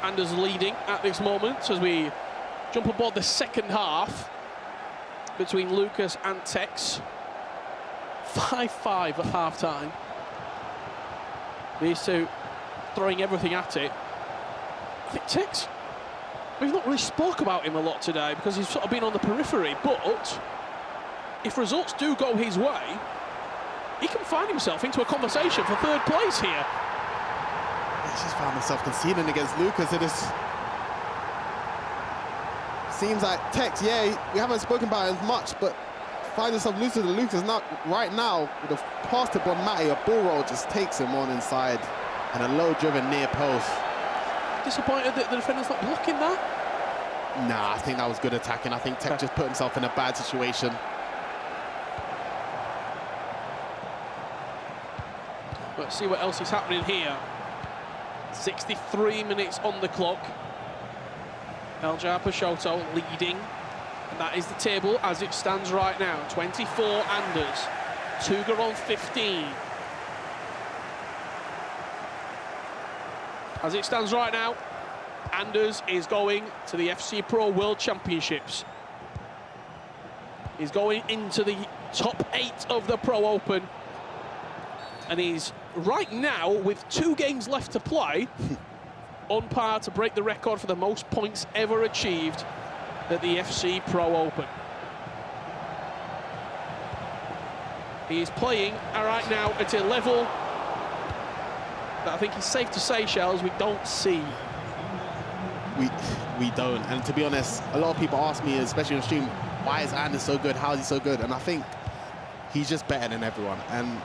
Anders leading at this moment as we jump aboard the second half between Lucas and Tex. 5-5 at half-time. These two throwing everything at it. I think Tex, we've not really spoke about him a lot today because he's sort of been on the periphery, but if results do go his way, he can find himself into a conversation for third place here. He's just found himself conceding against Lucas. It is... seems like Tex, yeah, we haven't spoken about it as much, but finds himself losing to Lucas not right now with a pass to Bonmati. A bull roll just takes him on inside and a low-driven near post. Disappointed that the defender's not blocking that? Nah, I think that was good attacking. I think Tex just put himself in a bad situation. Let's see what else is happening here. 63 minutes on the clock. Elja Peixoto leading. And that is the table as it stands right now. 24 Anders. Tuga on 15. As it stands right now, Anders is going to the FC Pro World Championships. He's going into the top 8 of the Pro Open. And he's right now, with 2 games left to play, on par to break the record for the most points ever achieved at the FC Pro Open. He is playing right now at a level that I think it's safe to say, Shells, we don't see we don't. And to be honest, a lot of people ask me, especially on stream, why is Anders so good? How is he so good? And I think he's just better than everyone. And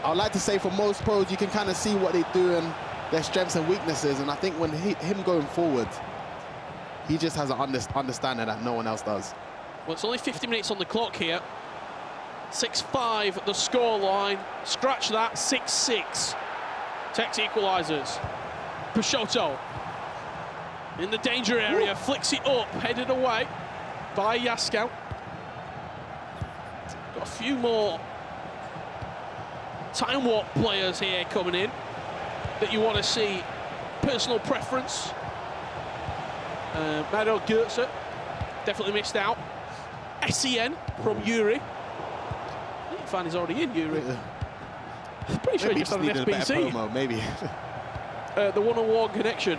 I'd like to say for most pros, you can kind of see what they do and their strengths and weaknesses. And I think when him going forward, he just has an understanding that no one else does. Well, it's only 50 minutes on the clock here. 6-5 the scoreline. Scratch that, 6-6. Tex equalises. Peixoto in the danger area, flicks it up, headed away by Yaskau. Got a few more time warp players here coming in that you want to see. Personal preference. Mario Goetze definitely missed out. SEN from Yuri. I think fan is already in Yuri. Pretty sure maybe he just had an SBC. Promo, maybe. The one-on-one connection.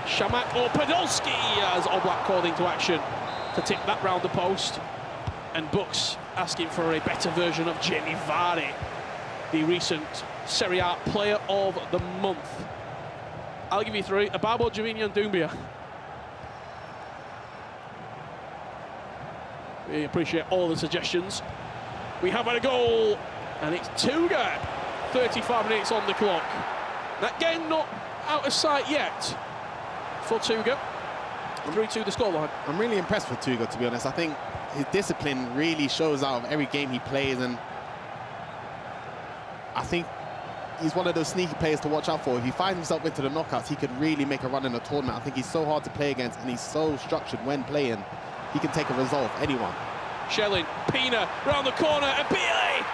Shamak or Podolski as Oblak called into action to tip that round the post. And Bucks asking for a better version of Jamie Vardy, the recent Serie A Player of the Month. I'll give you three. Ababo, Gervinho and Doumbia. We appreciate all the suggestions. We have had a goal, and it's Tuga. 35 minutes on the clock. That game not out of sight yet for Tuga. 3-2 the scoreline. I'm really impressed with Tuga, to be honest. I think his discipline really shows out of every game he plays, and I think he's one of those sneaky players to watch out for. If he finds himself into the knockouts, he could really make a run in the tournament. I think he's so hard to play against, and he's so structured when playing. He can take a result off anyone. Shelling, Pina, round the corner, and Pile!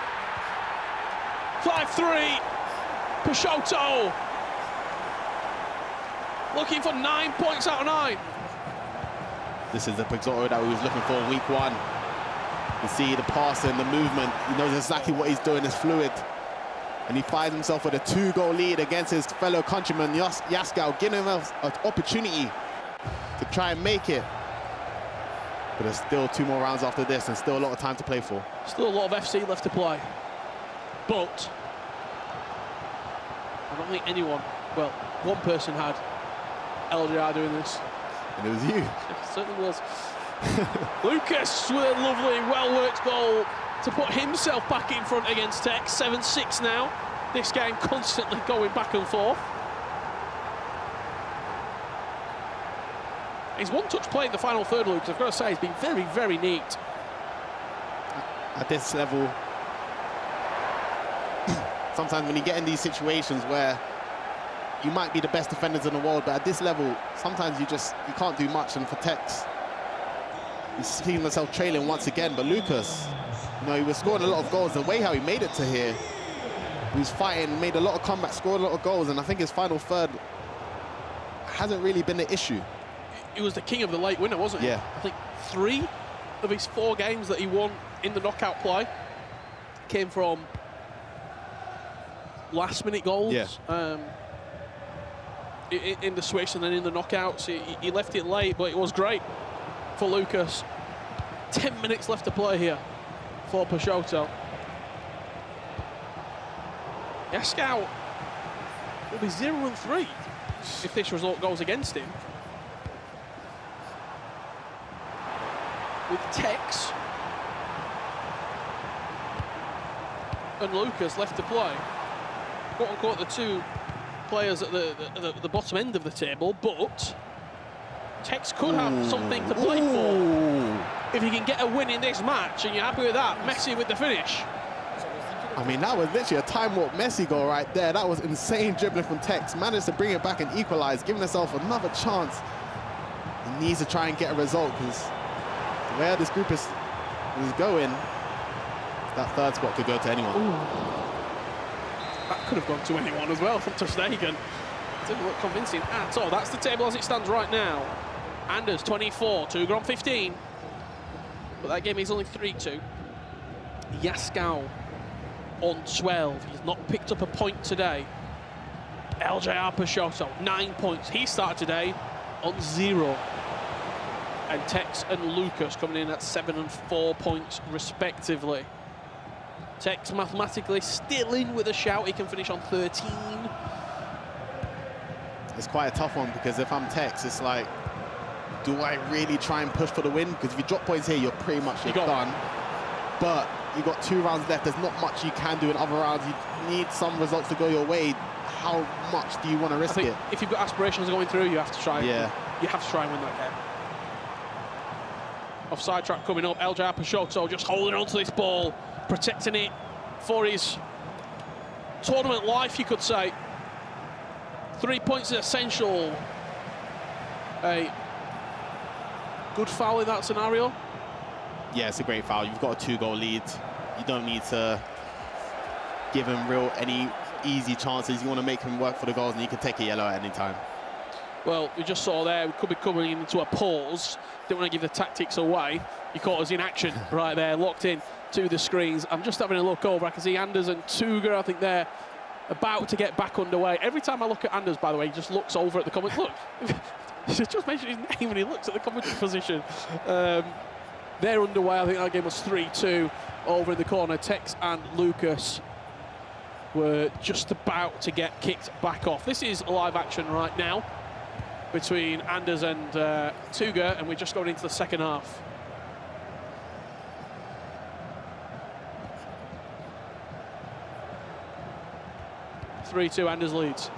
5-3, Peixoto. Looking for 9 points out of 9. This is the Peixoto that we was looking for in week 1. You see the passing, the movement. He knows exactly what he's doing, it's fluid. And he finds himself with a 2-goal lead against his fellow countryman, Yaskau, giving him an opportunity to try and make it. But there's still 2 more rounds after this and still a lot of time to play for. Still a lot of FC left to play. But I don't think anyone, well, one person had LJR doing this. And it was you. It certainly was. Lucas with a lovely, well-worked goal to put himself back in front against Tex. 7-6 now. This game constantly going back and forth. His one-touch play in the final third, Lucas, I've got to say, has been very, very neat. At this level, sometimes when you get in these situations where you might be the best defenders in the world, but at this level, sometimes you can't do much. And for Tex, he's seeing himself trailing once again. But Lucas, you know, he was scoring a lot of goals. The way how he made it to here, he was fighting, made a lot of comebacks, scored a lot of goals, and I think his final third hasn't really been the issue. He was the king of the late winner, wasn't he? Yeah. I think 3 of his 4 games that he won in the knockout play came from last-minute goals. Yeah. In the switch and then in the knockouts. He left it late, but it was great for Lucas. 10 minutes left to play here for Peixoto. Yaskau will be 0-3 if this result goes against him. With Tex and Lucas left to play. Quote-unquote the 2 players at the bottom end of the table, but Tex could have something to play for if he can get a win in this match, and you're happy with that. Messi with the finish. I mean, that was literally a time warp Messi goal right there. That was insane dribbling from Tex. Managed to bring it back and equalize, giving himself another chance. He needs to try and get a result, because where this group is going, that third spot could go to anyone. That could have gone to anyone as well from Ter Stegen. Didn't look convincing at all. That's the table as it stands right now. Anders 24, Tuga on 15. But that game is only 3-2. Yaskau on 12. He's not picked up a point today. LJR Peixoto, 9 points. He started today on 0. And Tex and Lucas coming in at 7 and 4 points respectively. Tex mathematically still in with a shout. He can finish on 13. It's quite a tough one because if I'm Tex, it's like, do I really try and push for the win? Because if you drop points here, you're pretty much done. But you've got 2 rounds left. There's not much you can do in other rounds. You need some results to go your way. How much do you want to risk it? If you've got aspirations going through, you have to try. Yeah. You have to try and win that game. Offside trap coming up. LJ Peixoto just holding on to this ball, protecting it for his tournament life, you could say. 3 points is essential. A good foul in that scenario. Yeah, it's a great foul. You've got a 2-goal lead. You don't need to give him any easy chances. You want to make him work for the goals, and you can take a yellow at any time. Well, we just saw there, we could be coming into a pause. Didn't want to give the tactics away. He caught us in action right there, locked in to the screens. I'm just having a look over. I can see Anders and Tuga, I think they're about to get back underway. Every time I look at Anders, by the way, he just looks over at the comment. Look, just mention his name when he looks at the commentary position. They're underway. I think that game was 3-2 over in the corner. Tex and Lucas were just about to get kicked back off. This is live action right now between Anders and Tuga, and we're just going into the second half. (3-2) Anders leads.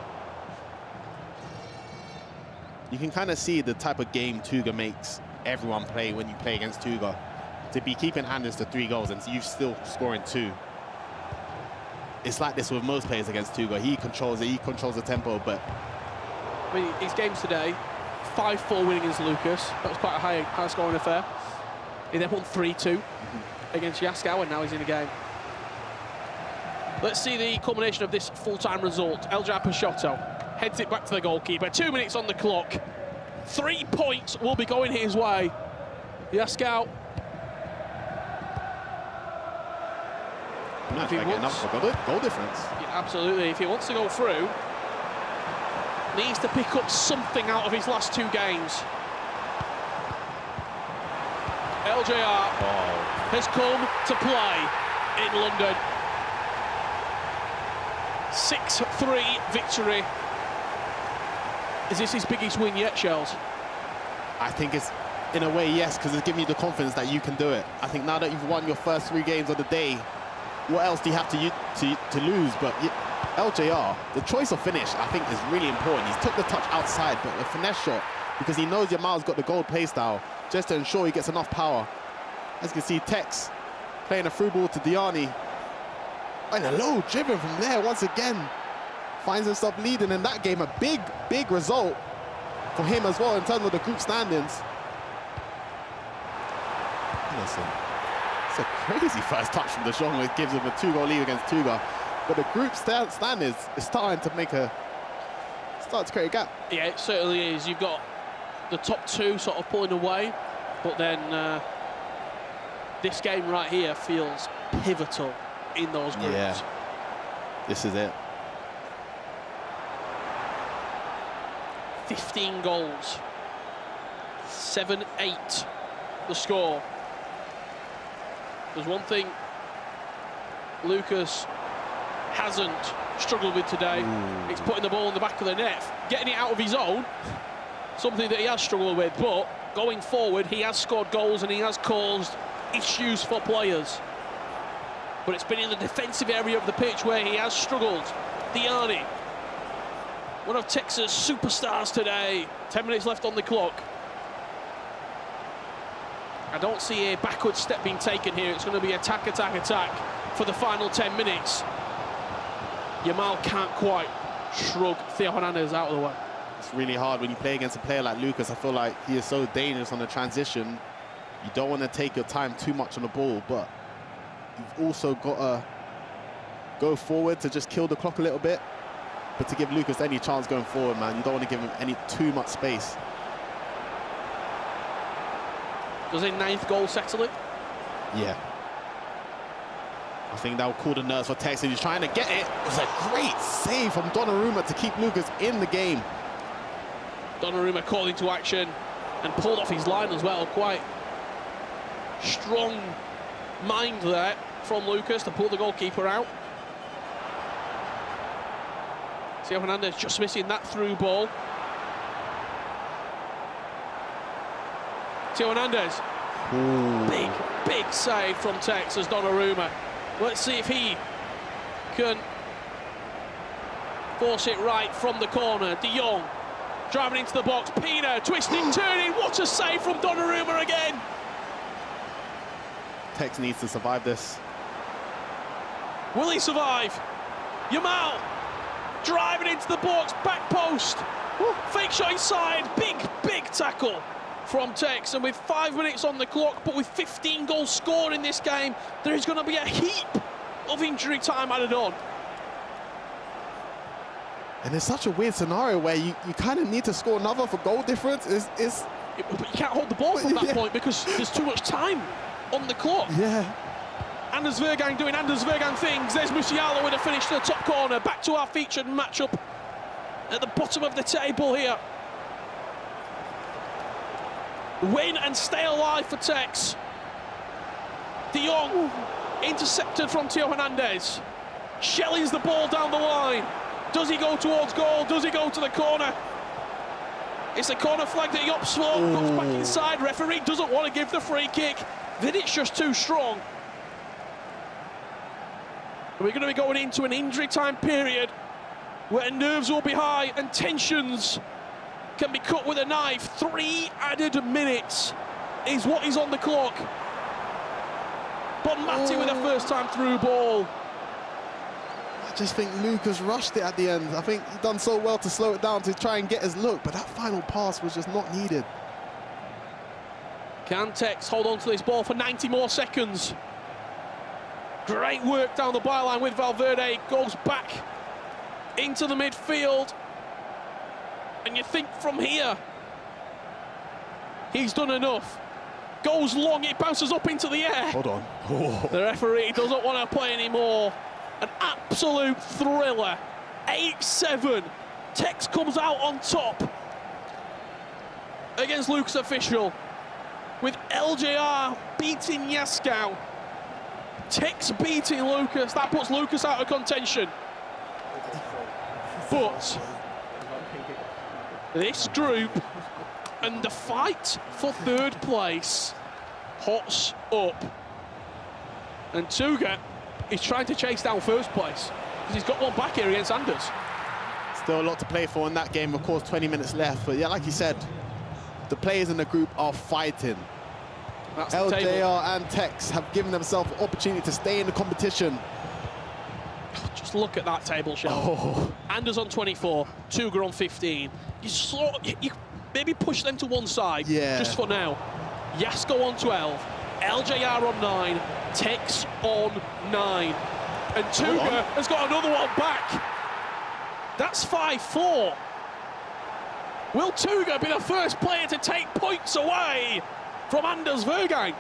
You can kind of see the type of game Tuga makes everyone play when you play against Tuga. To be keeping Anders to 3 goals and you still scoring 2. It's like this with most players against Tuga. He controls it, he controls the tempo, but... I mean, his games today, 5-4 winning against Lucas. That was quite a high scoring affair. He then won 3-2 against Yaskau, and now he's in the game. Let's see the culmination of this full-time result. Eljar Peixoto heads it back to the goalkeeper. 2 minutes on the clock. 3 points will be going his way. Yaskau. If he wants, goal difference. Yeah, absolutely. If he wants to go through, needs to pick up something out of his last 2 games. LJR has come to play in London. 6-3 victory. Is this his biggest win yet, Shells? I think it's, in a way, yes, because it's giving you the confidence that you can do it. I think now that you've won your first 3 games of the day, what else do you have to lose? But LJR, the choice of finish, I think, is really important. He's took the touch outside, but a finesse shot, because he knows Yamal's got the gold play style, just to ensure he gets enough power. As you can see, Tex playing a through ball to Diani. And a low driven from there once again. Finds himself leading in that game. A big result for him as well in terms of the group standings. Listen, it's a crazy first touch from DeJong, which gives him a 2-goal lead against Tuga. But the group standings is starting to create a gap. Yeah, it certainly is. You've got the top 2 sort of pulling away, but then this game right here feels pivotal in those groups. Yeah, this is it. 15 goals, 7-8 the score. There's one thing Lucas hasn't struggled with today. It's putting the ball in the back of the net, getting it out of his own, something that he has struggled with, but going forward he has scored goals and he has caused issues for players. But it's been in the defensive area of the pitch where he has struggled. Diani, one of Texas' superstars today. 10 minutes left on the clock. I don't see a backward step being taken here. It's going to be attack, attack, attack for the final 10 minutes. Yamal can't quite shrug Theo Hernandez out of the way. It's really hard when you play against a player like Lucas. I feel like he is so dangerous on the transition. You don't want to take your time too much on the ball, but you've also got to go forward to just kill the clock a little bit. But to give Lucas any chance going forward, man, you don't want to give him too much space. Does a 9th goal settle it? Yeah. I think that will cool the nerves for Tex. He's trying to get it. It was a great save from Donnarumma to keep Lucas in the game. Donnarumma called into action and pulled off his line as well. Quite strong mind there from Lucas to pull the goalkeeper out. Theo Hernandez just missing that through ball. Theo Hernandez. Big save from Texas Donnarumma. Let's see if he can force it right from the corner. De Jong driving into the box. Pina twisting, turning. What a save from Donnarumma again. Tex needs to survive this. Will he survive? Yamal driving into the box, back post. Fake shot inside. Big tackle from Tex. And with 5 minutes on the clock, but with 15 goals scored in this game, there is going to be a heap of injury time added on. And it's such a weird scenario where you kind of need to score another for goal difference. But you can't hold the ball from that point because there's too much time on the clock. Yeah. Anders Verang doing Anders Verang things. There's Musiala with a finish to the top corner. Back to our featured matchup at the bottom of the table here. Win and stay alive for Tex. De Jong intercepted from Theo Hernandez. Shellings the ball down the line. Does he go towards goal? Does he go to the corner? It's the corner flag that he opts for. Comes back inside. Referee doesn't want to give the free kick. Vidic's just too strong. We're going to be going into an injury time period where nerves will be high and tensions can be cut with a knife. 3 added minutes is what is on the clock. Bonmati with a first time through ball. I just think Lucas rushed it at the end. I think he done so well to slow it down to try and get his look, but that final pass was just not needed. Can Tex hold on to this ball for 90 more seconds? Great work down the byline with Valverde. Goes back into the midfield. And you think from here, he's done enough. Goes long, it bounces up into the air. Hold on. The referee doesn't want to play anymore. An absolute thriller. 8-7. Tex comes out on top against Lucas Official, with LJR beating Yaskau. Tex beating Lucas. That puts Lucas out of contention. But this group and the fight for third place hots up. And Tuga is trying to chase down first place because he's got one back here against Anders. Still a lot to play for in that game. Of course, 20 minutes left. But yeah, like you said, the players in the group are fighting. That's the LJR table. and Tex have given themselves an opportunity to stay in the competition. Just look at that table, Shell. Anders on 24, Tuga on 15. You maybe push them to one side, just for now. Yasko on 12, LJR on 9, Tex on 9. And Tuga has got another one back. That's 5-4. Will Tuga be the first player to take points away from Anders Vergang?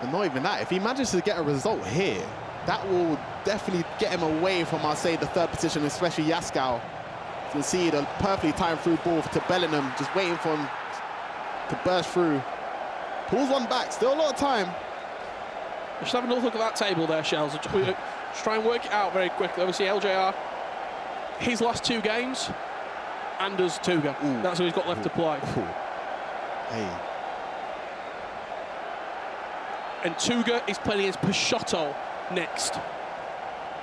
And not even that, if he manages to get a result here, that will definitely get him away from, I'll say, the third position, especially Yaskau. You can see the perfectly timed through ball to Bellingham, just waiting for him to burst through. Pulls one back, still a lot of time. Just have another look at that table there, Shells. Just try and work it out very quickly. Obviously, LJR, his last 2 games, Anders Tuga. That's who he's got left to play. Hey. And Tuga is playing against Peixoto next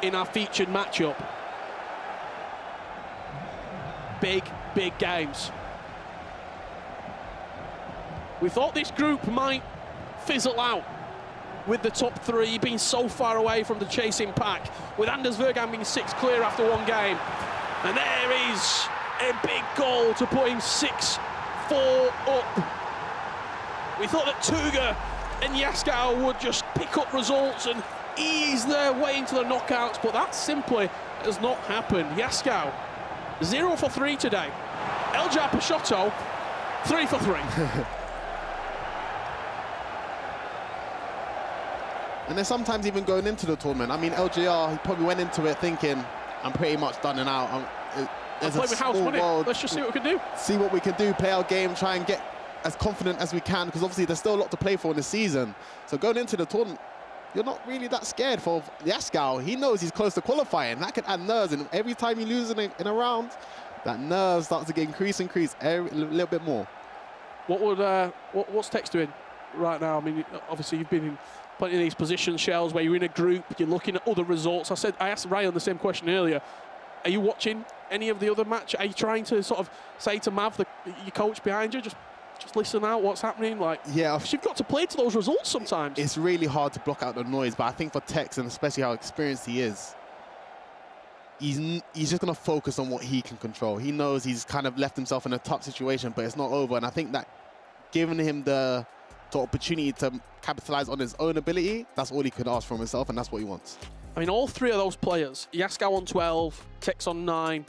in our featured matchup. Big games. We thought this group might fizzle out with the top 3 being so far away from the chasing pack, with Anders Vergang being 6 clear after 1 game. And there is a big goal to put him 6-4 up. We thought that Tuga and Yaskau would just pick up results and ease their way into the knockouts, but that simply has not happened. Yaskau, 0 for 3 today. LJR Peixoto, 3 for 3. And then sometimes even going into the tournament, I mean, LJR, he probably went into it thinking, I'm pretty much done and out. There's play with house money. Let's just see what we can do. See what we can do, play our game, try and get as confident as we can, because obviously there's still a lot to play for in the season. So going into the tournament, you're not really that scared for Yaskau. He knows he's close to qualifying. That can add nerves, and every time you lose in a round, That nerve starts to get increase a little bit more. What's Tex doing right now? I mean, obviously you've been in plenty of these position, Shells, where you're in a group, you're looking at other results. I asked Ryan the same question earlier. Are you watching any of the other match? Are you trying to sort of say to Mav, your coach behind you, just listen out what's happening? Like, yeah, you've got to play to those results sometimes. It's really hard to block out the noise, but I think for Tex, and especially how experienced he is, he's just going to focus on what he can control. He knows he's kind of left himself in a tough situation, but it's not over. And I think that giving him the opportunity to capitalize on his own ability, that's all he could ask from himself, and that's what he wants. I mean, all three of those players, Yaskau on 12, Tex on 9,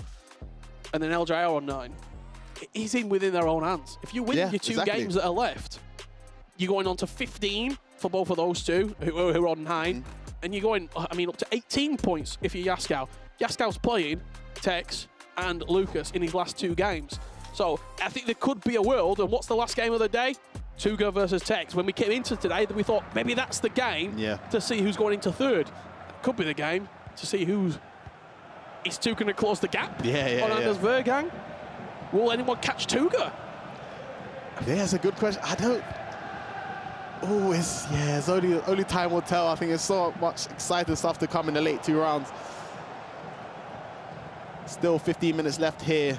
and then LJR on 9, is within their own hands. If you win your two games that are left, you're going on to 15 for both of those two, who are on 9, and you're going, I mean, up to 18 points if you're Yaskau. Yaskau's playing Tex and Lucas in his last 2 games. So I think there could be a world, and what's the last game of the day? Tuga versus Tex. When we came into today, we thought maybe that's the game to see who's going into 3rd. Could be the game to see is Tuga going to close the gap on Anders Verang? Will anyone catch Tuga? Yeah, that's a good question. I don't. Oh, it's only time will tell. I think there's so much exciting stuff to come in the late 2 rounds. Still 15 minutes left here.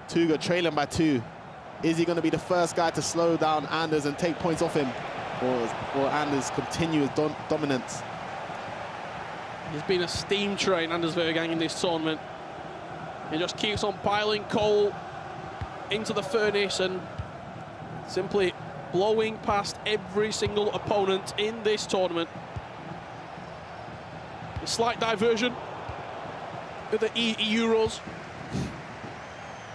Tuga trailing by 2. Is he going to be the first guy to slow down Anders and take points off him? Or Anders continue his dominance? He's been a steam train, Anders Verang, in this tournament. He just keeps on piling coal into the furnace and simply blowing past every single opponent in this tournament. A slight diversion with the Euros.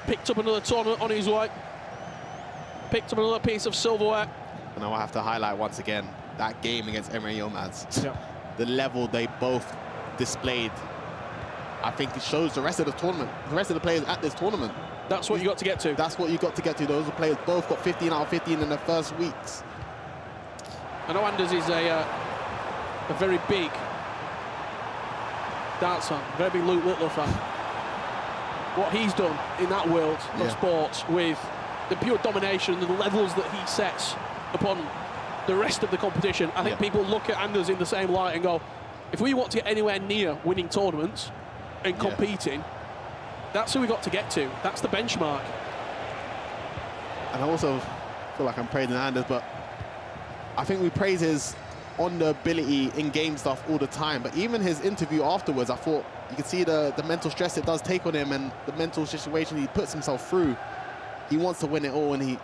Picked up another tournament on his way. Picked up another piece of silverware. And I have to highlight once again that game against Emre Yilmaz. The level they both displayed, I think it shows the rest of the tournament, the rest of the players at this tournament. That's what you got to get to. That's what you got to get to. Those players both got 15 out of 15 in the first weeks. I know Anders is a very big darts fan, very big Luke Littler fan. What he's done in that world of sports with the pure domination, the levels that he sets upon the rest of the competition, I think people look at Anders in the same light and go, if we want to get anywhere near winning tournaments and competing, that's who we got to get to. That's the benchmark. And I also feel like I'm praising Anders, but I think we praise his on the ability in game stuff all the time. But even his interview afterwards, I thought you could see the mental stress it does take on him and the mental situation he puts himself through. He wants to win it all, and he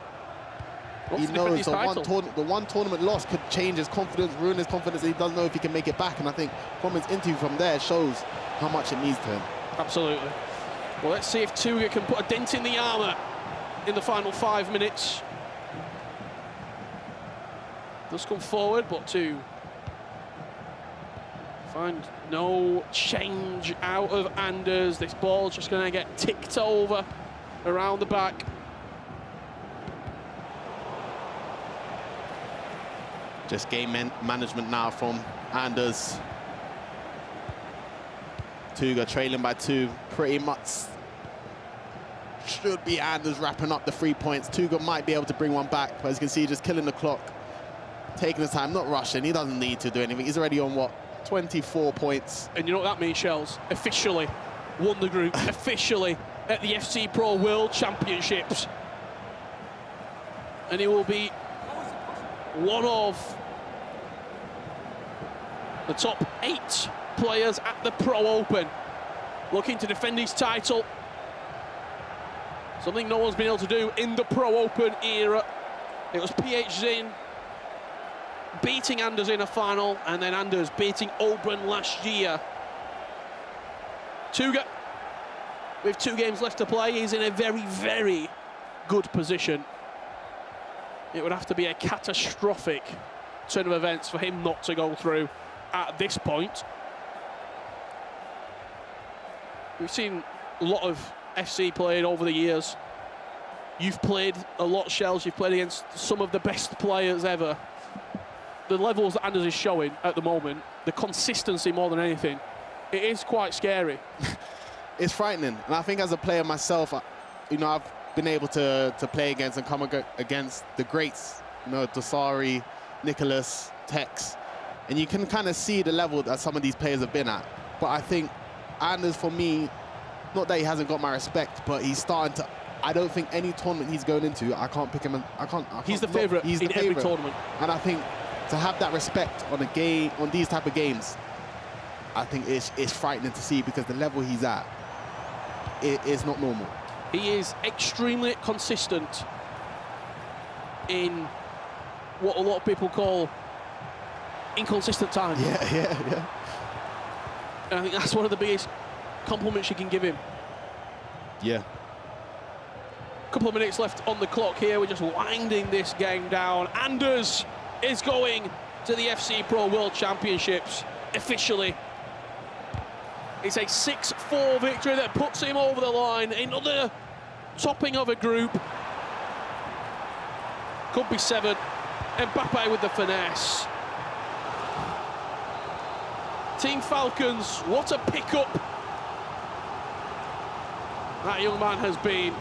knows the one tournament loss could change his confidence, ruin his confidence. He doesn't know if he can make it back. And I think from his interview from there, it shows how much it means to him. Absolutely. Well, let's see if Tuga can put a dent in the armour in the final 5 minutes. Does come forward, but to find no change out of Anders. This ball's just going to get ticked over around the back. Just game management now from Anders. Tuga trailing by 2, pretty much should be Anders wrapping up the 3 points. Tuga might be able to bring one back, but as you can see, just killing the clock, taking his time, not rushing. He doesn't need to do anything. He's already on, what, 24 points. And you know what that means, Shells? Officially won the group, officially at the FC Pro World Championships. And he will be one of the top 8 players at the Pro Open, looking to defend his title. Something no one's been able to do in the Pro Open era. It was PH Zin beating Anders in a final, and then Anders beating Oben last year. Tuga, with 2 games left to play, is in a very, very good position. It would have to be a catastrophic turn of events for him not to go through at this point. We've seen a lot of FC played over the years. You've played a lot, Shells. You've played against some of the best players ever. The levels that Anders is showing at the moment, the consistency more than anything, it is quite scary. it's frightening. And I think as a player myself, you know, I've been able to play against and come against the greats, you know, Dosari, Nicholas, Tex, and you can kind of see the level that some of these players have been at. But I think Anders, for me, not that he hasn't got my respect, but he's starting to. I don't think any tournament he's going into, I can't pick him. I can't. He's the favourite in every tournament. And I think to have that respect on a game, on these type of games, I think it's frightening to see, because the level he's at, it's not normal. He is extremely consistent in what a lot of people call inconsistent times. Yeah. And I think that's one of the biggest compliments you can give him. Yeah. Couple of minutes left on the clock here. We're just winding this game down. Anders is going to the FC Pro World Championships officially. It's a 6-4 victory that puts him over the line. Another topping of a group. Could be 7. Mbappe with the finesse. Team Falcons, what a pickup that young man has been.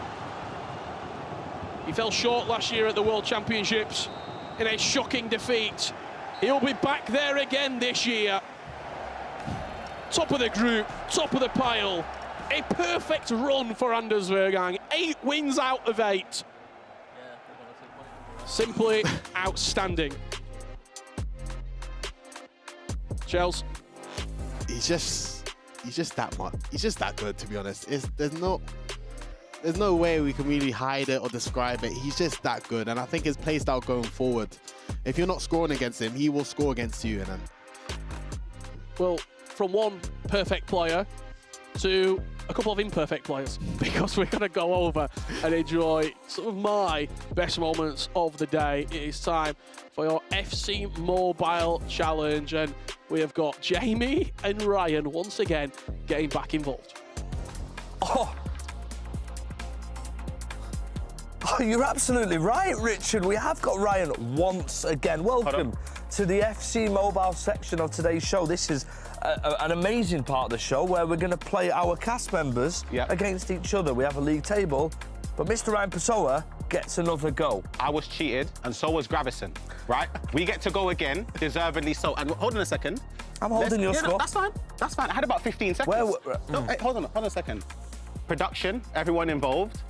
He fell short last year at the World Championships in a shocking defeat. He'll be back there again this year. Top of the group, top of the pile. A perfect run for Anders Verang. 8 wins out of 8. Simply outstanding. Chels. He's just that much. He's just that good, to be honest. There's no way we can really hide it or describe it. He's just that good, and I think his play style going forward, if you're not scoring against him, he will score against you. And then, well, from one perfect player to a couple of imperfect players, because we're going to go over and enjoy some of my best moments of the day. It is time for your FC Mobile Challenge, and we have got Jamie and Ryan once again getting back involved. Oh, you're absolutely right, Richard. We have got Ryan once again. Welcome to the FC Mobile section of today's show. This is an amazing part of the show where we're going to play our cast members against each other. We have a league table, but Mr. Ryan Pessoa gets another go. I was cheated, and so was Gravison, right? We get to go again, deservedly so. And hold on a second. I'm holding your score. No, that's fine. That's fine. I had about 15 seconds. Hey, hold on a second. Production, everyone involved.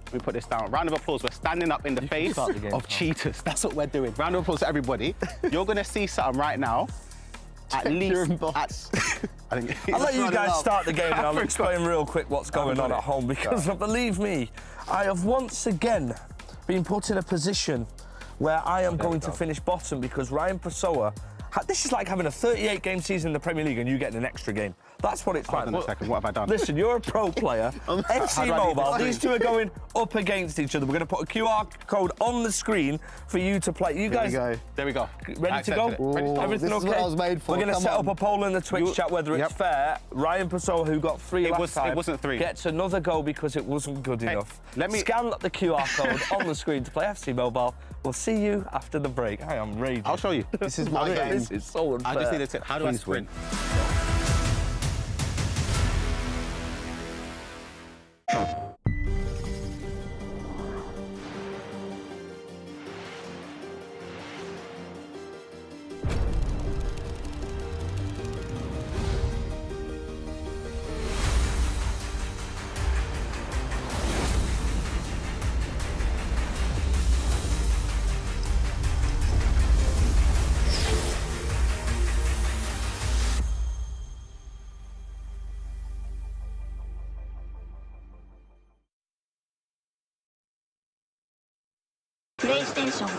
Let me put this down. Round of applause. We're standing up in the face of cheaters. That's what we're doing. Round of applause to everybody. You're going to see something right now. At least. I'll let you guys start the game and I'll explain real quick what's going on at home, because believe me, I have once again been put in a position where I am going to finish bottom, because Ryan Pessoa, this is like having a 38-game season in the Premier League and you getting an extra game. That's what it's like. Hold on a second, what have I done? Listen, you're a pro player. FC Mobile, these two are going up against each other. We're going to put a QR code on the screen for you to play. You guys, there we go. Ready to go? Everything okay? What I was made for. We're going to set up a poll in the Twitch chat whether it's fair. Ryan Pessoa, who got 3 last time, it wasn't 3. Gets another go because it wasn't good enough. Let me scan the QR code on the screen to play FC Mobile. We'll see you after the break. I am raging. I'll show you. This is my game. This is so unfair. I just need a tip. How do I sprint? PlayStation.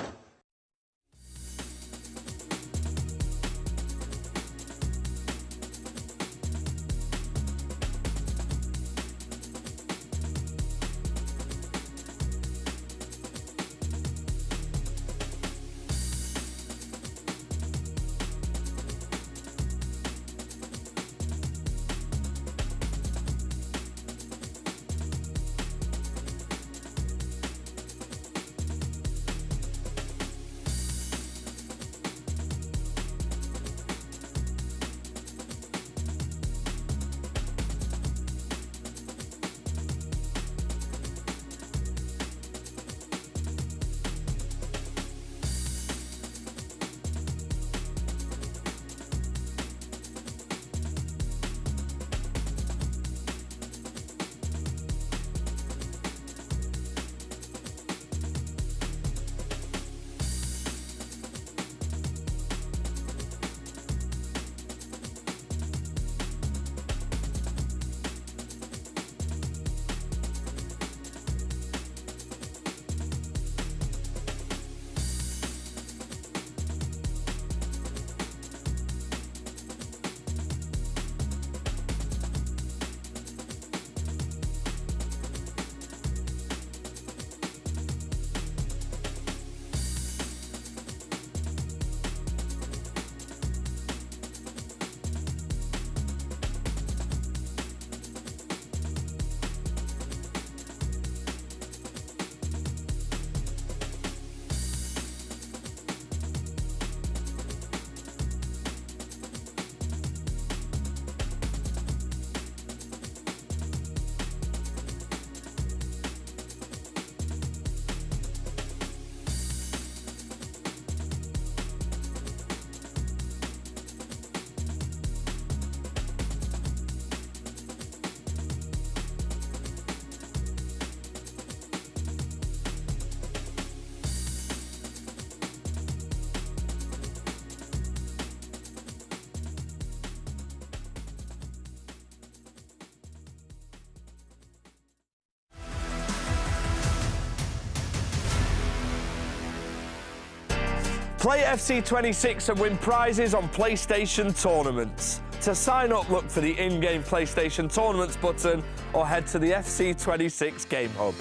Play FC26 and win prizes on PlayStation tournaments. To sign up, look for the in-game PlayStation Tournaments button or head to the FC26 Game Hub.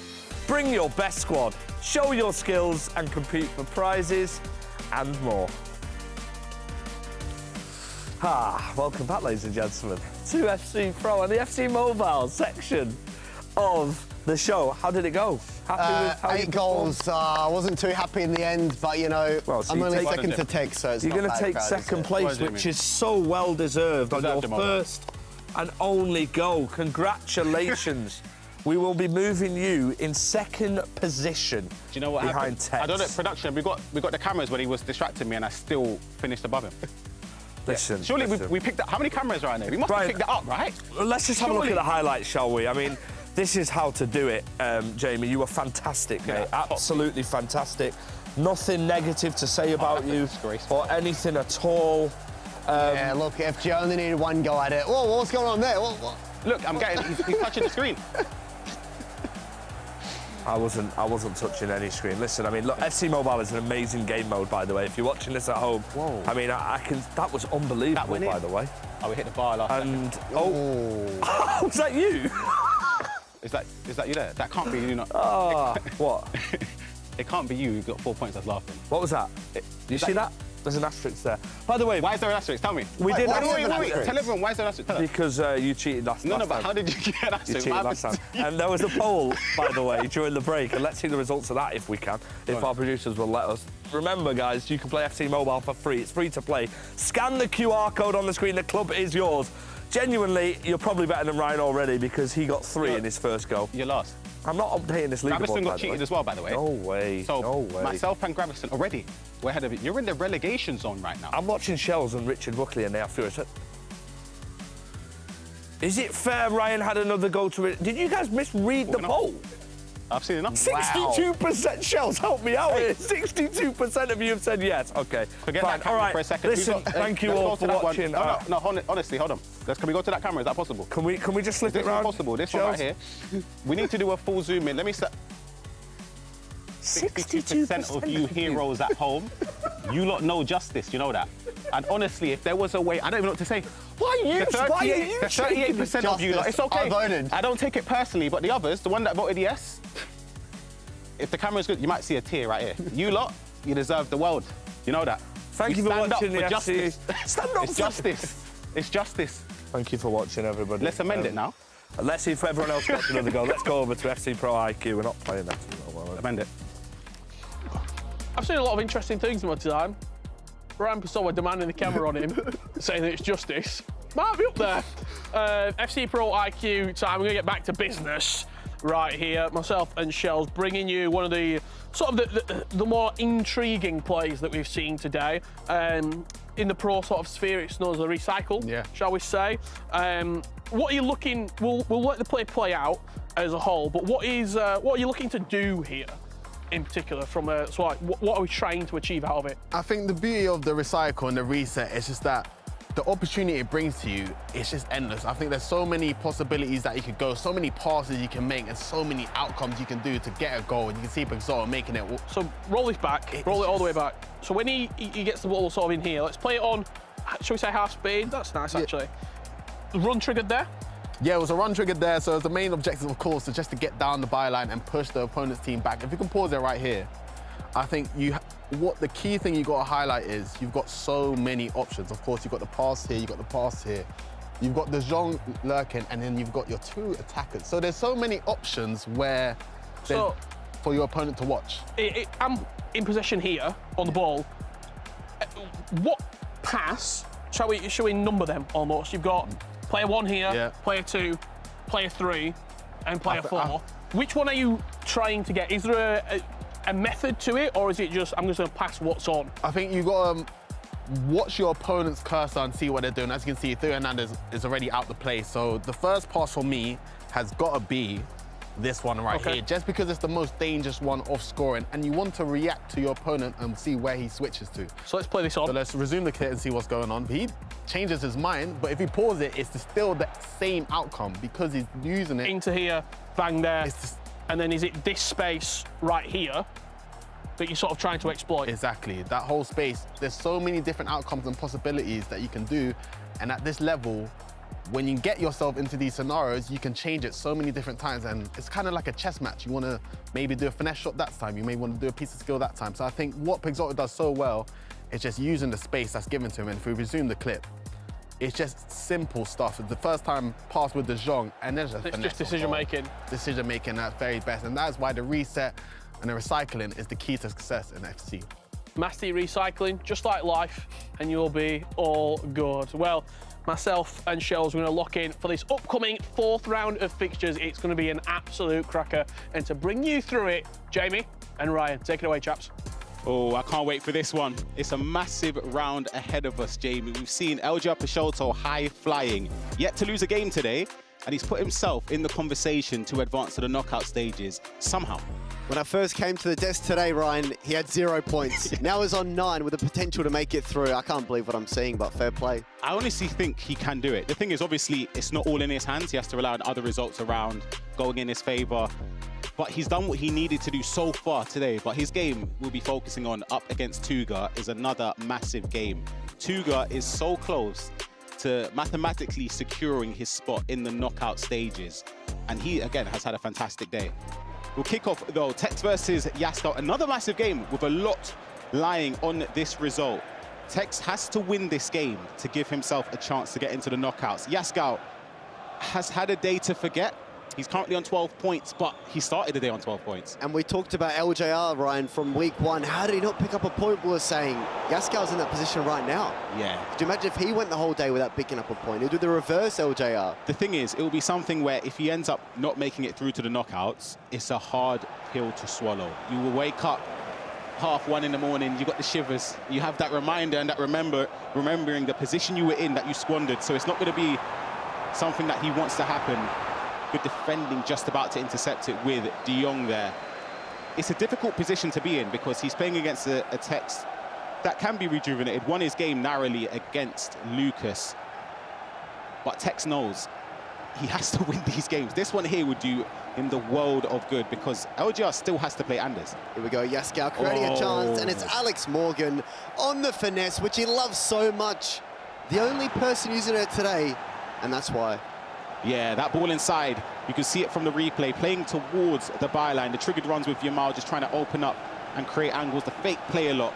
Bring your best squad, show your skills and compete for prizes and more. Welcome back, ladies and gentlemen, to FC Pro and the FC Mobile section of the show. How did it go? Happy with how 8 goals. I wasn't too happy in the end, but you know, I'm only second to Tex, so it's You're not going to bad take crowd, is second it? place, which is so well deserved on your first and only goal. Congratulations. We will be moving you in second position. Do you know what behind happened? Tex. I don't know, production, we got the cameras when he was distracting me and I still finished above him. Listen. Surely listen. we picked up, how many cameras are in there? We must have picked that up, right? Let's just have a look at the highlights, shall we? I mean, this is how to do it, Jamie. You were fantastic, mate. Absolutely fantastic. Nothing negative to say about you or anything at all. Yeah, look, FG only needed 1 go at it. Whoa, what's going on there? What? Look, I'm getting, he's touching the screen. I wasn't touching any screen. Listen, I mean, look, FC Mobile is an amazing game mode, by the way. If you're watching this at home, I mean, I can. That was unbelievable, by the way. Oh, we hit the bar last And second. oh, was that you? Is that you there? That can't be you. Not. What? It can't be you. You got 4 points. That's laughing. What was that? You see that? There's an asterisk there. By the way, why is there an asterisk? Tell me. We did. Wait. Tell everyone why is there an asterisk. Tell us. Because you cheated last time. No, but how did you get an You asterisk? cheated last time. And there was a poll, by the way, during the break, and let's see the results of that if we can, if our producers will let us. Remember, guys, you can play FC Mobile for free. It's free to play. Scan the QR code on the screen. The club is yours. Genuinely, you're probably better than Ryan already because he got 3 in his first go. You're last. I'm not updating this leaderboard, Gravison by got the cheated way. as well, by the way. No way. So no way. myself and Gravison already, we're ahead of it. You're in the relegation zone right now. I'm watching Shells and Richard Buckley and they are furious. Is it fair Ryan had another go to it? Did you guys misread the poll? I've seen enough. 62% Shells, help me out here. 62% of you have said yes. Okay, Forget fine. that camera All right. for a second. Listen, thank you let's all go for to that one. watching. No, honestly, hold on. Can we go to that camera? Is that possible? Can we just flip it around? This is possible. This one right here. We need to do a full zoom in. Let me set. 62% of you heroes at home, you lot know justice, you know that. And honestly, if there was a way, I don't even know what to say. Why are you? The 38% of you lot, it's okay. I voted. I don't take it personally, but the others, the one that voted yes, if the camera's good, you might see a tear right here. You lot, you deserve the world. You know that. Thank you for watching the justice. Stand up It's justice. It's justice. Thank you for watching, everybody. Let's amend it now. Let's see if everyone else gets another go. Let's go over to FC Pro IQ. We're not playing that. Amend it. I've seen a lot of interesting things in my time. Brian Pessoa demanding the camera on him, saying that it's justice. Might be up there. FC Pro IQ time. We're going to get back to business right here. Myself and Shells bringing you one of the sort of the more intriguing plays that we've seen today. In the pro sort of sphere, it's known as a recycle, shall we say. What are you looking? We'll let the play out as a whole, but what are you looking to do here? In particular, from what are we trying to achieve out of it? I think the beauty of the recycle and the reset is just that the opportunity it brings to you is just endless. I think there's so many possibilities that you could go, so many passes you can make, and so many outcomes you can do to get a goal. And you can see Pessoa making it. So roll this back, roll it all the way back. So when he gets the ball sort of in here, let's play it on, shall we say half speed? That's nice, actually. The run triggered there? Yeah, it was a run triggered there, so the main objective, of course, is just to get down the byline and push the opponent's team back. If you can pause it right here, I think what the key thing you got to highlight is you've got so many options. Of course, you've got the pass here, you've got the pass here, you've got De Jong lurking, and then you've got your 2 attackers. So there's so many options where for your opponent to watch. I'm in possession here on the ball. What pass? Shall we number them almost? You've got player 1 here, player 2, player 3, and player 4. Which one are you trying to get? Is there a method to it, or is it just, I'm just going to pass what's on? I think you've got to watch your opponent's cursor and see what they're doing. As you can see, Theo Hernandez is already out the play. So the first pass for me has got to be this one right here, just because it's the most dangerous one off scoring, and you want to react to your opponent and see where he switches to. So let's play this on. So let's resume the clip and see what's going on. He changes his mind, but if he pauses it, it's still the same outcome because he's using it. Into here, bang there, and then is it this space right here? that you're sort of trying to exploit. Exactly. That whole space, there's so many different outcomes and possibilities that you can do. And at this level, when you get yourself into these scenarios, you can change it so many different times. And it's kind of like a chess match. You want to maybe do a finesse shot that time. You may want to do a piece of skill that time. So I think what Pixoto does so well is just using the space that's given to him. And if we resume the clip, it's just simple stuff. The first time pass with De Jong, and then it's just decision-making. Decision-making at very best. And that's why the reset and the recycling is the key to success in FC. Master your recycling, just like life, and you'll be all good. Well, myself and Shells are going to lock in for this upcoming 4th round of fixtures. It's going to be an absolute cracker. And to bring you through it, Jamie and Ryan, take it away, chaps. Oh, I can't wait for this one. It's a massive round ahead of us, Jamie. We've seen LGR Peixoto high-flying, yet to lose a game today, and he's put himself in the conversation to advance to the knockout stages somehow. When I first came to the desk today, Ryan, he had 0 points. Now he's on 9 with the potential to make it through. I can't believe what I'm seeing, but fair play. I honestly think he can do it. The thing is, obviously, it's not all in his hands. He has to rely on other results around going in his favour. But he's done what he needed to do so far today. But his game we'll be focusing on up against Tuga is another massive game. Tuga is so close to mathematically securing his spot in the knockout stages. And he, again, has had a fantastic day. We'll kick off, though, Tex versus Yaskal. Another massive game with a lot lying on this result. Tex has to win this game to give himself a chance to get into the knockouts. Yaskal has had a day to forget. He's currently on 12 points, but he started the day on 12 points. And we talked about LJR, Ryan, from week 1. How did he not pick up a point? We were saying Yaskal's in that position right now. Yeah. Could you imagine if he went the whole day without picking up a point? He'd do the reverse LJR. The thing is, it will be something where if he ends up not making it through to the knockouts, it's a hard pill to swallow. You will wake up 1:30 in the morning, you got the shivers, you have that reminder and that remembering the position you were in that you squandered. So it's not going to be something that he wants to happen. Good defending, just about to intercept it with De Jong there. It's a difficult position to be in because he's playing against a Tex that can be rejuvenated. Won his game narrowly against Lucas. But Tex knows he has to win these games. This one here would do him the world of good because LGR still has to play Anders. Here we go, Yaskal creating a chance, and it's Alex Morgan on the finesse, which he loves so much. The only person using it today, and that's why. Yeah, that ball inside, you can see it from the replay, playing towards the byline. The triggered runs with Yamal, just trying to open up and create angles, the fake player lock.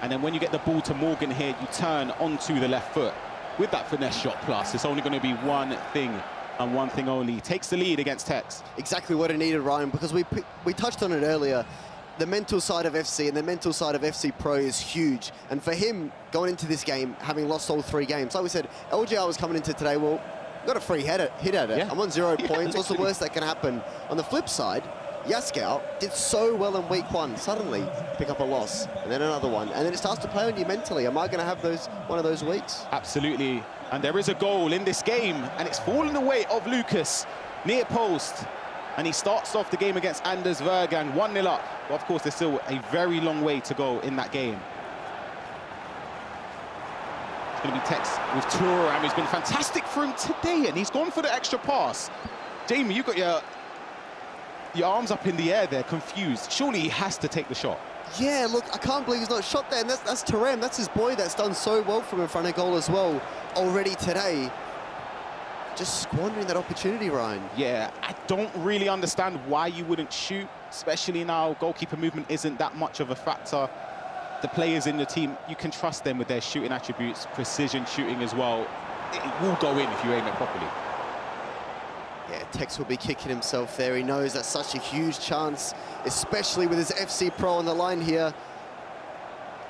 And then when you get the ball to Morgan here, you turn onto the left foot. With that finesse shot plus, it's only going to be one thing and one thing only. He takes the lead against Tex. Exactly what he needed, Ryan, because we touched on it earlier. The mental side of FC and the mental side of FC Pro is huge. And for him, going into this game, having lost all 3 games, like we said, LGR was coming into today, well, got a free hit at it. Yeah. I'm on 0 points. What's the worst that can happen? On the flip side, Yaskal did so well in week 1. Suddenly, pick up a loss, and then another one. And then it starts to play on you mentally. Am I going to have one of those weeks? Absolutely. And there is a goal in this game, and it's fallen away of Lucas, near post. And he starts off the game against Anders Verang, 1-0 up. But of course, there's still a very long way to go in that game. It's going to be Tex with Thuram, who's been fantastic for him today, and he's gone for the extra pass. Jamie, you've got your arms up in the air there, confused. Surely he has to take the shot. Yeah, look, I can't believe he's not shot there, and that's Thuram. That's his boy that's done so well from in front of goal as well already today. Just squandering that opportunity, Ryan. Yeah, I don't really understand why you wouldn't shoot, especially now goalkeeper movement isn't that much of a factor. The players in the team, you can trust them with their shooting attributes, precision shooting as well. It will go in if you aim it properly. Yeah, Tex will be kicking himself there. He knows that's such a huge chance, especially with his FC Pro on the line here.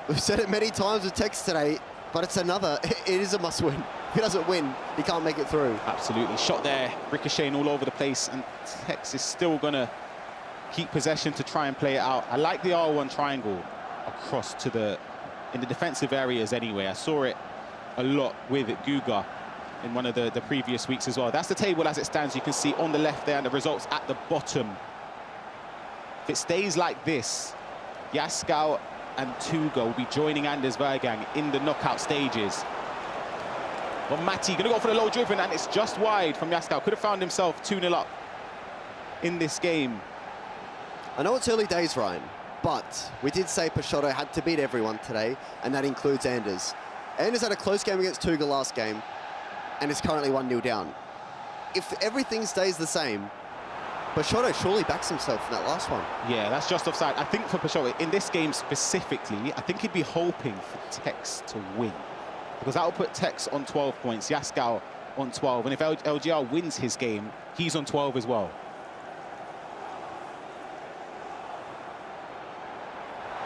We've said it many times with Tex today, but it's another. It is a must-win. If he doesn't win, he can't make it through. Absolutely. Shot there, ricocheting all over the place, and Tex is still going to keep possession to try and play it out. I like the R1 triangle across to in the defensive areas anyway. I saw it a lot with Guga in one of the previous weeks as well. That's the table as it stands. You can see on the left there, and the results at the bottom. If it stays like this, Yaskal and Tuga will be joining Anders Verang in the knockout stages. Well, Matti going to go for the low driven, and it's just wide from Yaskal. Could have found himself 2-0 up in this game. I know it's early days, Ryan, but we did say Peixoto had to beat everyone today, and that includes Anders. Anders had a close game against Tuga last game, and is currently 1-0 down. If everything stays the same, Peixoto surely backs himself in that last one. Yeah, that's just offside. I think for Peixoto, in this game specifically, I think he'd be hoping for Tex to win, because that will put Tex on 12 points, Yaskal on 12, and if LGR wins his game, he's on 12 as well.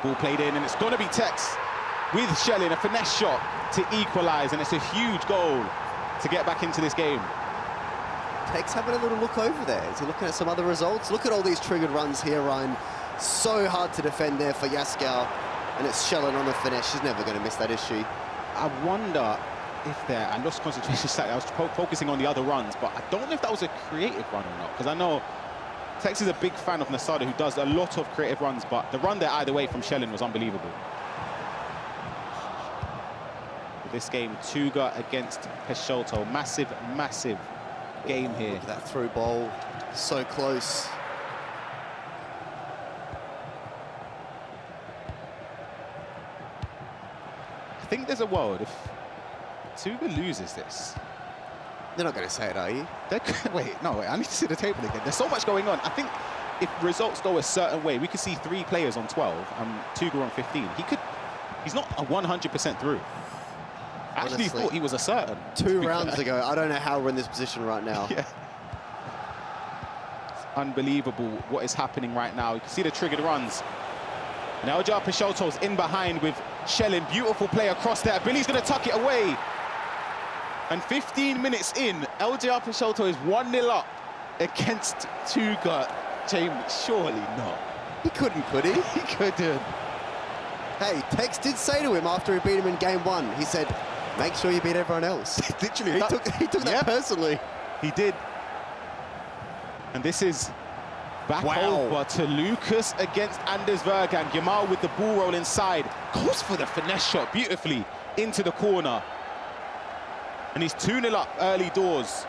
Ball played in, and it's going to be Tex with Schellin, a finesse shot to equalise, and it's a huge goal to get back into this game. Tex having a little look over there. Is he looking at some other results? Look at all these triggered runs here, Ryan. So hard to defend there for Yaskal, and it's Schellin on the finesse. She's never going to miss that, is she? I wonder if I lost concentration slightly. I was focusing on the other runs, but I don't know if that was a creative run or not, because I know Tex is a big fan of Nasada, who does a lot of creative runs, but the run there either way from Schellin was unbelievable. This game, Tuga against Peixoto. Massive, massive game here. Look at that through ball, so close. I think there's a world if Tuga loses this. They're not going to say it, are you? Wait, I need to see the table again. There's so much going on. I think if results go a certain way, we could see 3 players on 12 and Tuga on 15. He's not a 100% through. I actually thought he was a certain. 2 rounds ago, I don't know how we're in this position right now. Yeah. It's unbelievable what is happening right now. You can see the triggered runs. Now LGR Peixoto's in behind with Schellin. Beautiful play across there. Billy's going to tuck it away. And 15 minutes in, LGR Peixoto is 1-0 up against Tuga. James, surely not. He couldn't, could he? He couldn't. Hey, Tex did say to him after he beat him in game 1, he said, make sure you beat everyone else. Literally. He took that personally. He did. And this is back over to Lucas against Anders Verang. Yamal with the ball roll inside. Goes for the finesse shot beautifully into the corner. And he's 2-0 up early doors.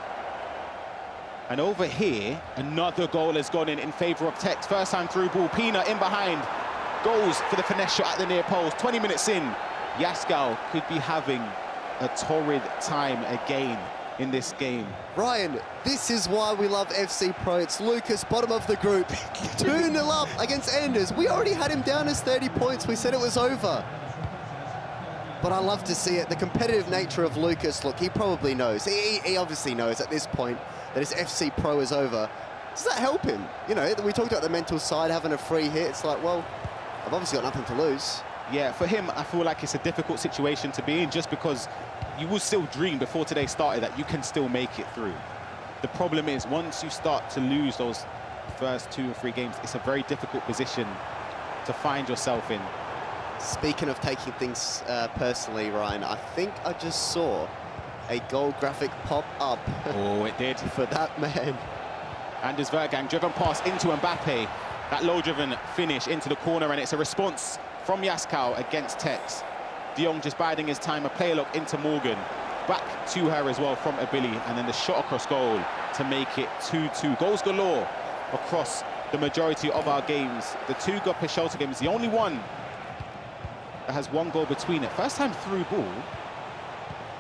And over here, another goal has gone in favour of Tex. First time through ball. Pina in behind. Goes for the finesse shot at the near post. 20 minutes in, Yaskal could be having a torrid time again in this game. Ryan, this is why we love FC Pro. It's Lucas, bottom of the group. 2-0 up against Anders. We already had him down as 30 points. We said it was over. But I love to see it. The competitive nature of Lucas, look, he probably knows. He obviously knows at this point that his FC Pro is over. Does that help him? You know, we talked about the mental side, having a free hit. It's like, well, I've obviously got nothing to lose. Yeah, for him, I feel like it's a difficult situation to be in, just because you will still dream before today started that you can still make it through. The problem is, once you start to lose those first 2 or 3 games, it's a very difficult position to find yourself in. Speaking of taking things personally, Ryan, I think I just saw a goal graphic pop up. Oh, it did. For that man. Anders Verang driven pass into Mbappe. That low-driven finish into the corner, and it's a response from Yaskal against Tex. De Jong just biding his time, a player look into Morgan. Back to her as well from Abili, and then the shot across goal to make it 2-2. Goals galore across the majority of our games. The Tuga Peixoto game is the only one that has 1 goal between it. First time through ball.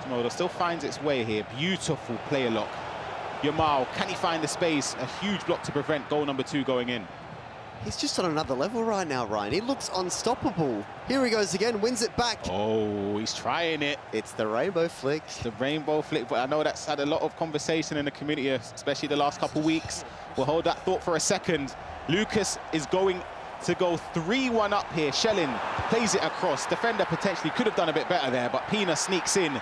Tomodo still finds its way here. Beautiful player lock. Yamal, can he find the space? A huge block to prevent goal number 2 going in. He's just on another level right now, Ryan. He looks unstoppable. Here he goes again, wins it back. Oh, he's trying it. It's the rainbow flick. It's the rainbow flick, but I know that's had a lot of conversation in the community, especially the last couple of weeks. We'll hold that thought for a second. Lucas is going to go 3-1 up here. Schellin plays it across. Defender potentially could have done a bit better there, but Pina sneaks in.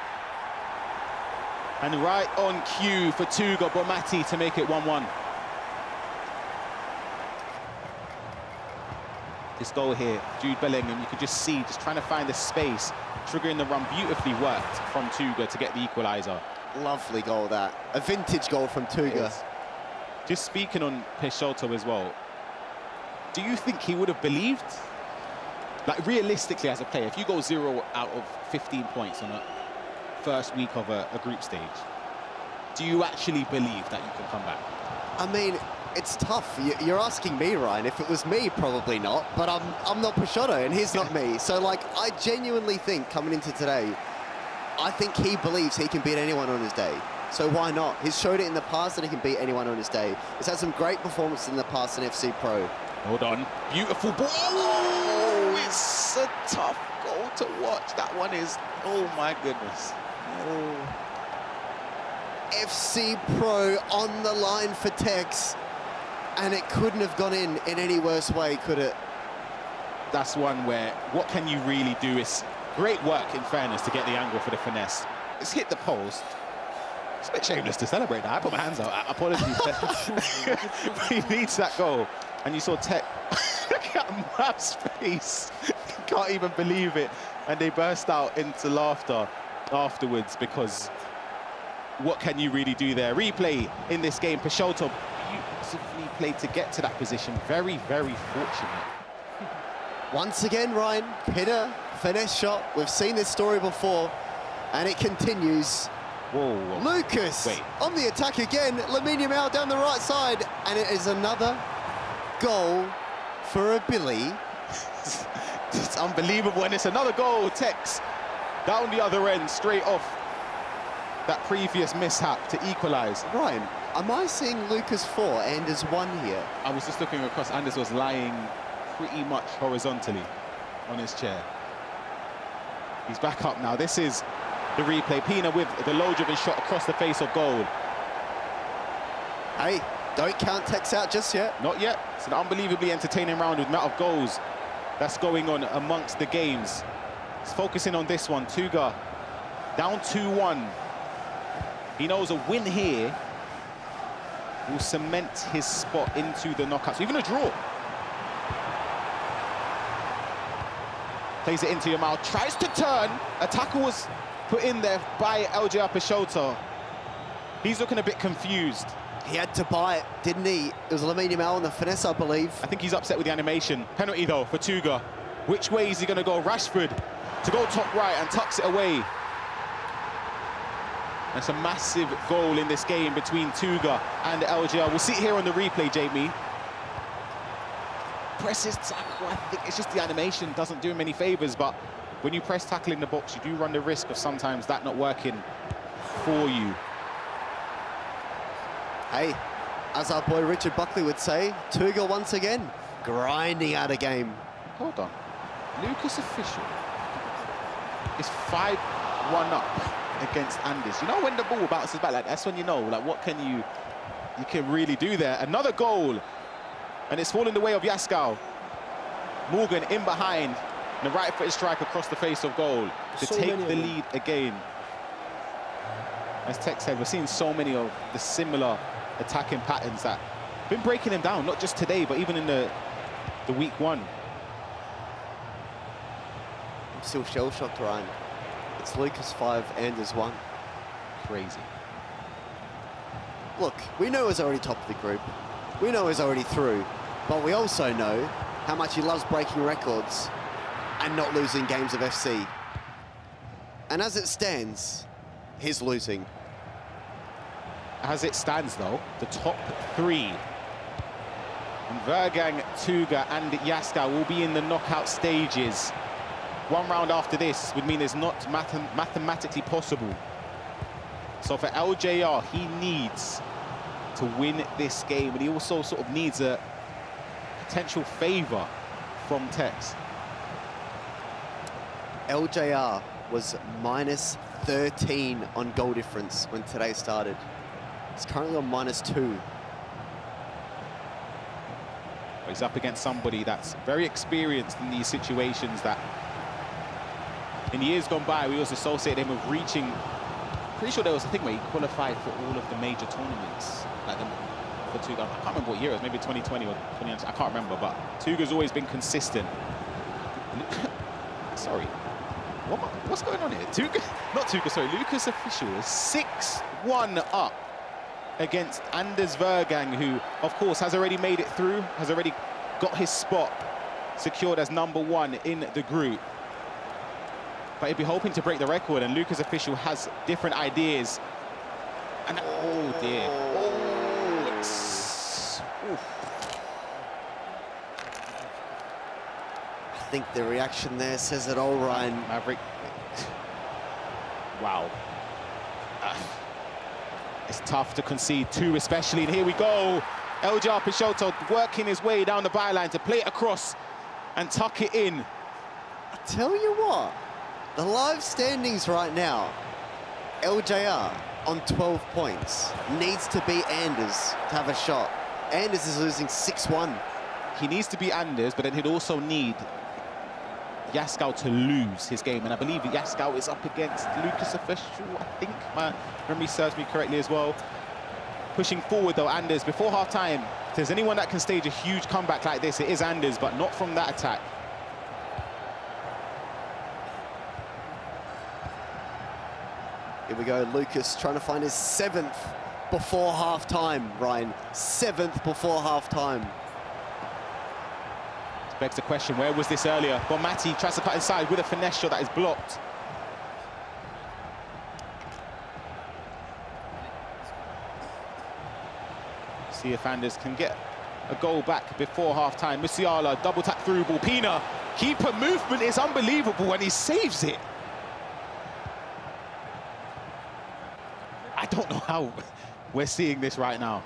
And right on cue for Tuga Bomati to make it 1-1. This goal here, Jude Bellingham, you could just see, just trying to find the space, triggering the run, beautifully worked from Tuga to get the equaliser. Lovely goal, that. A vintage goal from Tuga. Just speaking on Peixoto as well, do you think he would have believed? Like, realistically as a player, if you go 0 out of 15 points on a first week of a group stage, do you actually believe that you can come back? I mean, It's tough. You're asking me, Ryan. If it was me, probably not. But I'm not Peixoto, and he's not me. So, like, I genuinely think coming into today, I think he believes he can beat anyone on his day. So why not? He's showed it in the past that he can beat anyone on his day. He's had some great performances in the past in FC Pro. Hold on. Beautiful ball. Oh, it's a tough goal to watch. That one is, oh my goodness. Oh. FC Pro on the line for Tex. And it couldn't have gone in any worse way, could it? That's one where, what can you really do? It's great work, in fairness, to get the angle for the finesse. It's hit the post. It's a bit shameless to celebrate that. I put my hands out. Apologies. But he needs that goal. And you saw Tech, look at Mav's face. He can't even believe it. And they burst out into laughter afterwards, because what can you really do there? Replay in this game. Peixoto beautifully played to get to that position. Very, very fortunate. Once again, Ryan, hit a finesse shot. We've seen this story before, and it continues. Whoa. Lucas on the attack again. Lamine Yamal down the right side, and it is another goal for a Billy. It's unbelievable, and it's another goal. Tex down the other end, straight off that previous mishap to equalise. Ryan, am I seeing Lucas 4, Anders 1 here? I was just looking across. Anders was lying pretty much horizontally on his chair. He's back up now. This is the replay. Pina with the low-driven shot across the face of goal. Hey, don't count Tex out just yet. Not yet. It's an unbelievably entertaining round with the amount of goals that's going on amongst the games. He's focusing on this one. Tuga down 2-1. He knows a win here will cement his spot into the knockouts. Even a draw. Plays it into Yamal. Tries to turn. A tackle was put in there by LJR Peixoto. He's looking a bit confused. He had to buy it, didn't he? It was Lamine Yamal on the finesse, I believe. I think he's upset with the animation. Penalty, though, for Tuga. Which way is he going to go? Rashford to go top right and tucks it away. That's a massive goal in this game between Tuga and LJR. We'll see it here on the replay, Jamie. Presses tackle, I think it's just the animation doesn't do him any favours, but when you press tackle in the box, you do run the risk of sometimes that not working for you. Hey, as our boy Richard Buckley would say, Tuga once again, grinding out a game. Hold on. Lucas Official is 5-1 up against Anders. You know when the ball bounces back, like that's when you know, like what can you can really do there. Another goal, and it's falling the way of Yaskau. Morgan in behind, and the right-footed strike across the face of goal to take the lead again. As Tex said, we're seeing so many of the similar attacking patterns that have been breaking him down, not just today, but even in the week one. I'm still shell-shocked, Ryan. It's Lucas 5, Anders 1. Crazy. Look, we know he's already top of the group. We know he's already through. But we also know how much he loves breaking records and not losing games of FC. And as it stands, he's losing. As it stands, though, the top three, and Verang, Tuga and Yaskau will be in the knockout stages. One round after this would mean it's not mathematically possible. So for LJR, he needs to win this game, and he also sort of needs a potential favour from Tex. LJR was minus 13 on goal difference when today started. It's currently on -2. He's up against somebody that's very experienced in these situations that in years gone by, we always associated him with reaching. Pretty sure there was a thing where he qualified for all of the major tournaments, like for Tuga. I can't remember what year it was, maybe 2020 or 2019. I can't remember, but Tuga's always been consistent. Sorry, what's going on here? Lucas Official is 6-1 up against Anders Verang, who, of course, has already made it through, has already got his spot secured as #1 in the group. But he'd be hoping to break the record, and Lucas Official has different ideas. And oh dear. Oh, it's... I think the reaction there says it all, Ryan. Maverick. Wow. It's tough to concede two, especially, and here we go. LJR Peixoto working his way down the byline to play it across and tuck it in. I tell you what, the live standings right now, LJR on 12 points, needs to beat Anders to have a shot. Anders is losing 6-1. He needs to beat Anders, but then he'd also need Yaskow to lose his game, and I believe Yaskow is up against Lucas Official, I think my memory serves me correctly as well. Pushing forward though, Anders, before half-time, if there's anyone that can stage a huge comeback like this, it is Anders, but not from that attack. Here we go, Lucas trying to find his 7th before half-time, Ryan. 7th before half-time. Begs the question, where was this earlier? Bonmati tries to cut inside with a finesse shot that is blocked. See if Anders can get a goal back before half-time. Musiala, double tap through ball. Pina, keeper movement is unbelievable and he saves it. I don't know how we're seeing this right now.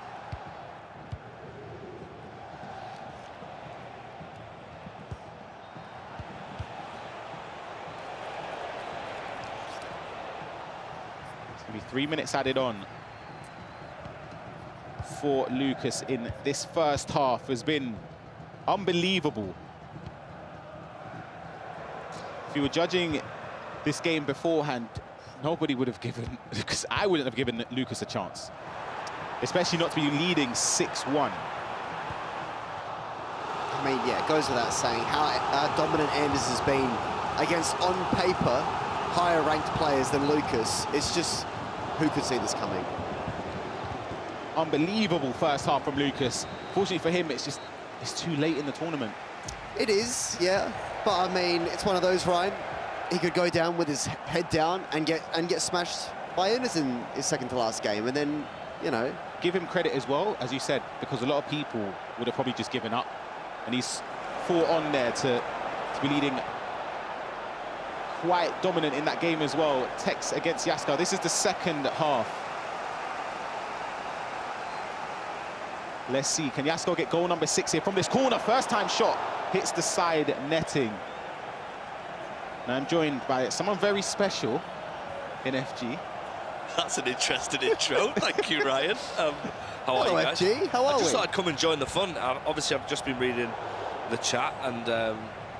It's going to be 3 minutes added on for Lucas in this first half. Has been unbelievable. If you were judging this game beforehand, nobody would have given Lucas, I wouldn't have given Lucas a chance, especially not to be leading 6-1. I mean, yeah, it goes without saying how dominant Anders has been against, on paper, higher ranked players than Lucas. It's just, who could see this coming? Unbelievable first half from Lucas. Fortunately for him, it's too late in the tournament. It is, yeah, but I mean, it's one of those, Ryan. He could go down with his head down and get smashed by Anders in his second to last game, and then, you know. Give him credit as well, as you said, because a lot of people would have probably just given up, and he's fought on there to be leading quite dominant in that game as well. Tex against Yaskow. This is the second half. Let's see, can Yaskow get goal number 6 here from this corner? First time shot hits the side netting. Now I'm joined by someone very special in FG. That's an interesting intro. Thank you, Ryan. How are you guys? FG, how are I just we? thought I'd come and join the fun. Obviously, I've just been reading the chat, and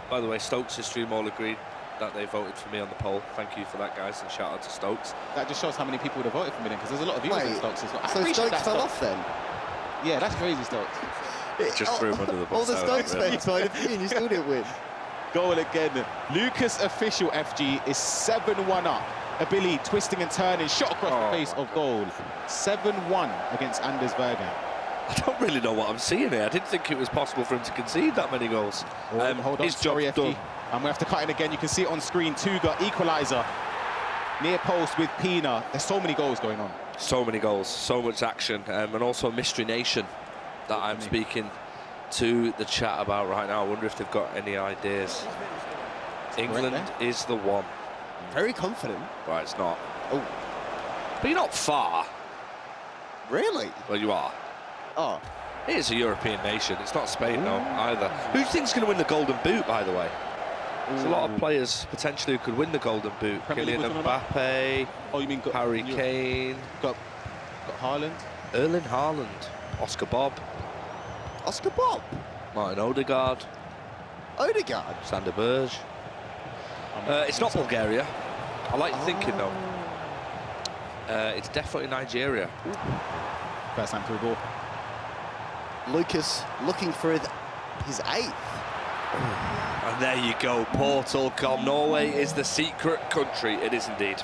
by the way, Stokes' stream all agreed that they voted for me on the poll. Thank you for that, guys, and shout out to Stokes. That just shows how many people would have voted for me then, because there's a lot of viewers in Stokes as well. So Stokes fell off then? Yeah, that's crazy, Stokes. Just threw him under the bus. All the Stokes fans voted for you and you still didn't win. Goal again. Lucas Official FG is 7-1 up. A Billy twisting and turning, shot across the face of goal. 7-1 against Anders Verang. I don't really know what I'm seeing here. I didn't think it was possible for him to concede that many goals. Hold on, his job's sorry, FG. done. And we have to cut in again. You can see it on screen. Tuga, equaliser. Near post with Pina. There's so many goals going on. So many goals, so much action, and also Mystery Nation that I'm speaking to the chat about right now. I wonder if they've got any ideas. England is the one. Very confident. Right, it's not. Oh. But you're not far. Really? Well, you are. Oh. It is a European nation. It's not Spain, though, either. Who do you think's going to win the Golden Boot, by the way? There's a lot of players potentially who could win the Golden Boot. Kylian Mbappe, oh, you mean Harry Kane. Got Haaland. Erling Haaland. Oscar Bob. Oscar Bob? Martin Odegaard. Odegaard? Sander Berge. It's not Bulgaria. I like thinking, though. It's definitely Nigeria. First time through ball. Lucas looking for his 8th. And there you go, Portal.com. Norway is the secret country. It is indeed.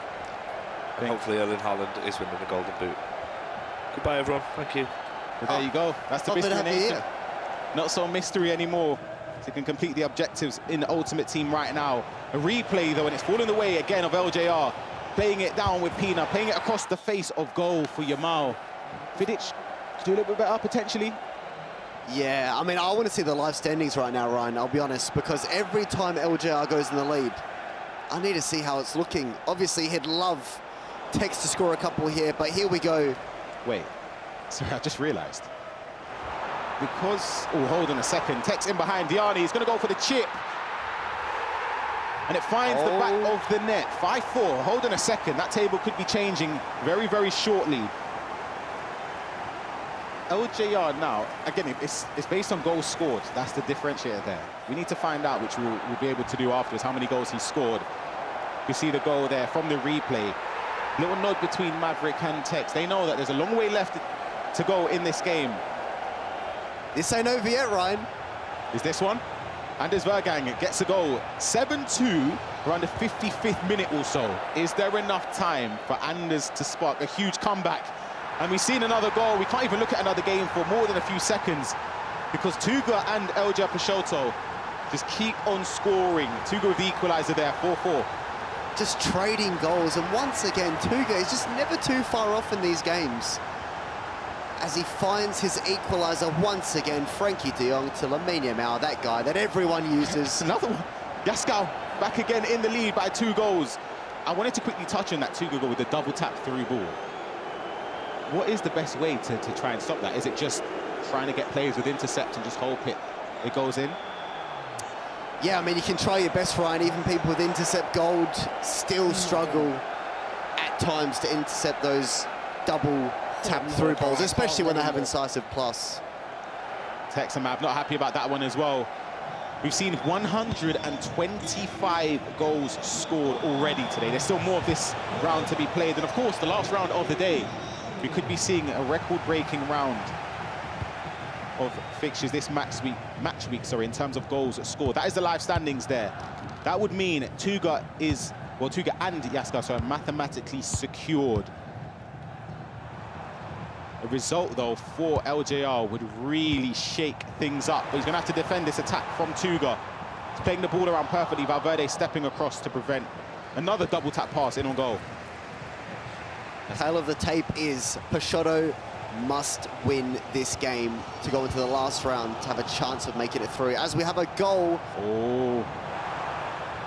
And hopefully Erling Haaland is winning the Golden Boot. Goodbye, everyone. Thank you. Well, there you go. That's the mystery nation. Not so mystery anymore. So you can complete the objectives in the Ultimate Team right now. A replay, though, and it's fallen away again of LJR. Playing it down with Pina, playing it across the face of goal for Yamal. Vidic to do a little bit better, potentially. Yeah, I mean, I want to see the live standings right now, Ryan, I'll be honest, because every time LJR goes in the lead, I need to see how it's looking. Obviously, he'd love Tex to score a couple here, but here we go. Wait, sorry, I just realised. Because, oh, hold on a second. Tex in behind, Diani, he's going to go for the chip. And it finds the back of the net. 5-4, hold on a second. That table could be changing very, very shortly. LJR now, again, it's based on goals scored. That's the differentiator there. We need to find out, which we'll be able to do afterwards, how many goals he scored. You see the goal there from the replay. Little nod between Maverick and Tex. They know that there's a long way left to go in this game. This ain't over yet, Ryan. Is this one? Anders Verang gets a goal. 7-2, around the 55th minute or so. Is there enough time for Anders to spark a huge comeback? And we've seen another goal. We can't even look at another game for more than a few seconds because Tuga and Elja Peixoto just keep on scoring. Tuga with the equaliser there, 4-4. Just trading goals, and once again, Tuga is just never too far off in these games. As he finds his equaliser once again, Frankie de Jong to Lamine Yamal, that guy that everyone uses. Another one. Yaskau back again in the lead by 2 goals. I wanted to quickly touch on that Tuga goal with the double tap through ball. What is the best way to try and stop that? Is it just trying to get players with intercept and just hope it goes in? Yeah, I mean, you can try your best, Ryan. Even people with intercept gold still struggle at times to intercept those double tap through balls, especially when they have incisive plus. Tex and Mav not happy about that one as well. We've seen 125 goals scored already today. There's still more of this round to be played. And of course, the last round of the day, we could be seeing a record-breaking round of fixtures this match week, in terms of goals scored. That is the live standings there. That would mean Tuga and Yaskau are mathematically secured. A result, though, for LJR would really shake things up. But he's going to have to defend this attack from Tuga. He's playing the ball around perfectly. Valverde stepping across to prevent another double tap pass in on goal. The tale of the tape is Peixoto must win this game to go into the last round to have a chance of making it through. As we have a goal. Oh,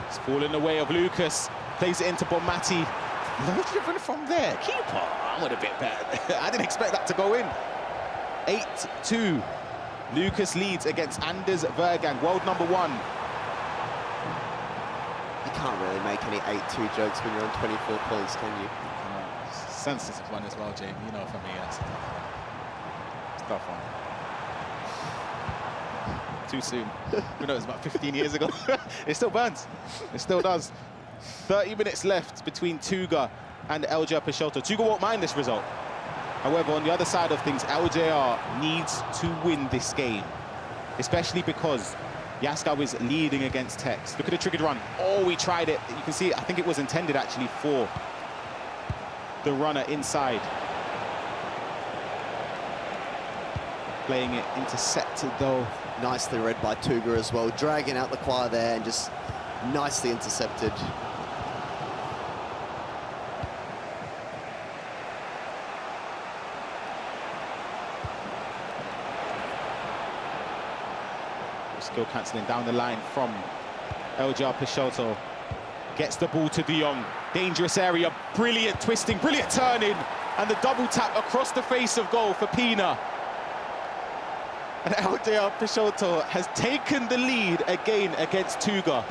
it's falling in the way of Lucas. Plays it into Bonmati. No driven from there. Keeper, I'm a bit bad. I didn't expect that to go in. 8-2. Lucas leads against Anders Verang, world number 1. You can't really make any 8-2 jokes when you're on 24 points, can you? Sensitive one as well, Jamie. You know, for me, that's a tough one. Too soon. We know it's about 15 years ago. It still burns. It still does. 30 minutes left between Tuga and LJR Peixoto. Tuga won't mind this result. However, on the other side of things, LJR needs to win this game, especially because Yaskau is leading against Tex. Look at the triggered run. Oh, he tried it. You can see, I think it was intended actually for the runner inside. Playing it intercepted though. Nicely read by Tuga as well, dragging out the choir there and just nicely intercepted. Skill cancelling down the line from LJR Peixoto. Gets the ball to de Jong. Dangerous area, brilliant twisting, brilliant turning, and the double tap across the face of goal for Pina. And LJR Peixoto has taken the lead again against Tuga.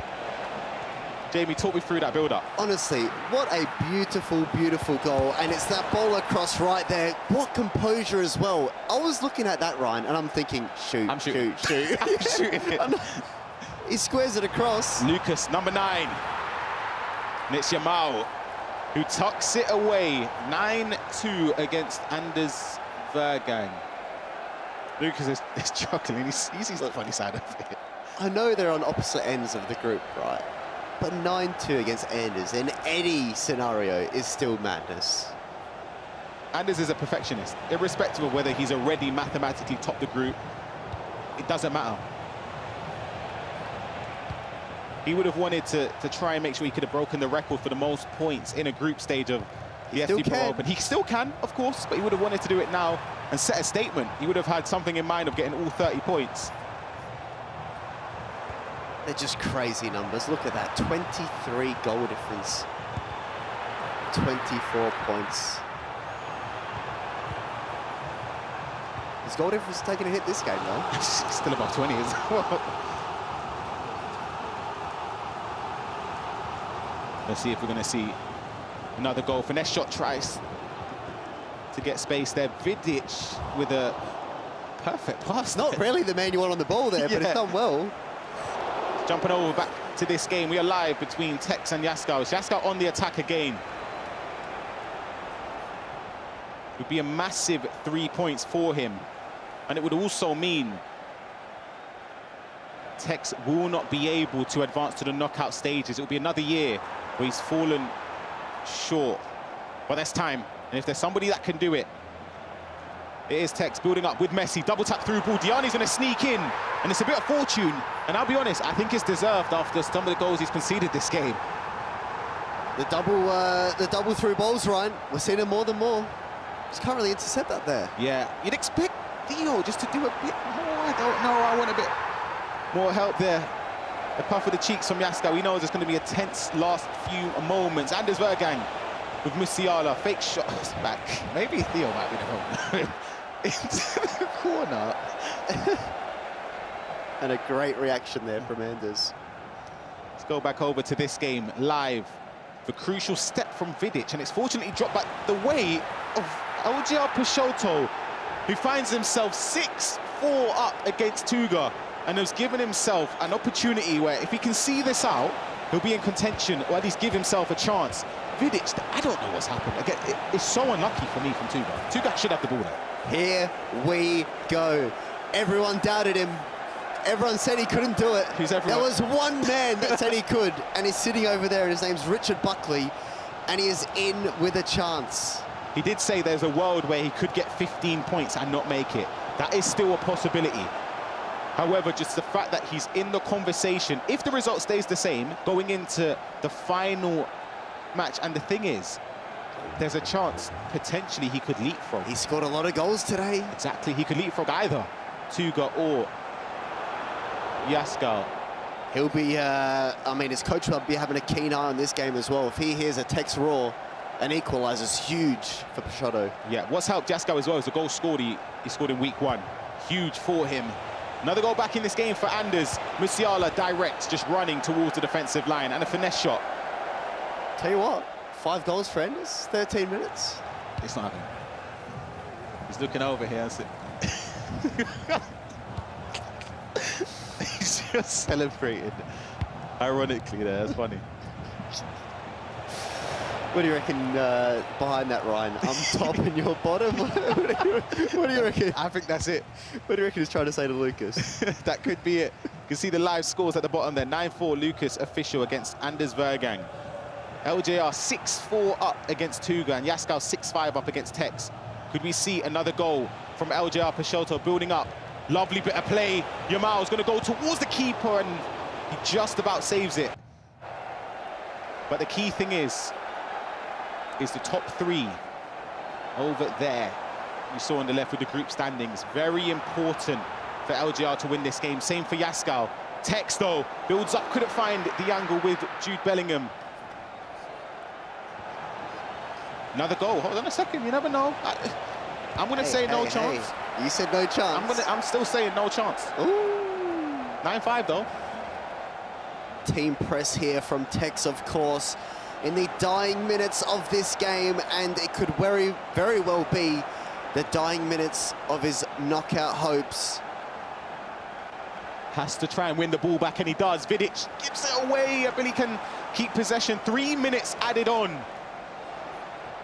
Jamie, talk me through that build-up. Honestly, what a beautiful, beautiful goal. And it's that ball across right there. What composure as well. I was looking at that, Ryan, and I'm thinking, shoot, I'm shooting. shoot. I'm shooting it. He squares it across. Lucas, number 9. And it's Yamal who tucks it away. 9-2 against Anders Verang. Lucas is chuckling. He sees the funny side of it. I know they're on opposite ends of the group, right? But 9-2 against Anders in any scenario is still madness. Anders is a perfectionist. Irrespective of whether he's already mathematically topped the group, it doesn't matter. He would have wanted to try and make sure he could have broken the record for the most points in a group stage of the FC Pro Open. He still can, of course, but he would have wanted to do it now and set a statement. He would have had something in mind of getting all 30 points. They're just crazy numbers. Look at that, 23 goal difference. 24 points. His goal difference is taking a hit this game, though. Still above 20 as well. Let's see if we're going to see another goal. Finesse shot tries to get space there. Vidic with a perfect pass. Not really the man you want on the ball there, but it's done well. Jumping over back to this game. We are live between Tex and Yaskov. Yaskov on the attack again. It would be a massive 3 points for him. And it would also mean Tex will not be able to advance to the knockout stages. It will be another year where he's fallen short. But there's time. And if there's somebody that can do it, it is Tex building up with Messi. Double tap through ball. Diani's going to sneak in. And it's a bit of fortune. And I'll be honest, I think it's deserved after some of the goals he's conceded this game. The double through balls, Ryan. We're seeing it more than more. Just can't really intercept that there. Yeah, you'd expect Dio just to do a bit more. I don't know. I want a bit more help there. A puff of the cheeks from Yaskov. He knows it's going to be a tense last few moments. Anders Verang with Musiala. Fake shots back. Maybe Theo might be the home. Into the corner. And a great reaction there from Anders. Let's go back over to this game live. The crucial step from Vidic, and it's fortunately dropped back the way of LGR Peixoto, who finds himself 6-4 up against Tuga, and has given himself an opportunity where if he can see this out, he'll be in contention, or at least give himself a chance. Vidic, I don't know what's happened. Again, it's so unlucky for me from Tuga. Tuga should have the ball there. Here we go. Everyone doubted him. Everyone said he couldn't do it. Who's everyone? There was one man that said he could, and he's sitting over there, and his name's Richard Buckley, and he is in with a chance. He did say there's a world where he could get 15 points and not make it. That is still a possibility. However, just the fact that he's in the conversation, if the result stays the same, going into the final match, and the thing is, there's a chance potentially he could leapfrog. He scored a lot of goals today. Exactly, he could leapfrog either Tuga or Yaskov. He'll be, I mean, his coach will be having a keen eye on this game as well. If he hears a Tex roar, an equaliser is huge for Peixoto. Yeah, what's helped Yaskov as well is the goal scored he scored in week 1. Huge for him. Another goal back in this game for Anders. Musiala direct, just running towards the defensive line, and a finesse shot. Tell you what, 5 goals for Anders, 13 minutes. It's not happening. He's looking over here. He's just celebrating. Ironically there, that's funny. What do you reckon behind that, Ryan? I'm top and you're bottom? What do you reckon? I think that's it. What do you reckon he's trying to say to Lucas? That could be it. You can see the live scores at the bottom there. 9-4 Lucas official against Anders Verang. LJR 6-4 up against Tuga, and Yaskov 6-5 up against Tex. Could we see another goal from LJR Peixoto building up? Lovely bit of play. Yamal's going to go towards the keeper, and he just about saves it. But the key thing is the top 3 over there. You saw on the left with the group standings. Very important for LGR to win this game. Same for Yaskov. Tex, though, builds up. Couldn't find the angle with Jude Bellingham. Another goal. Hold on a second. You never know. I'm going to say no chance. You said no chance. I'm still saying no chance. Ooh. 9-5, though. Team press here from Tex, of course, in the dying minutes of this game, and it could very, very well be the dying minutes of his knockout hopes. Has to try and win the ball back, and he does. Vidic gives it away. I believe he can keep possession. 3 minutes added on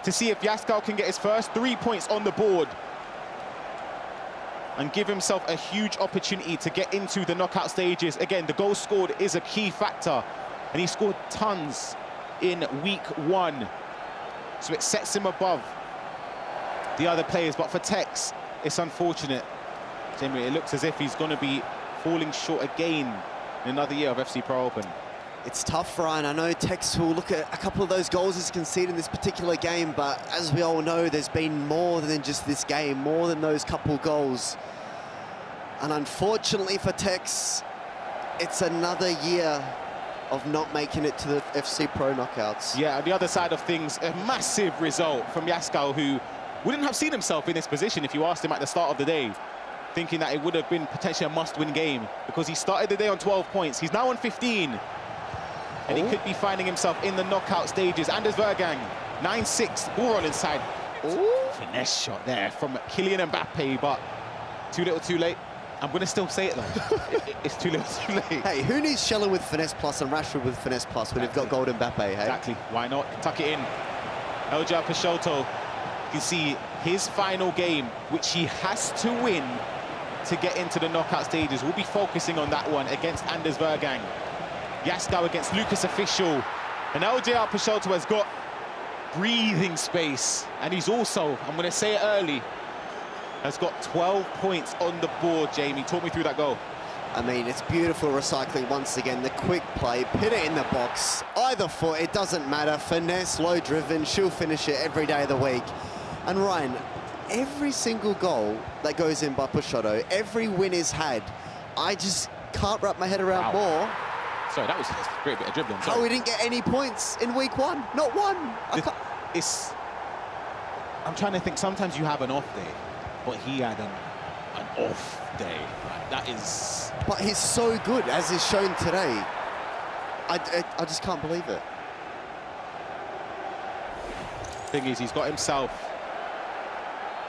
to see if Yaskov can get his first 3 points on the board and give himself a huge opportunity to get into the knockout stages. Again, the goal scored is a key factor, and he scored tons in week 1. So it sets him above the other players. But for Tex, it's unfortunate. Generally, it looks as if he's going to be falling short again in another year of FC Pro Open. It's tough, Ryan. I know Tex will look at a couple of those goals he's conceded in this particular game, but as we all know, there's been more than just this game, more than those couple goals. And unfortunately for Tex, it's another year of not making it to the FC Pro knockouts. Yeah, on the other side of things, a massive result from Yaskau, who wouldn't have seen himself in this position if you asked him at the start of the day, thinking that it would have been potentially a must-win game, because he started the day on 12 points. He's now on 15. And he could be finding himself in the knockout stages. Anders Verang, 9-6, ball roll inside. Finesse shot there from Kylian Mbappe, but too little, too late. I'm going to still say it, though. It's too little, too late. Hey, who needs Scheller with finesse plus and Rashford with finesse plus when you've got Golden Mbappe, hey? Exactly. Why not? Tuck it in. Elja Peixoto, you can see his final game, which he has to win to get into the knockout stages. We'll be focusing on that one against Anders Verang. Yaskau against Lucas Official. And LJR Peixoto has got breathing space. And he's also, I'm going to say it early, has got 12 points on the board, Jamie. Talk me through that goal. I mean, it's beautiful recycling once again. The quick play, put it in the box. Either foot, it doesn't matter. Finesse, low driven, she'll finish it every day of the week. And Ryan, every single goal that goes in by Peixoto, every win is had. I just can't wrap my head around more. Sorry, that was a great bit of dribbling. How we didn't get any points in week one? Not one. I'm trying to think, sometimes you have an off day, but he had an off day. Like, that is... But he's so good, as is shown today. I just can't believe it. Thing is, he's got himself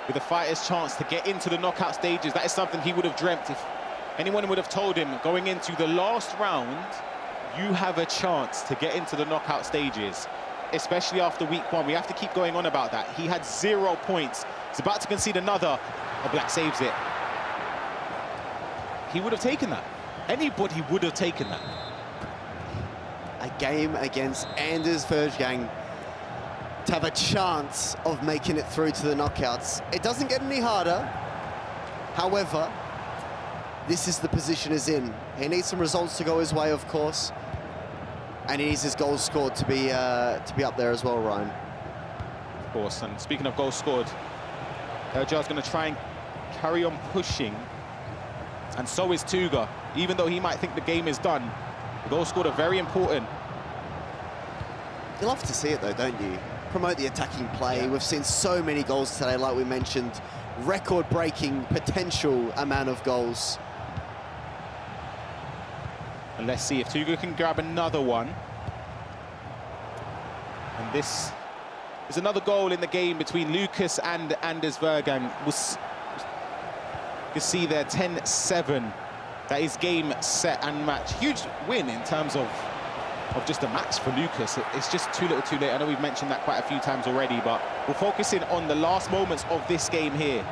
with a fighter's chance to get into the knockout stages. That is something he would have dreamt if anyone would have told him going into the last round, you have a chance to get into the knockout stages, especially after week one. We have to keep going on about that. He had 0 points. He's about to concede another. Black saves it. He would have taken that. Anybody would have taken that. A game against Anders Verang to have a chance of making it through to the knockouts. It doesn't get any harder. However, this is the position he's in. He needs some results to go his way, of course. And he needs his goals scored to be up there as well, Ryan. Of course, and speaking of goals scored, Eljar's going to try and carry on pushing. And so is Tuga. Even though he might think the game is done, the goals scored are very important. You love to see it though, don't you? Promote the attacking play. Yeah. We've seen so many goals today, like we mentioned. Record-breaking potential amount of goals. And let's see if Tuga can grab another one. And this is another goal in the game between Lucas and Anders Verang. You can see there 10-7. That is game, set and match. Huge win in terms of just a match for Lucas. It's just too little too late. I know we've mentioned that quite a few times already, but we're focusing on the last moments of this game here.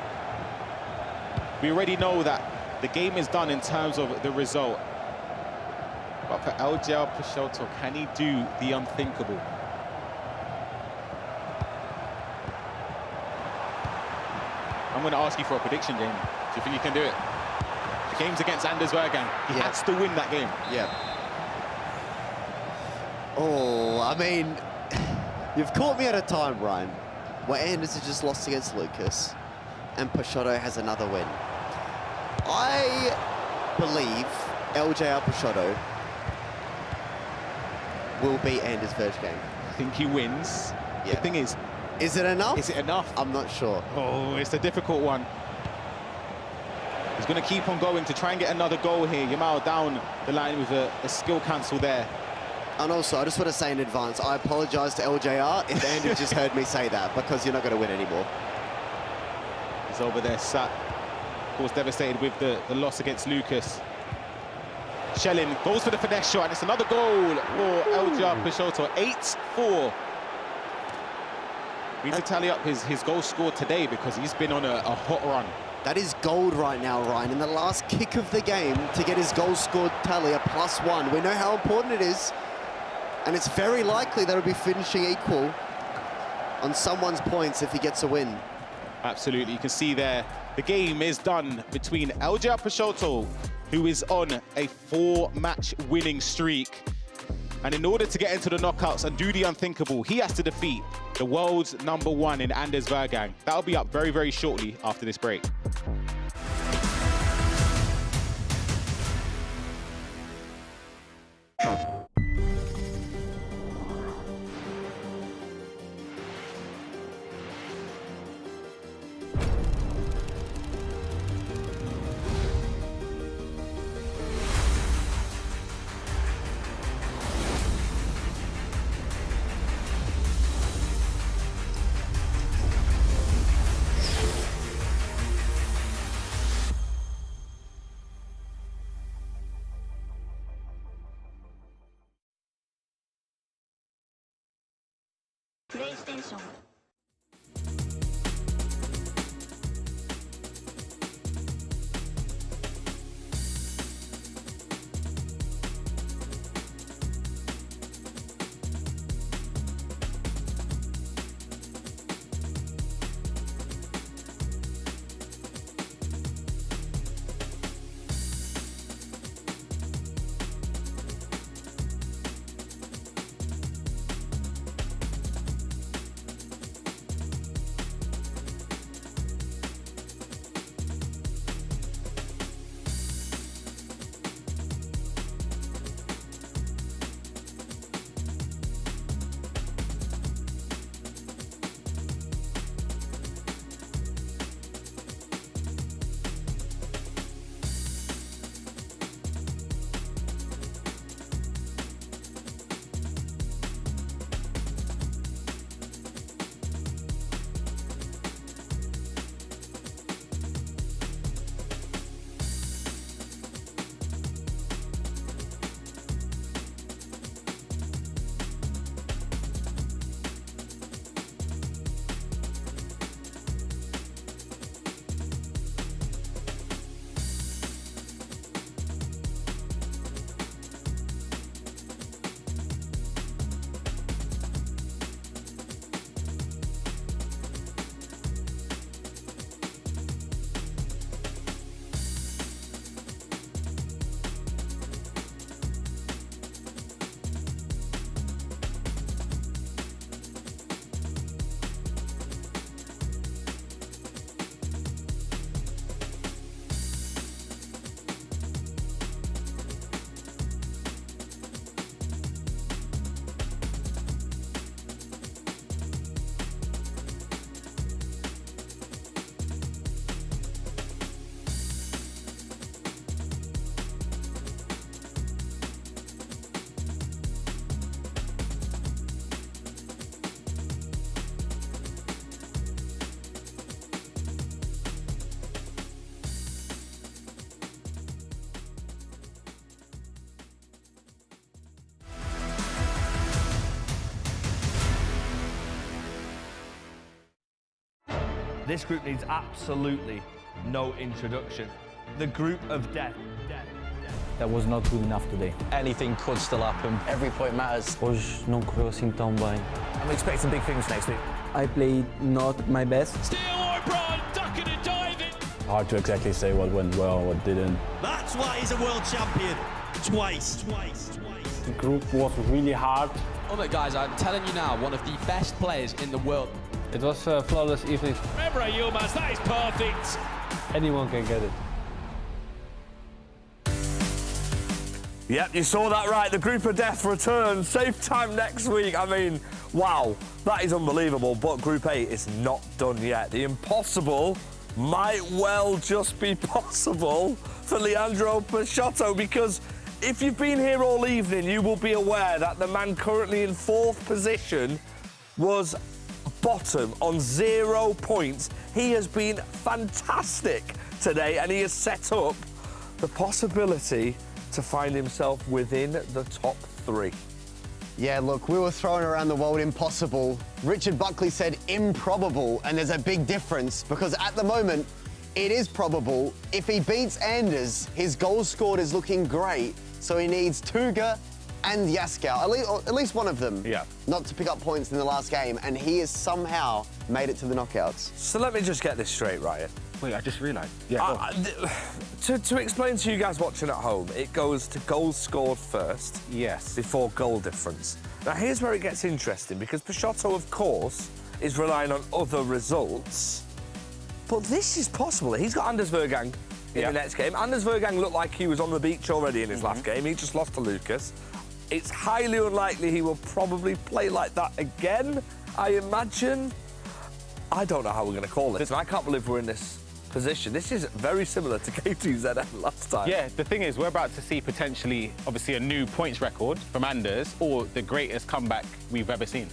We already know that the game is done in terms of the result. But for Eljar Peixoto, can he do the unthinkable? I'm going to ask you for a prediction, Jamie. Do you think you can do it? The game's against Anders Verang. He has to win that game. Yeah. Oh, I mean, you've caught me at a time, Ryan, where Anders has just lost against Lucas and Peixoto has another win. I believe LJR Peixoto will beat Anders Verang. I think he wins. Yeah. The thing is it enough? Is it enough? I'm not sure. Oh, it's a difficult one. He's going to keep on going to try and get another goal here. Yamal down the line with a skill cancel there. And also, I just want to say in advance, I apologise to LJR if Andy just heard me say that, because you're not going to win anymore. He's over there sat, of course, devastated with the loss against Lucas. Schellin goes for the finesse shot, and it's another goal for Eljar Peixoto. 8-4. We need to tally up his goal scored today, because he's been on a hot run. That is gold right now, Ryan. In the last kick of the game, to get his goal scored tally a +1. We know how important it is. And it's very likely that he'll be finishing equal on someone's points if he gets a win. Absolutely, you can see there, the game is done between Eljar Peixoto, who is on a 4-match winning streak, And in order to get into the knockouts and do the unthinkable, he has to defeat the world's #1 in Anders Verang. That'll be up very, very shortly after this break. PlayStation This group needs absolutely no introduction. The group of death. That was not good enough today. Anything could still happen. Every point matters. Hoje não correu assim tão bem. I'm expecting big things next week. I played not my best. Steele or Brian ducking and diving. Hard to exactly say what went well, what didn't. That's why he's a world champion. Twice. The group was really hard. Oh my guys, I'm telling you now, one of the best players in the world. It was a flawless evening. Remember, Yilmaz, that is perfect. Anyone can get it. Yep, you saw that right. The group of death returns. Same time next week. I mean, wow, that is unbelievable. But Group 8 is not done yet. The impossible might well just be possible for Leandro Peixoto, because if you've been here all evening, you will be aware that the man currently in 4th position was bottom on 0 points. He has been fantastic today, and he has set up the possibility to find himself within the top 3. Yeah, look, we were throwing around the word impossible. Richard Buckley said improbable, and there's a big difference because at the moment, it is probable. If he beats Anders, his goals scored is looking great, so he needs Tuga and Yaskow, at least one of them, not to pick up points in the last game, and he is somehow made it to the knockouts. So let me just get this straight, Ryan. Wait, I just realised. Yeah. To explain to you guys watching at home, it goes to goals scored first. Yes. Before goal difference. Now, here's where it gets interesting, because Peixoto, of course, is relying on other results. But this is possible. He's got Anders Verang in the next game. Anders Verang looked like he was on the beach already in his last game. He just lost to Lucas. It's highly unlikely he will probably play like that again, I imagine. I don't know how we're going to call this, and I can't believe we're in this position. This is very similar to K2ZN last time. Yeah, the thing is, we're about to see potentially, obviously, a new points record from Anders, or the greatest comeback we've ever seen.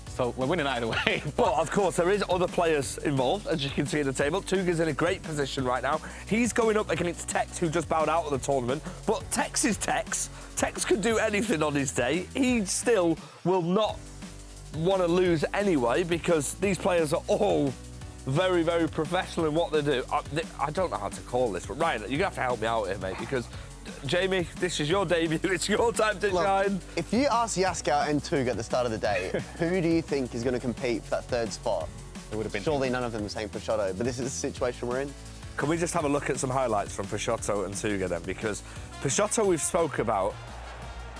So we're winning either way. But of course, there is other players involved, as you can see at the table. Tuga's in a great position right now. He's going up against Tex, who just bowed out of the tournament. But Tex is Tex. Tex could do anything on his day. He still will not want to lose anyway, because these players are all very, very professional in what they do. I don't know how to call this, but Ryan, you're going to have to help me out here, mate, because Jamie, this is your debut. It's your time to shine. If you ask Yaskow and Tuga at the start of the day, who do you think is going to compete for that third spot? It would have been. Surely none of them are saying Peixoto, but this is the situation we're in. Can we just have a look at some highlights from Peixoto and Tuga then? Because Peixoto we've spoke about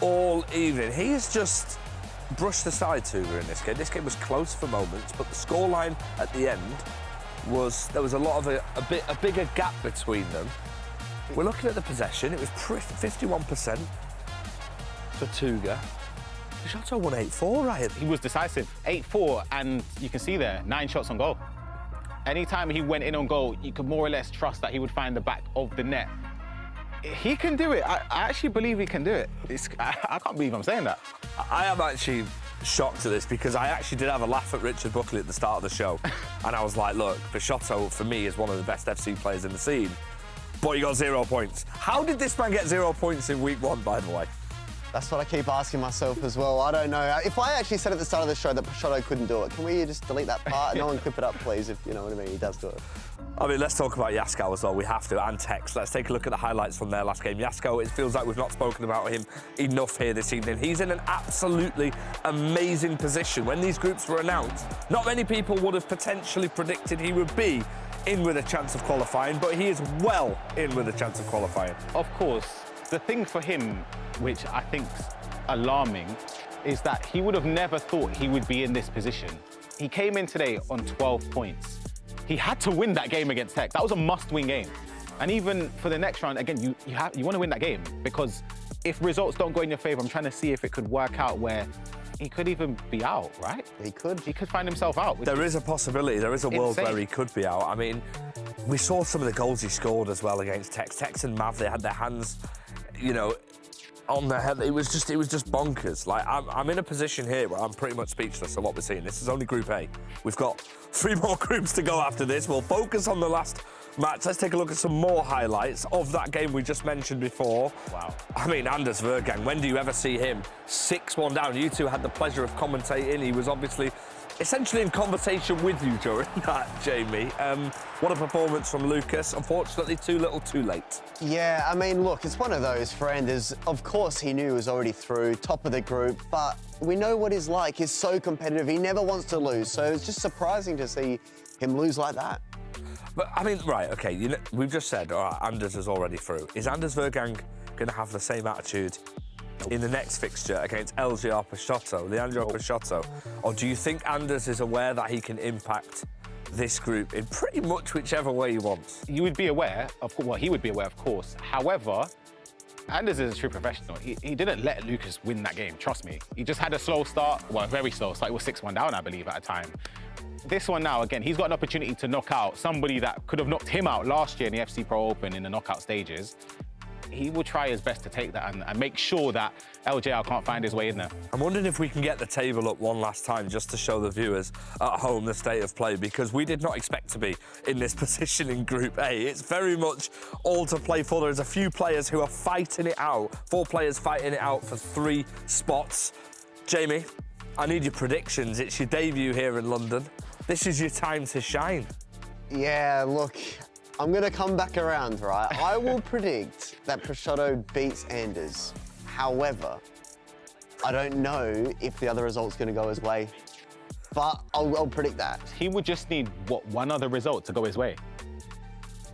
all evening. He has just brushed aside Tuga in this game. This game was close for moments, but the scoreline at the end was, there was a lot of a bigger gap between them. We're looking at the possession. It was 51% for Tuga. Peixoto won 8-4, right? He was decisive. 8-4, and you can see there, 9 shots on goal. Anytime he went in on goal, you could more or less trust that he would find the back of the net. He can do it. I actually believe he can do it. I can't believe I'm saying that. I am actually shocked at this, because I actually did have a laugh at Richard Buckley at the start of the show. And I was like, look, Peixoto, for me, is one of the best FC players in the scene. But he got 0 points. How did this man get 0 points in week 1, by the way? That's what I keep asking myself as well. I don't know. If I actually said at the start of the show that Peixoto couldn't do it, can we just delete that part? No one clip it up, please, if you know what I mean. He does do it. I mean, let's talk about Yaskow as well. We have to, and Tex. Let's take a look at the highlights from their last game. Yaskow, it feels like we've not spoken about him enough here this evening. He's in an absolutely amazing position. When these groups were announced, not many people would have potentially predicted he would be in with a chance of qualifying, but he is well in with a chance of qualifying. Of course, the thing for him, which I think's alarming, is that he would have never thought he would be in this position. He came in today on 12 points. He had to win that game against Tech. That was a must-win game. And even for the next round, again, you want to win that game, because if results don't go in your favour, I'm trying to see if it could work out where he could even be out, right? He could. He could find himself out. There is a possibility. There is a world where he could be out. I mean, we saw some of the goals he scored as well against Tex. Tex and Mav, they had their hands, you know, on their head. It was just bonkers. Like, I'm in a position here where I'm pretty much speechless at what we're seeing. This is only Group A. We've got 3 more groups to go after this. We'll focus on the last match. Let's take a look at some more highlights of that game we just mentioned before. Wow. I mean, Anders Verang, when do you ever see him 6-1 down? You two had the pleasure of commentating. He was obviously essentially in conversation with you during that, Jamie. What a performance from Lucas. Unfortunately, too little, too late. Yeah, I mean, look, it's one of those for Anders. Of course, he knew he was already through, top of the group, but we know what he's like. He's so competitive. He never wants to lose. So it's just surprising to see him lose like that. But, I mean, right, OK, you know, we've just said, all right, Anders is already through. Is Anders Verang going to have the same attitude in the next fixture against LGR Peixoto, Leandro Peixoto? Or do you think Anders is aware that he can impact this group in pretty much whichever way he wants? You would be aware, well, he would be aware, of course. However, Anders is a true professional. He didn't let Lucas win that game, trust me. He just had a slow start, well, a very slow start. It was 6-1 down, I believe, at a time. This one now, again, he's got an opportunity to knock out somebody that could have knocked him out last year in the FC Pro Open in the knockout stages. He will try his best to take that and make sure that LJR can't find his way in there. I'm wondering if we can get the table up one last time just to show the viewers at home the state of play, because we did not expect to be in this position in Group A. It's very much all to play for. There's a few players who are fighting it out, 4 players fighting it out for 3 spots. Jamie, I need your predictions. It's your debut here in London. This is your time to shine. Yeah, look, I'm going to come back around, right? I will predict that Peixoto beats Anders. However, I don't know if the other result's going to go his way. but I'll predict that. He would just need, what, one other result to go his way?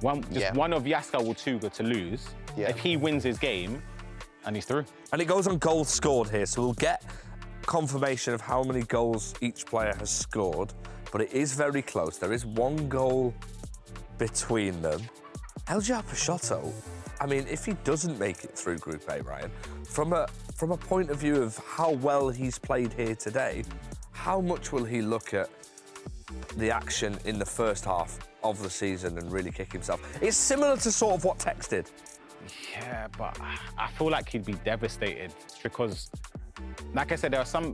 One of Yaskar or Tuga to lose. Yeah. If he wins his game, and he's through. And it goes on goals scored here, so we'll get confirmation of how many goals each player has scored, but it is very close. There is one goal between them. LGR Peixoto, I mean, if he doesn't make it through Group A, Ryan, from a point of view of how well he's played here today, how much will he look at the action in the first half of the season and really kick himself? It's similar to sort of what Tex did. Yeah, but I feel like he'd be devastated because, like I said, there are some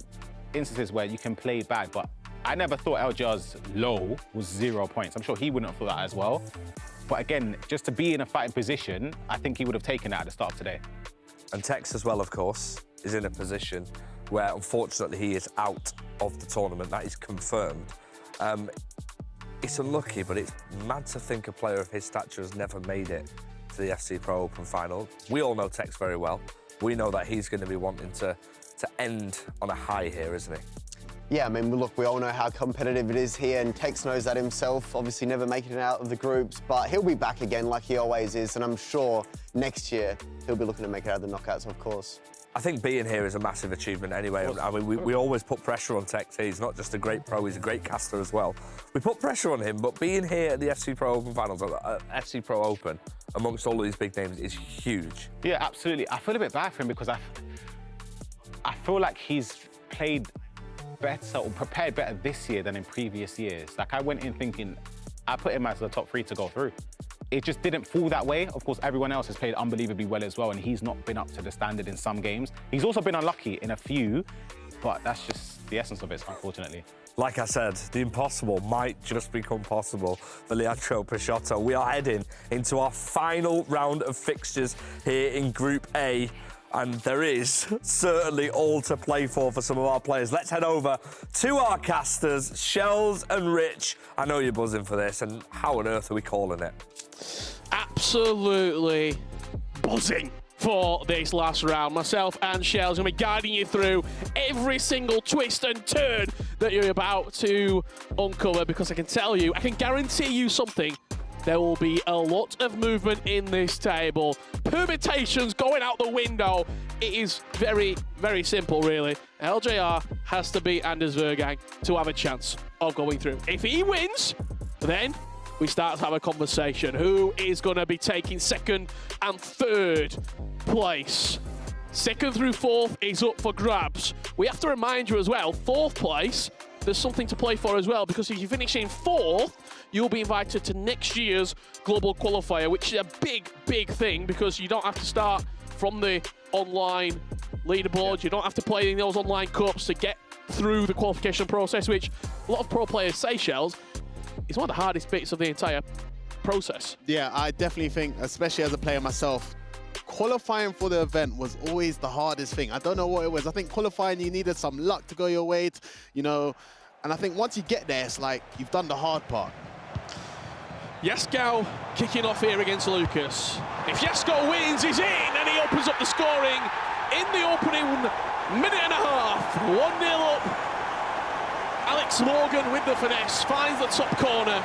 instances where you can play bad, but I never thought LGR's low was 0 points. I'm sure he wouldn't have thought that as well. But again, just to be in a fighting position, I think he would have taken that at the start of today. And Tex as well, of course, is in a position where, unfortunately, he is out of the tournament. That is confirmed. It's unlucky, but it's mad to think a player of his stature has never made it to the FC Pro Open final. We all know Tex very well. We know that he's going to be wanting to end on a high here, isn't he? Yeah, I mean, look, we all know how competitive it is here, and Tex knows that himself, obviously never making it out of the groups, but he'll be back again like he always is, and I'm sure next year he'll be looking to make it out of the knockouts, of course. I think being here is a massive achievement anyway. I mean, we always put pressure on Tex. He's not just a great pro, he's a great caster as well. We put pressure on him, but being here at the FC Pro Open finals, FC Pro Open, amongst all of these big names is huge. Yeah, absolutely. I feel a bit bad for him because I feel like he's played better or prepared better this year than in previous years. Like, I went in thinking, I put him as the top 3 to go through. It just didn't fall that way. Of course, everyone else has played unbelievably well as well, and he's not been up to the standard in some games. He's also been unlucky in a few, but that's just the essence of it, unfortunately. Like I said, the impossible might just become possible for Leandro Peixoto. We are heading into our final round of fixtures here in Group A, and there is certainly all to play for some of our players. Let's head over to our casters, Shells and Rich. I know you're buzzing for this, and how on earth are we calling it? Absolutely buzzing for this last round. Myself and Shells going to be guiding you through every single twist and turn that you're about to uncover, because I can tell you, I can guarantee you something. There will be a lot of movement in this table. Permutations going out the window. It is very, very simple, really. LJR has to beat Anders Verang to have a chance of going through. If he wins, then we start to have a conversation. Who is going to be taking second and third place? Second through fourth is up for grabs. We have to remind you as well, fourth place, there's something to play for as well, because if you finish in fourth, you'll be invited to next year's global qualifier, which is a big, big thing, because you don't have to start from the online leaderboard. You don't have to play in those online cups to get through the qualification process, which a lot of pro players say, Shells, is one of the hardest bits of the entire process. Yeah, I definitely think, especially as a player myself, qualifying for the event was always the hardest thing. I don't know what it was. I think qualifying, you needed some luck to go your way, you know, and I think once you get there, it's like you've done the hard part. Yaskar kicking off here against Lucas. If Yaskar wins, he's in, and he opens up the scoring in the opening minute and a half. 1-0 up. Alex Morgan with the finesse, finds the top corner.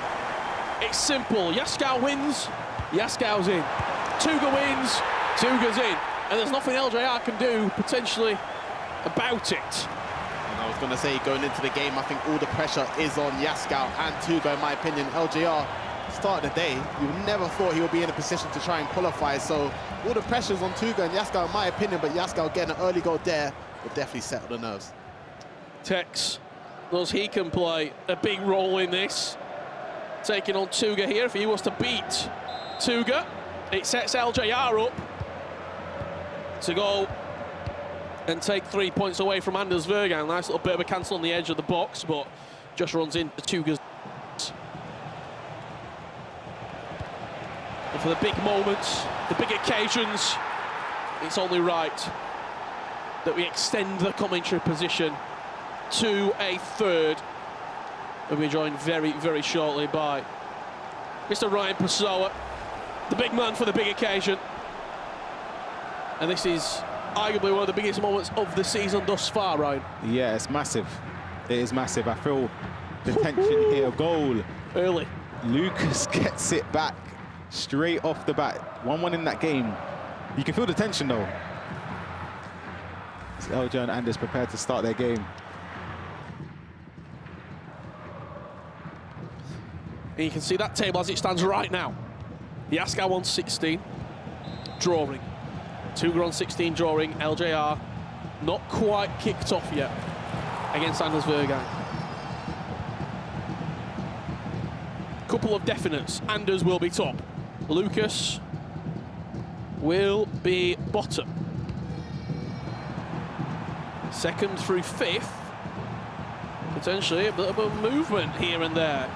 It's simple. Yaskar wins, Yaskar's in. Tuga wins, Tuga's in. And there's nothing LJR can do, potentially, about it. And I was going to say, going into the game, I think all the pressure is on Yaskar and Tuga, in my opinion. LJR, start of the day, you never thought he would be in a position to try and qualify. So all the pressure's on Tuga and Yaskar, in my opinion, but Yaskar getting an early goal there will definitely settle the nerves. Tex knows he can play a big role in this. Taking on Tuga here. If he was to beat Tuga, it sets LJR up to go and take 3 points away from Anders Verang. Nice little bit of a cancel on the edge of the box, but just runs into Tuga's. And for the big moments, the big occasions, it's only right that we extend the commentary position to a third. We'll be joined very, very shortly by Mr. Ryan Pessoa, the big man for the big occasion. And this is arguably one of the biggest moments of the season thus far, Ryan. Yeah, it's massive. It is massive. I feel the tension here. Goal. Early. Lucas gets it back straight off the bat. 1-1 in that game. You can feel the tension though. As LJ and Anders prepared to start their game. And you can see that table as it stands right now. Yaskar on 16, drawing. Tuga on 16, drawing. LJR not quite kicked off yet against Anders Verang. Couple of definites. Anders will be top. Lucas will be bottom. Second through fifth. Potentially a bit of a movement here and there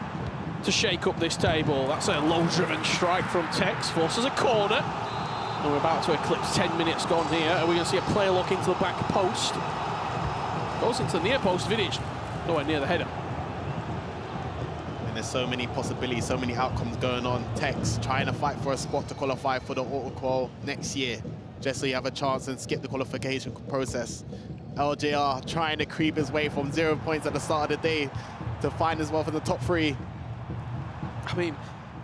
to shake up this table. That's a low-driven strike from Tex, forces a corner. And we're about to eclipse 10 minutes gone here. Are we going to see a player look into the back post? Goes into the near post, Vidic, nowhere near the header. And there's so many possibilities, so many outcomes going on. Tex trying to fight for a spot to qualify for the auto-qual next year, just so you have a chance and skip the qualification process. LJR trying to creep his way from 0 points at the start of the day to find himself in the top 3. I mean,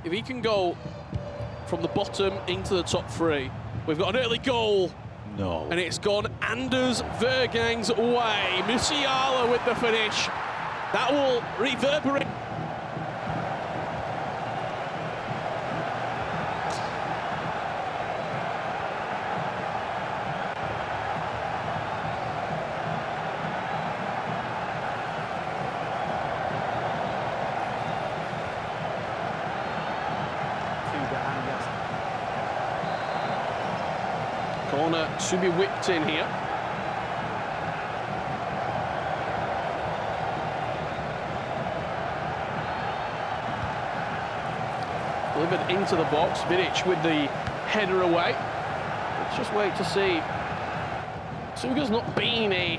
if he can go from the bottom into the top 3, we've got an early goal. No. And it's gone Anders Vergang's way. Musiala with the finish. That will reverberate. Corner to be whipped in here. Delivered into the box. Vidic with the header away. Let's just wait to see. Tuga's not been a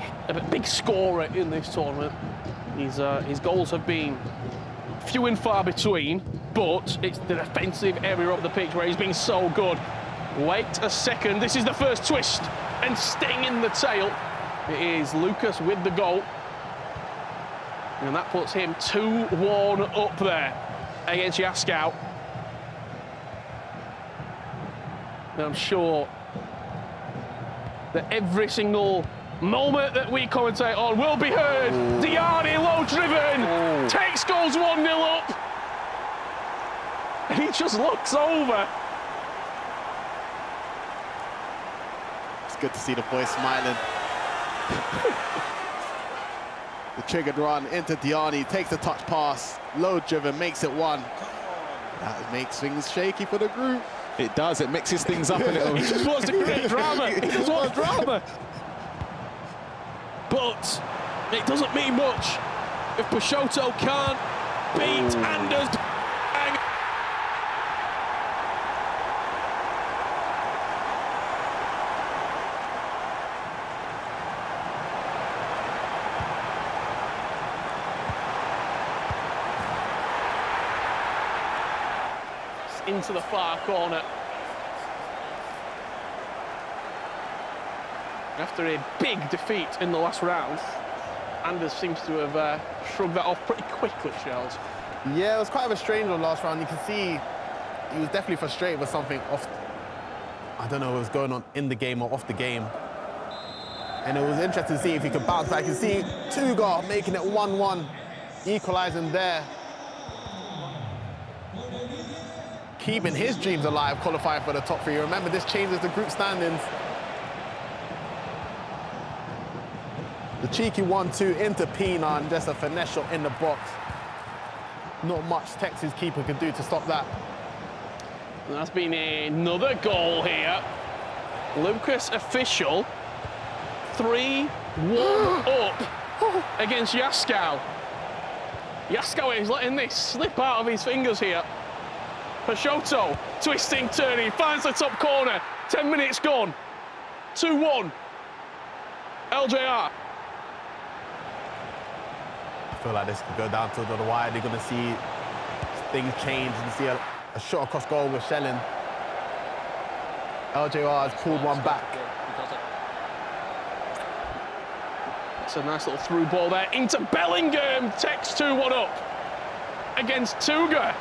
big scorer in this tournament. His goals have been few and far between, but it's the defensive area of the pitch where he's been so good. Wait a second, this is the first twist and sting in the tail. It is Lucas with the goal. And that puts him 2-1 up there against Yaskar. And I'm sure that every single moment that we commentate on will be heard. Diani low driven, takes goals 1-0 up. And he just looks over. Good to see the boys smiling. The triggered run into Diani, takes the touch pass, low driven, makes it 1. That makes things shaky for the group. It does, it mixes things up a little. He just wants to create drama. He just wants drama. But it doesn't mean much if Peixoto can't beat Anders. Into the far corner. After a big defeat in the last round, Anders seems to have shrugged that off pretty quickly, Shells. Yeah, it was quite of a strange one last round. You can see he was definitely frustrated with something off. I don't know what was going on in the game or off the game. And it was interesting to see if he could bounce back. You see Tuga making it 1-1, equalising there. Keeping his dreams alive, qualifying for the top 3. Remember, this changes the group standings. The cheeky 1-2 into Pina, and just a finesse shot in the box. Not much Texas keeper could do to stop that. And that's been another goal here. Lucas official, 3-1 up against Yaskar. Yaskar is letting this slip out of his fingers here. Peixoto, twisting, turning, finds the top corner. 10 minutes gone. 2-1. LJR. I feel like this could go down to the wire. They're going to see things change and see a shot across goal with Shelling. LJR has pulled one back. It's a nice little through ball there into Bellingham. Tex 2-1 up against Tuga.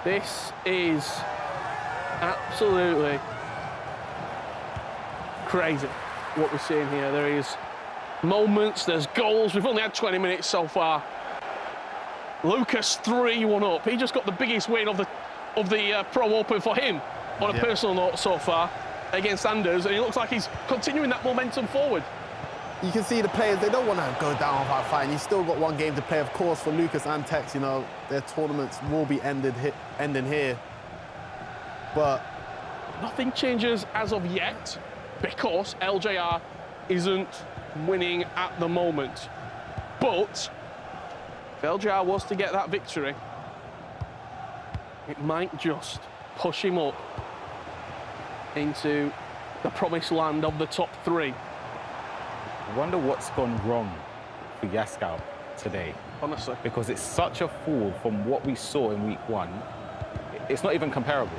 This is absolutely crazy what we're seeing here. There is moments, there's goals. We've only had 20 minutes so far. Lucas 3-1 up. He just got the biggest win of the Pro Open for him on a personal note so far against Anders, and it looks like he's continuing that momentum forward. You can see the players, they don't want to go down without fighting. You still got one game to play, of course, for Lucas and Tex. You know, their tournaments will be ending here. But nothing changes as of yet because LJR isn't winning at the moment. But if LJR was to get that victory, it might just push him up into the promised land of the top 3. I wonder what's gone wrong for Yaskow today. Honestly. Because it's such a fall from what we saw in week 1. It's not even comparable.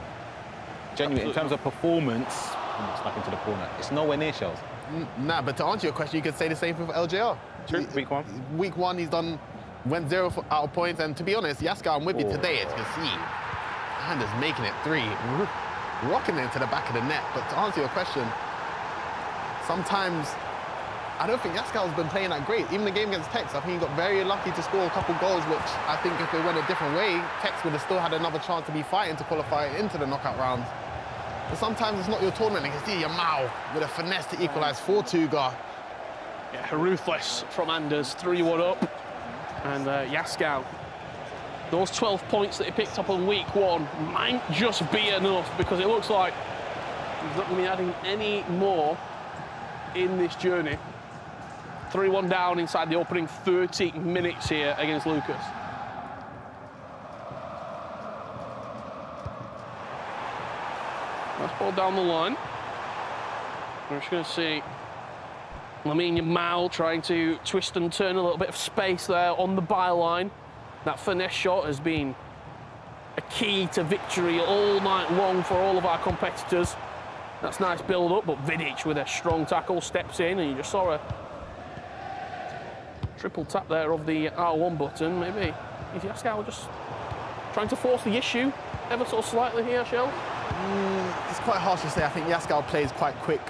Genuinely, in terms of performance, stuck into the corner, it's nowhere near Shells. Nah, but to answer your question, you could say the same thing for LJR. True, week 1. Week 1, went 0 out of points, and to be honest, Yaskow, I'm with you today, as you can see. Anders making it 3, rocking it into the back of the net. But to answer your question, sometimes I don't think Yaskow's been playing that great. Even the game against Tex, I think he got very lucky to score a couple goals, which I think if it went a different way, Tex would have still had another chance to be fighting to qualify into the knockout rounds. But sometimes it's not your tournament. You can see Yamal with a finesse to equalise for Tuga. Yeah, ruthless from Anders, 3-1 up. And Yaskow, those 12 points that he picked up on week 1 might just be enough, because it looks like he's not going to be adding any more in this journey. 3-1 down inside the opening 30 minutes here against Lucas. Nice ball down the line. We're just going to see Lamine Yamal trying to twist and turn a little bit of space there on the byline. That finesse shot has been a key to victory all night long for all of our competitors. That's nice build-up, but Vidic with a strong tackle steps in, and you just saw a triple tap there of the R1 button. Maybe is Yaskow just trying to force the issue ever so slightly here, Shell? It's quite harsh to say. I think Yaskow plays quite quick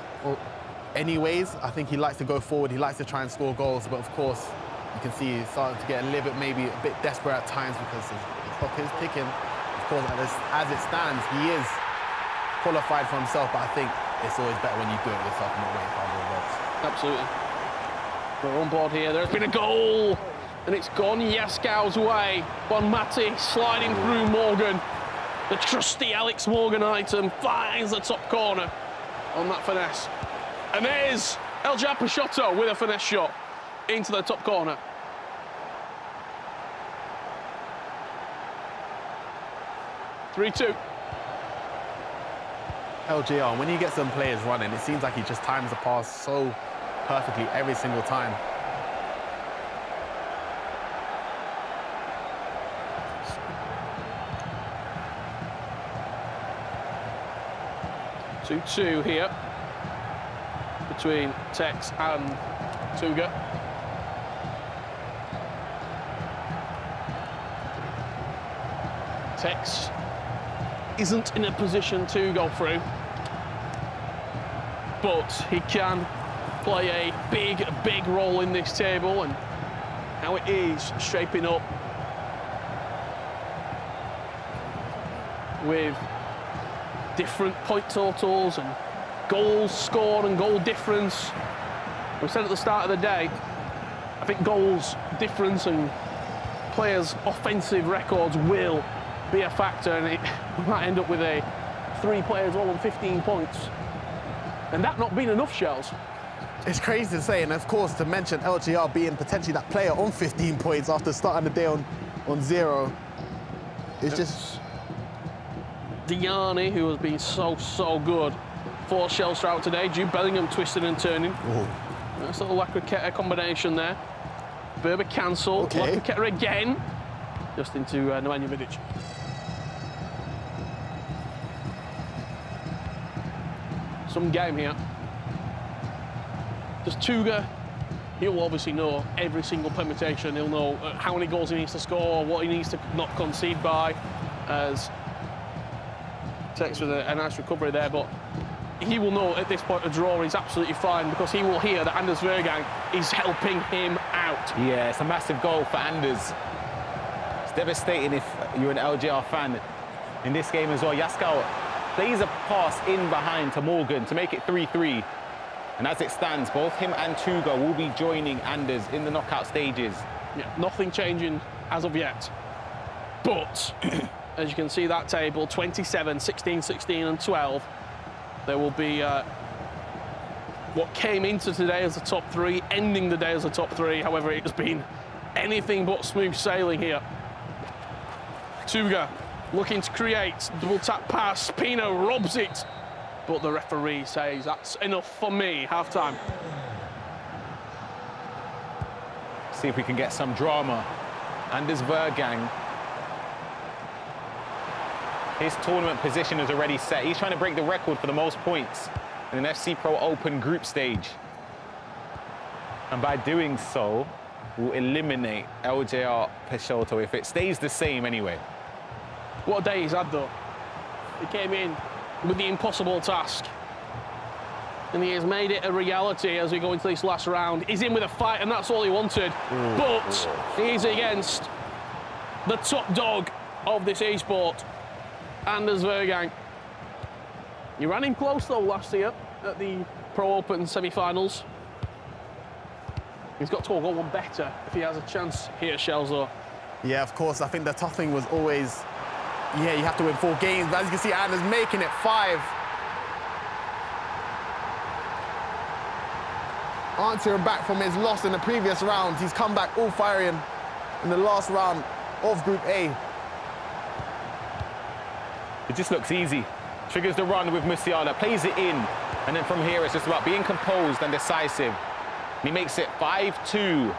anyways. I think he likes to go forward. He likes to try and score goals, but of course, you can see he's starting to get a little bit, maybe a bit desperate at times, because his clock is ticking. Of course, as it stands, he is qualified for himself, but I think it's always better when you do it yourself and not wait for other results. Absolutely. We're on board here. There's been a goal, and it's gone Yaskow's way. Bonmati sliding through Morgan. The trusty Alex Morgan item finds the top corner on that finesse. And there's LJR Peixoto with a finesse shot into the top corner. (3-2). LJR, when you get some players running, it seems like he just times the pass so perfectly every single time. (2-2) here between Tex and Tuga. Tex isn't in a position to go through, but he can play a big role in this table, and how it is shaping up with different point totals and goals scored and goal difference. We said at the start of the day, I think goals difference and players' offensive records will be a factor, and we might end up with 3 players all on 15 points. And that not being enough, Shells. It's crazy to say, and of course to mention LJR being potentially that player on 15 points after starting the day on 0. It's just... Diani, who has been so good for Shell Strout today. Jude Bellingham twisting and turning. Ooh. Nice little Lacroqueta combination there. Berber cancel. Okay. Lacroqueta again. Just into Nemanja Vidic. some game here. Does Tuga, he'll obviously know every single permutation. He'll know how many goals he needs to score, what he needs to not concede by, as Tex with a nice recovery there, but he will know at this point a draw is absolutely fine because he will hear that Anders Verang is helping him out. Yeah, it's a massive goal for Anders. It's devastating if you're an LJR fan in this game as well. Yaskau plays a pass in behind to Morgan to make it 3-3. And as it stands, both him and Tuga will be joining Anders in the knockout stages. Yeah, nothing changing as of yet. But, as you can see that table, 27, 16, 16 and 12. There will be what came into today as the top three, ending the day as the top three. However, it has been anything but smooth sailing here. Tuga looking to create, double tap pass, Pino robs it. But the referee says that's enough for me, half-time. See if we can get some drama. Anders Verang. His tournament position is already set. He's trying to break the record for the most points in an FC Pro Open group stage. And by doing so, will eliminate LJR Peixoto if it stays the same anyway. What a day he's had, though. He came in with the impossible task. And he has made it a reality as we go into this last round. He's in with a fight, and that's all he wanted. But he's against the top dog of this esport, Anders Verang. He ran him close, though, last year at the Pro Open semi-finals. He's got to go one better if he has a chance here, Shells, though. Yeah, of course. I think the tough thing was always, yeah, you have to win 4 games. But as you can see, Anders making it 5. Answering back from his loss in the previous round. He's come back all firing in the last round of Group A. It just looks easy. Triggers the run with Musiala, plays it in. And then from here, it's just about being composed and decisive. And he makes it 5-2.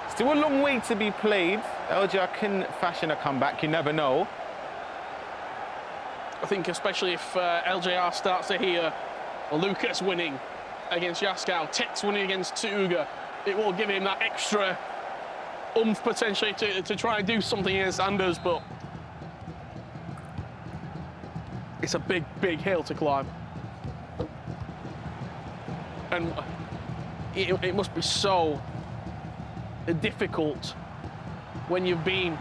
Still a long way to be played. LJR can fashion a comeback, you never know. I think especially if LJR starts to hear Lucas winning against Yaskau, Tex winning against Tuga, it will give him that extra oomph potentially to try and do something against Anders, but it's a big, big hill to climb. And it must be so difficult when you've been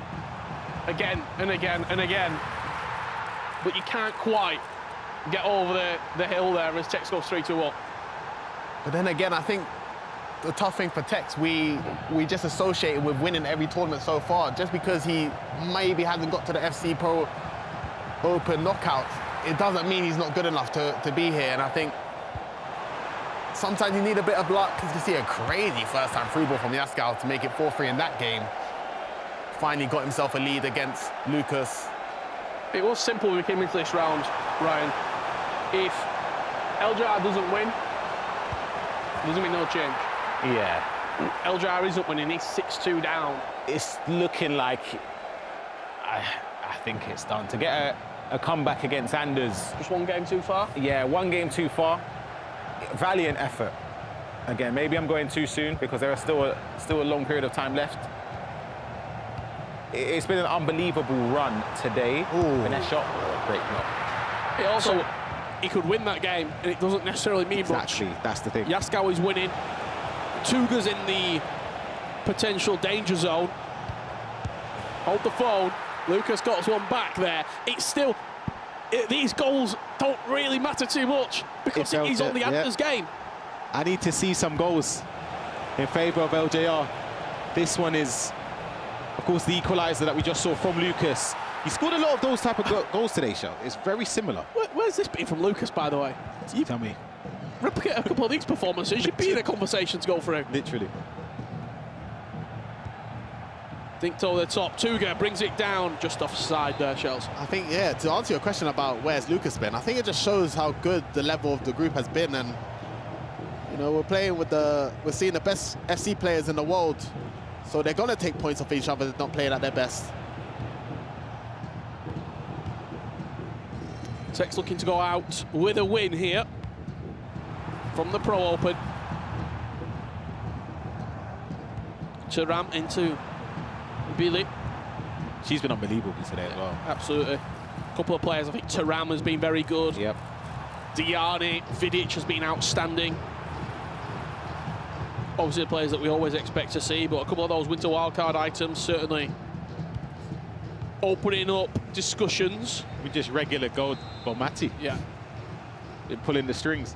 again and again and again, but you can't quite get over the hill there as Tex goes 3-2 up. But then again, I think the tough thing for Tex, we just associate it with winning every tournament so far. Just because he maybe hasn't got to the FC Pro Open knockouts, it doesn't mean he's not good enough to be here. And I think sometimes you need a bit of luck. You can see a crazy first-time through ball from Yaskau to make it 4-3 in that game. Finally got himself a lead against Lucas. It was simple when we came into this round, Ryan. If LJR doesn't win, doesn't mean no change. Yeah. LJR isn't winning, he's 6-2 down. It's looking like, I think it's done. To get a comeback against Anders. Just one game too far? Yeah, one game too far. Valiant effort. Again, maybe I'm going too soon because there is still a long period of time left. It's been an unbelievable run today. Finesse shot, great block. It also, he could win that game, and it doesn't necessarily mean much. Exactly, that's the thing. Yaskau is winning. Tuga's in the potential danger zone. Hold the phone. Lucas got one back there. It's still, these goals don't really matter too much because it is on the Anders game. I need to see some goals in favour of LJR. This one is, of course, the equaliser that we just saw from Lucas. He scored a lot of those type of goals today, Shell. It's very similar. Where's this been from Lucas, by the way? You tell me. Replicate a couple of these performances, you'd be in a conversation to go through. Literally. Dinked over the top. Tuga brings it down just offside there, Shells. I think, yeah, to answer your question about where's Lucas been, I think it just shows how good the level of the group has been. And, you know, we're seeing the best FC players in the world. So they're going to take points off each other that's not playing at their best. Tex looking to go out with a win here. from the Pro Open. Verang into Billy. She's been unbelievable today as well. Absolutely. A couple of players, I think Verang has been very good. Yep. Diani, Vidic has been outstanding. Obviously the players that we always expect to see, but a couple of those winter wildcard items certainly opening up discussions. With just regular gold Bomati. Yeah. They're pulling the strings.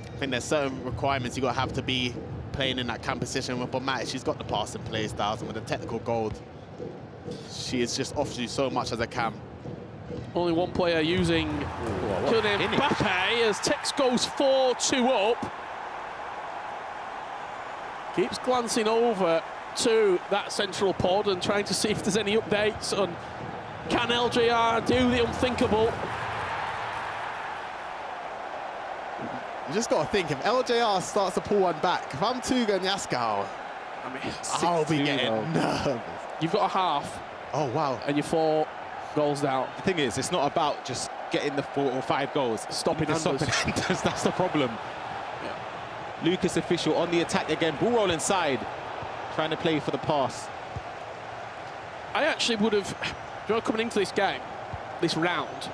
I think there's certain requirements you got to have to be playing in that cam position with Bomati. She's got the passing play styles, and with the technical gold, she is just offers you so much as a cam. Only one player using Kylian Mbappe as Tex goes 4-2 up. Keeps glancing over to that central pod and trying to see if there's any updates on can LJR do the unthinkable. You just got to think, if LJR starts to pull one back, if I'm Tuga and Yaskau, I mean, I'll be getting nervous. You've got a half. Oh, wow. And you're 4 goals down. The thing is, it's not about just getting the 4 or 5 goals. Stopping Anders. That's the problem. Yeah. Lucas official on the attack again. Ball roll inside. Trying to play for the pass. I actually would have, coming into this game, this round,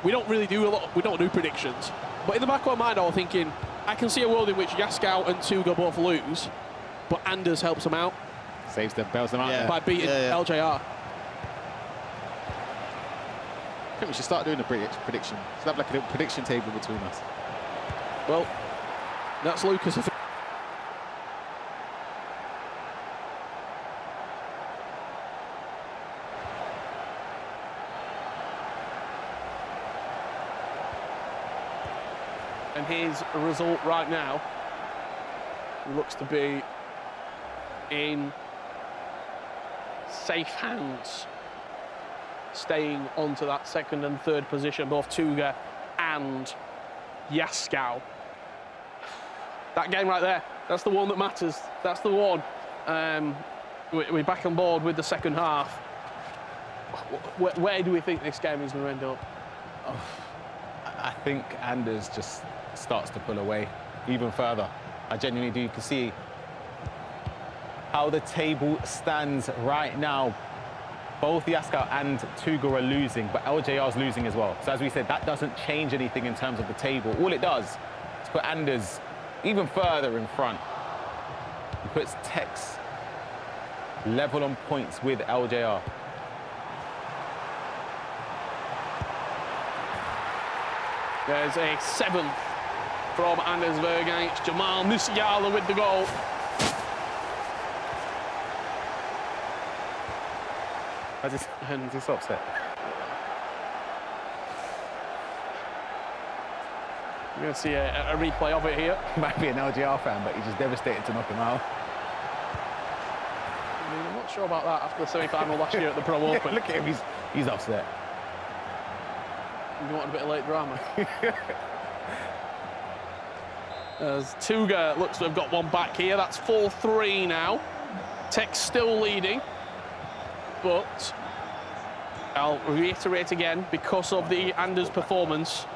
we don't really do a lot, we don't do predictions. But in the back of my mind, I was thinking, I can see a world in which Yaskau and Tuga both lose, but Anders helps them out. Saves them, bails them out. By beating LJR. I think we should start doing a prediction. Should have like a little prediction table between us. Well, that's Lucas. And his result right now looks to be in safe hands, staying onto that second and third position, both Tuga and Yaskau. That game right there, that's the one that matters. That's the one. We're back on board with the second half. Where do we think this game is going to end up? I think Anders just starts to pull away even further. I genuinely do. You can see how the table stands right now. Both Yaskau and Tuga are losing, but LJR is losing as well. So as we said, that doesn't change anything in terms of the table. All it does is put Anders even further in front. It puts Tex level on points with LJR. There's a 7th from Anders Verang. It's Jamal Musiala with the goal. Is this upset? We're going to see a replay of it here. He might be an LJR fan, but he's just devastated to knock him out. I mean, I'm not sure about that after the semi-final last year at the Pro Open. Look at him, he's upset. You want a bit of late drama. As Tuga looks to have got one back here. That's 4-3 now. Tex still leading. But I'll reiterate again, because of the Anders performance,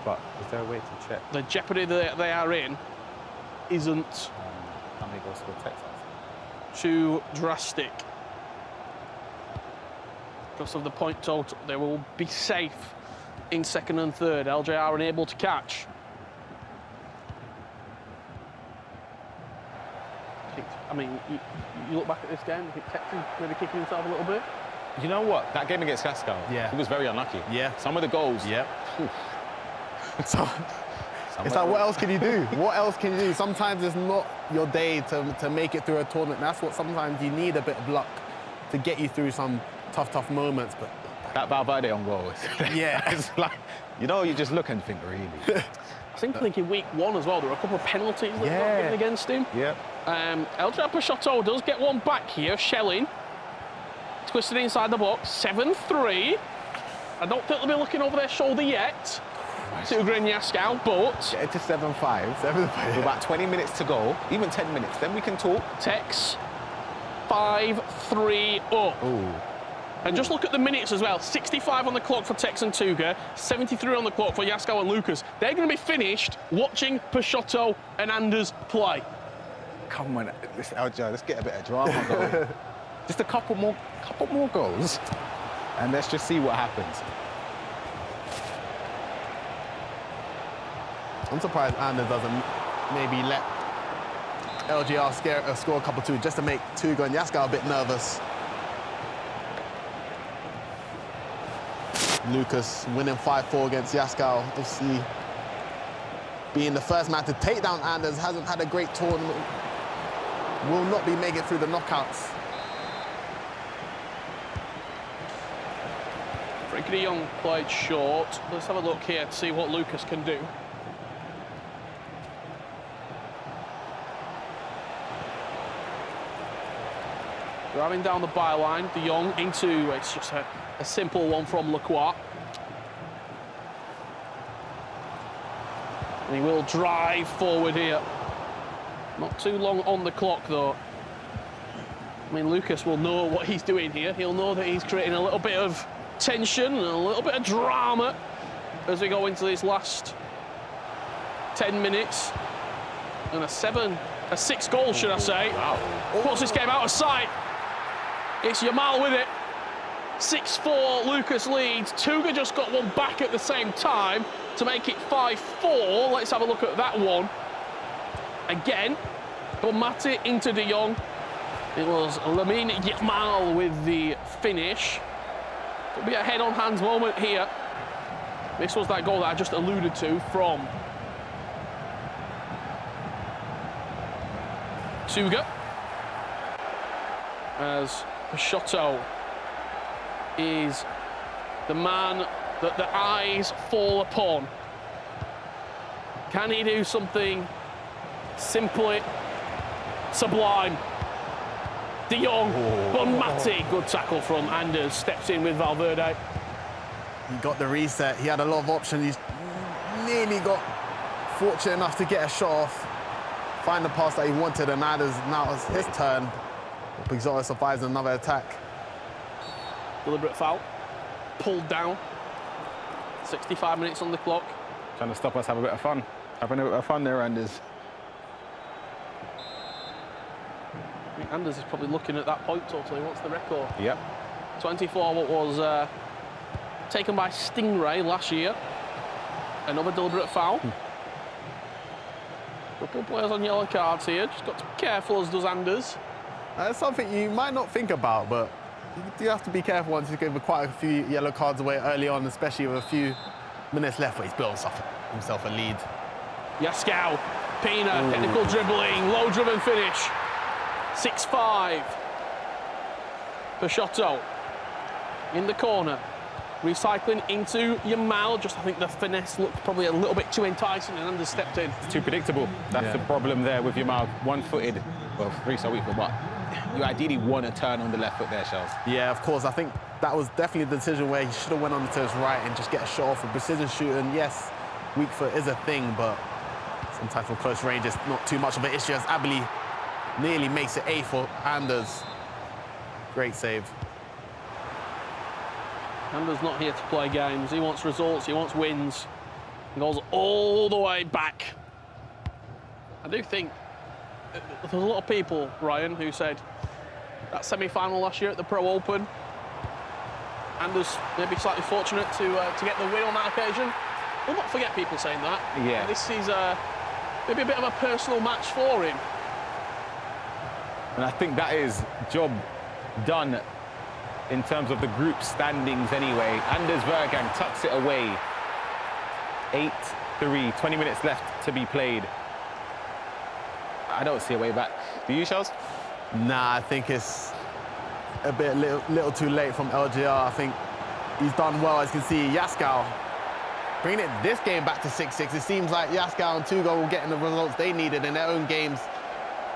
but is there a way to check? The jeopardy that they are in isn't how many goals scored Tex has? Too drastic. Because of the point total, they will be safe in second and third. LJR unable to catch. I mean, you look back at this game, I think Tex is maybe kicking himself a little bit. You know what? That game against Yaskau, he was very unlucky. Yeah. Some of the goals. Yeah. It's like, what else can you do? What else can you do? Sometimes it's not your day to make it through a tournament. That's what sometimes you need, a bit of luck to get you through some tough moments. But that Valverde on goal is it's like, you know, you just look and think, really. I think in week 1 as well, there were a couple of penalties that got given against him. Yeah. LJR Peixoto does get one back here, Schelling. Twisted inside the box, 7-3. I don't think they'll be looking over their shoulder yet. Tuga and Yaskau, but... Get it to 7-5. With about 20 minutes to go, even 10 minutes, then we can talk. Tex, 5-3 up. Ooh. And just look at the minutes as well. 65 on the clock for Tex and Tuga, 73 on the clock for Yaskow and Lucas. They're going to be finished watching Peixoto and Anders play. Come on, let's get a bit of drama going. Just a couple more goals, and let's just see what happens. I'm surprised Anders doesn't maybe let LGR score a couple too, just to make Tuga and Yaskow a bit nervous. Lucas winning 5-4 against Yaskow. Obviously, being the first man to take down Anders, hasn't had a great tournament. Will not be making it through the knockouts. Frankie de Jong played short. Let's have a look here to see what Lucas can do. Driving down the byline, de Jong into, it's just a simple one from Lacroix. And he will drive forward here. Not too long on the clock, though. I mean, Lucas will know what he's doing here. He'll know that he's creating a little bit of tension and a little bit of drama as we go into these last 10 minutes. And a 6 goal, should I say. Wow. Puts this game out of sight. It's Yamal with it. 6-4, Lucas leads. Tuga just got one back at the same time to make it 5-4. Let's have a look at that one. Again, Bonmati into de Jong. It was Lamine Yamal with the finish. Could be a head-on-hands moment here. This was that goal that I just alluded to from Tuga. As Peixoto is the man that the eyes fall upon. Can he do something simply sublime? De Jong, Bonmati, good tackle from Anders, steps in with Valverde. He got the reset, he had a lot of options, he's nearly got fortunate enough to get a shot off, find the pass that he wanted, and now it's his turn. Peixoto survives another attack. Deliberate foul, pulled down, 65 minutes on the clock. Trying to stop us have a bit of fun. Having a bit of fun there, Anders. I think Anders is probably looking at that point total. He wants the record. Yep. 24, what was taken by Stingray last year. Another deliberate foul. Couple of players on yellow cards here. Just got to be careful, as does Anders. That's something you might not think about, but you do have to be careful once you give quite a few yellow cards away early on, especially with a few minutes left where he's built himself a lead. Yaskow, Pina, technical dribbling, low-driven finish. 6-5. Peixoto in the corner. Recycling into Yamal. Just, I think the finesse looked probably a little bit too enticing and Anders stepped in. It's too predictable. That's the problem there with Yamal. One-footed. Well, 3 so weak, but you ideally want to turn on the left foot there, Charles. Yeah, of course. I think that was definitely the decision where he should have went on to his right and just get a shot off with precision shooting. Yes, weak foot is a thing, but sometimes from close range it's not too much of an issue, as Abili nearly makes it 8 for Anders. Great save. Anders not here to play games. He wants results, he wants wins. He goes all the way back. I do think there's a lot of people, Ryan, who said that semi-final last year at the Pro Open, Anders maybe slightly fortunate to get the win on that occasion. We'll not forget people saying that. Yeah. This is maybe a bit of a personal match for him. And I think that is job done in terms of the group standings anyway. Anders Verang tucks it away. 8-3, 20 minutes left to be played. I don't see a way back. Do you, Charles? Nah, I think it's a bit little too late from LGR. I think he's done well, as you can see. Yaskow bringing this game back to 6-6. It seems like Yaskow and Tuga will get in the results they needed in their own games.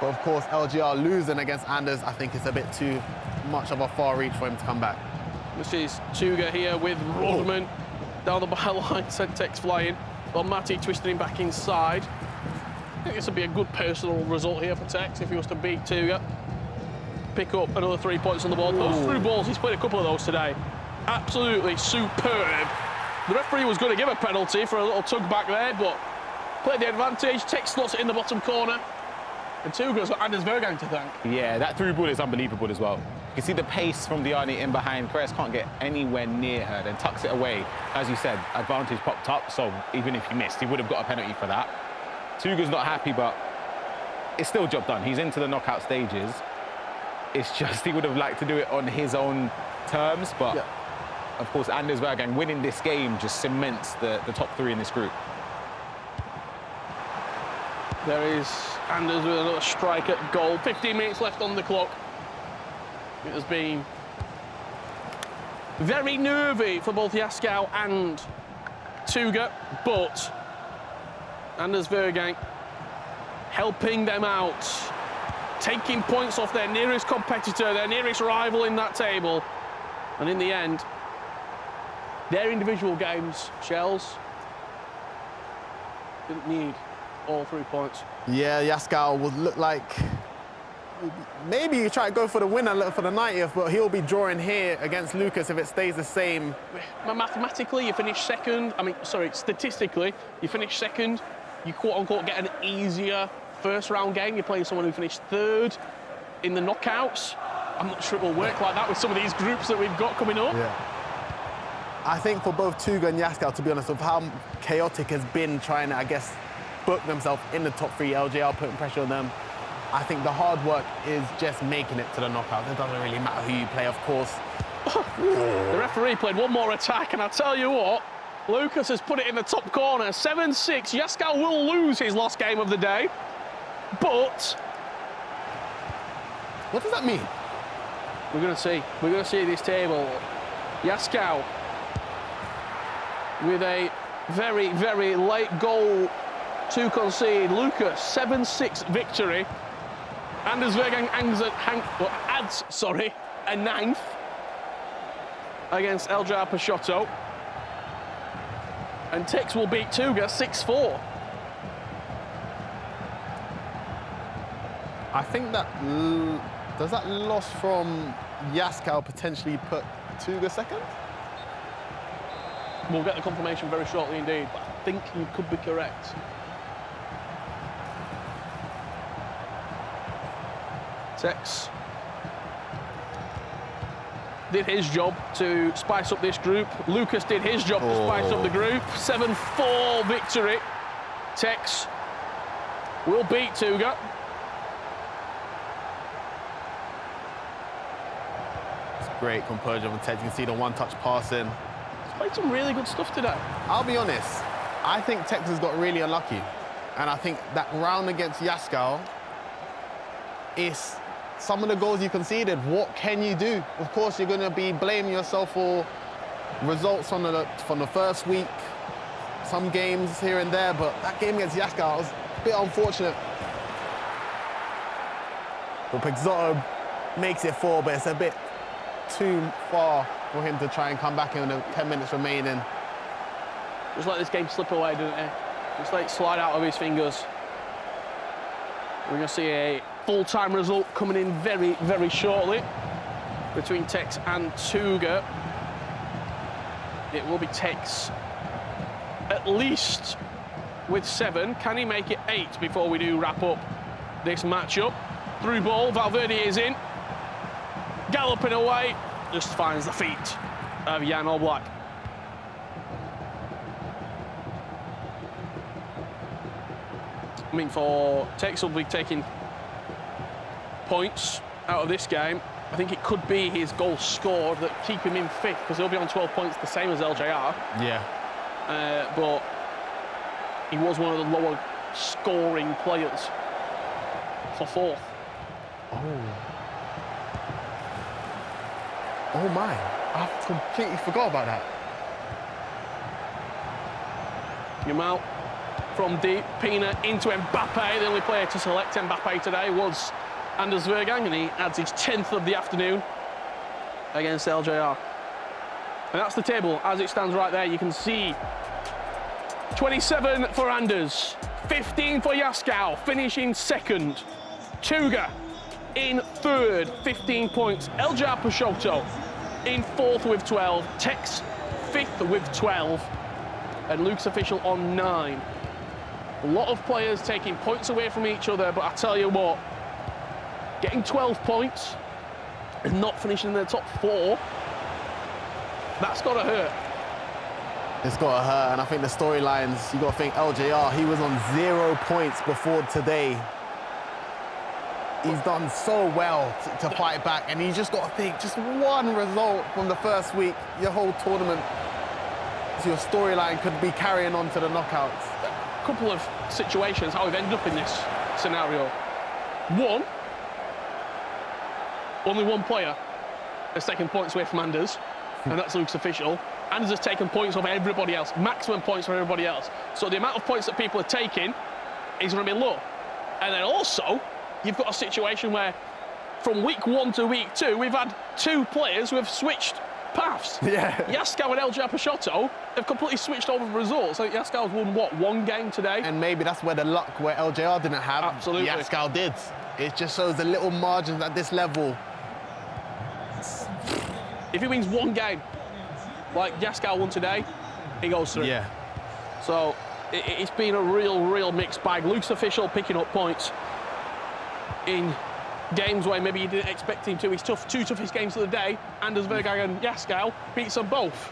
But of course, LGR losing against Anders, I think it's a bit too much of a far reach for him to come back. This is Tuga here with Rodman down the byline, sent Tex flying. Bonmati twisting him back inside. I think this would be a good personal result here for Tex if he was to beat Tuga. pick up another 3 points on the board. Those through balls, he's played a couple of those today. Absolutely superb. The referee was going to give a penalty for a little tug back there, but played the advantage. Tex slots it in the bottom corner. And Tuga's got Anders Verang to thank. Yeah, that through ball is unbelievable as well. You can see the pace from Diani in behind. Perez can't get anywhere near her, then tucks it away. As you said, advantage popped up, so even if he missed, he would have got a penalty for that. Tuga's not happy, but it's still job done. He's into the knockout stages. It's just he would have liked to do it on his own terms, but of course, Anders Verang winning this game just cements the top three in this group. There is Anders with another strike at goal. 15 minutes left on the clock. It has been very nervy for both Yaskow and Tuga, but Anders Verang helping them out, taking points off their nearest competitor, their nearest rival in that table. And in the end, their individual games, Shells, didn't need all 3 points. Yeah, Yaskow would look like maybe you try to go for the winner for the 90th, but he'll be drawing here against Lucas if it stays the same. Mathematically, you finish second. Statistically, you finish second. You quote-unquote get an easier first-round game. You're playing someone who finished third in the knockouts. I'm not sure it will work like that with some of these groups that we've got coming up. Yeah. I think for both Tuga and Yaskow, to be honest, with how chaotic has been trying to, I guess, book themselves in the top three, LJR putting pressure on them. I think the hard work is just making it to the knockout. It doesn't really matter who you play, of course. The referee played one more attack, and I tell you what, Lucas has put it in the top corner. 7-6. Yaskow will lose his last game of the day, but what does that mean? We're going to see. We're going to see this table. Yaskow with a very, very late goal to concede. Lucas, 7-6 victory. Anders Verang adds a ninth against LJR Peixoto. And Tex will beat Tuga 6-4. I think that does that loss from Yaskow potentially put Tuga second? We'll get the confirmation very shortly indeed, but I think you could be correct. Tex did his job to spice up this group. Lucas did his job to spice up the group. 7-4 victory. Tex will beat Tuga. It's great composure from Tex. You can see the one-touch passing. He's played some really good stuff today. I'll be honest, I think Tex has got really unlucky. And I think that round against Yaskow is some of the goals you conceded. What can you do? Of course, you're going to be blaming yourself for results from the first week, some games here and there, but that game against Yaskow was a bit unfortunate. But Peixoto makes it 4, but it's a bit too far for him to try and come back in the 10 minutes remaining. Just let this game slip away, didn't it? Just let it slide out of his fingers. We're going to see a full-time result coming in very, very shortly between Tex and Tuga. It will be Tex at least with 7. Can he make it 8 before we do wrap up this matchup? Through ball, Valverde is in. Galloping away, just finds the feet of Jan Oblak. I mean, for Tex will be taking points out of this game. I think it could be his goals scored that keep him in 5th, because he'll be on 12 points, the same as LJR. Yeah. But he was one of the lower scoring players for 4th. Oh my, I completely forgot about that. Yamal from deep, Pina into Mbappe. The only player to select Mbappe today was Anders Verang, and he adds his 10th of the afternoon against LJR. And that's the table as it stands right there. You can see 27 for Anders, 15 for Yaskow, finishing second. Tuga in third, 15 points. LJR Peixoto in fourth with 12. Tex fifth with 12. And Luke's official on 9. A lot of players taking points away from each other, but I tell you what, getting 12 points and not finishing in the top 4, that's got to hurt. It's got to hurt, and I think the storylines, you got to think LJR, he was on 0 points before today. He's done so well to fight back, and you just got to think, just one result from the first week, your whole tournament, so your storyline could be carrying on to the knockouts. A couple of situations how we've ended up in this scenario. One, only one player has taken points away from Anders, and that's Luke's official. Anders has taken points off everybody else, maximum points from everybody else. So the amount of points that people are taking is going to be low. And then also, you've got a situation where from week 1 to week 2, we've had 2 players who have switched paths. Yeah. Yaskow and LJR Peixoto have completely switched over the results. I think Yaskow's won, what, 1 game today? And maybe that's where the luck where LJR didn't have, absolutely, Yaskow did. It just shows the little margins at this level. If he wins 1 game, like Yaskow won today, he goes through. Yeah. So it's been a real mixed bag. Luke's official picking up points in games where maybe you didn't expect him to. His 2 toughest games of the day, Anders Verang and Yaskow, beats them both.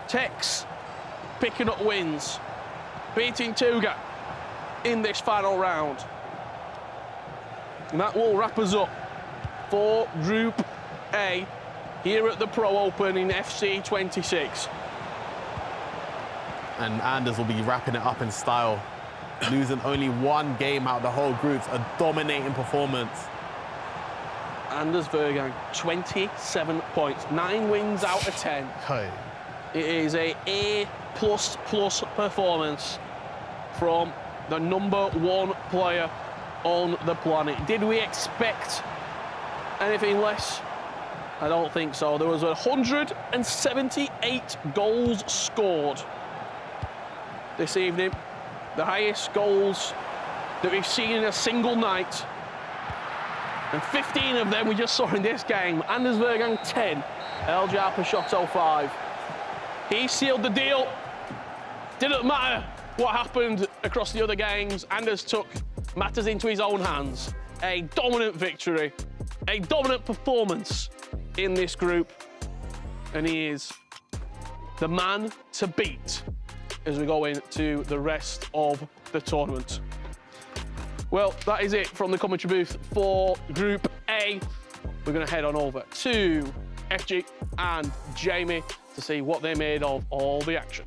Tex picking up wins, beating Tuga in this final round. And that will wrap us up for Group A here at the Pro Open in FC 26. And Anders will be wrapping it up in style, losing only 1 game out of the whole group, a dominating performance. Anders Verang, 27 points, 9 wins out of 10. Hey. It is A++ performance from the #1 player on the planet. Did we expect anything less? I don't think so. There was 178 goals scored this evening. The highest goals that we've seen in a single night. And 15 of them we just saw in this game. Anders Verang 10, LJR Peixoto 5. He sealed the deal. Didn't matter what happened across the other games. Anders took matters into his own hands. A dominant victory, a dominant performance in this group, and he is the man to beat as we go into the rest of the tournament. Well, that is it from the commentary booth for Group A. We're going to head on over to FG and Jamie to see what they made of all the action.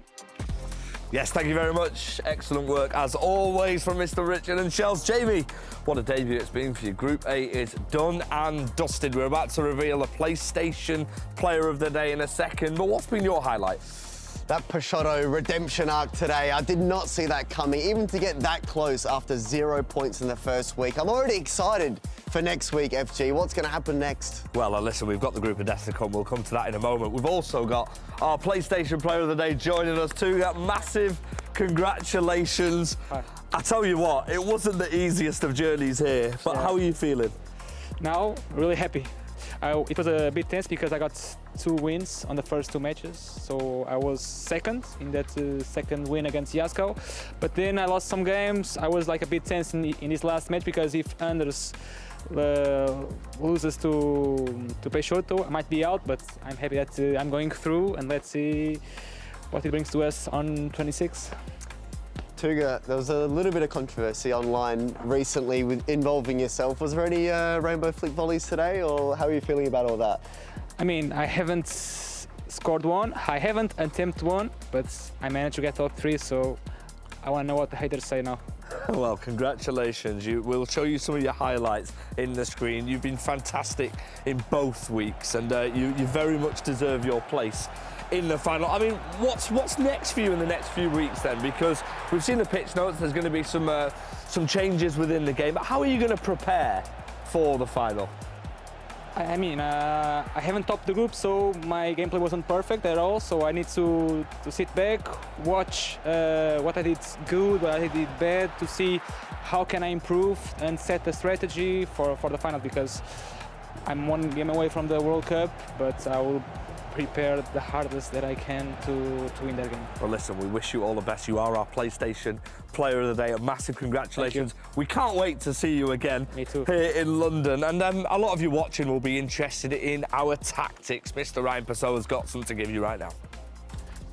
Yes, thank you very much. Excellent work, as always, from Mr. Richard and Shells. Jamie, what a debut it's been for you. Group A is done and dusted. We're about to reveal a PlayStation Player of the Day in a second, but what's been your highlight? That Peixoto redemption arc today, I did not see that coming, even to get that close after 0 points in the first week. I'm already excited for next week, FG. What's going to happen next? Well, listen, we've got the group of death to come. We'll come to that in a moment. We've also got our PlayStation Player of the Day joining us too. Massive congratulations. Hi. I tell you what, it wasn't the easiest of journeys here, but how are you feeling? Now, really happy. It was a bit tense because I got 2 wins on the first 2 matches, so I was second in that second win against Yaskow. But then I lost some games. I was like a bit tense in this last match because if Anders loses to Peixoto, I might be out. But I'm happy that I'm going through, and let's see what it brings to us on 26. Tuga, there was a little bit of controversy online recently involving yourself. Was there any rainbow flick volleys today, or how are you feeling about all that? I mean, I haven't scored one, I haven't attempted one, but I managed to get all 3, so I want to know what the haters say now. Well, congratulations. We'll show you some of your highlights in the screen. You've been fantastic in both weeks, and you very much deserve your place in the final. I mean, what's next for you in the next few weeks then? Because we've seen the pitch notes, there's going to be some changes within the game, but how are you going to prepare for the final? I mean, I haven't topped the group, so my gameplay wasn't perfect at all. So I need to sit back, watch what I did good, what I did bad, to see how can I improve and set a strategy for the final, because I'm one game away from the World Cup, but I will prepare the hardest that I can to win that game. Well, listen, we wish you all the best. You are our PlayStation Player of the Day. A massive congratulations. We can't wait to see you again here in London. And a lot of you watching will be interested in our tactics. Mr. Ryan Pessoa's got some to give you right now.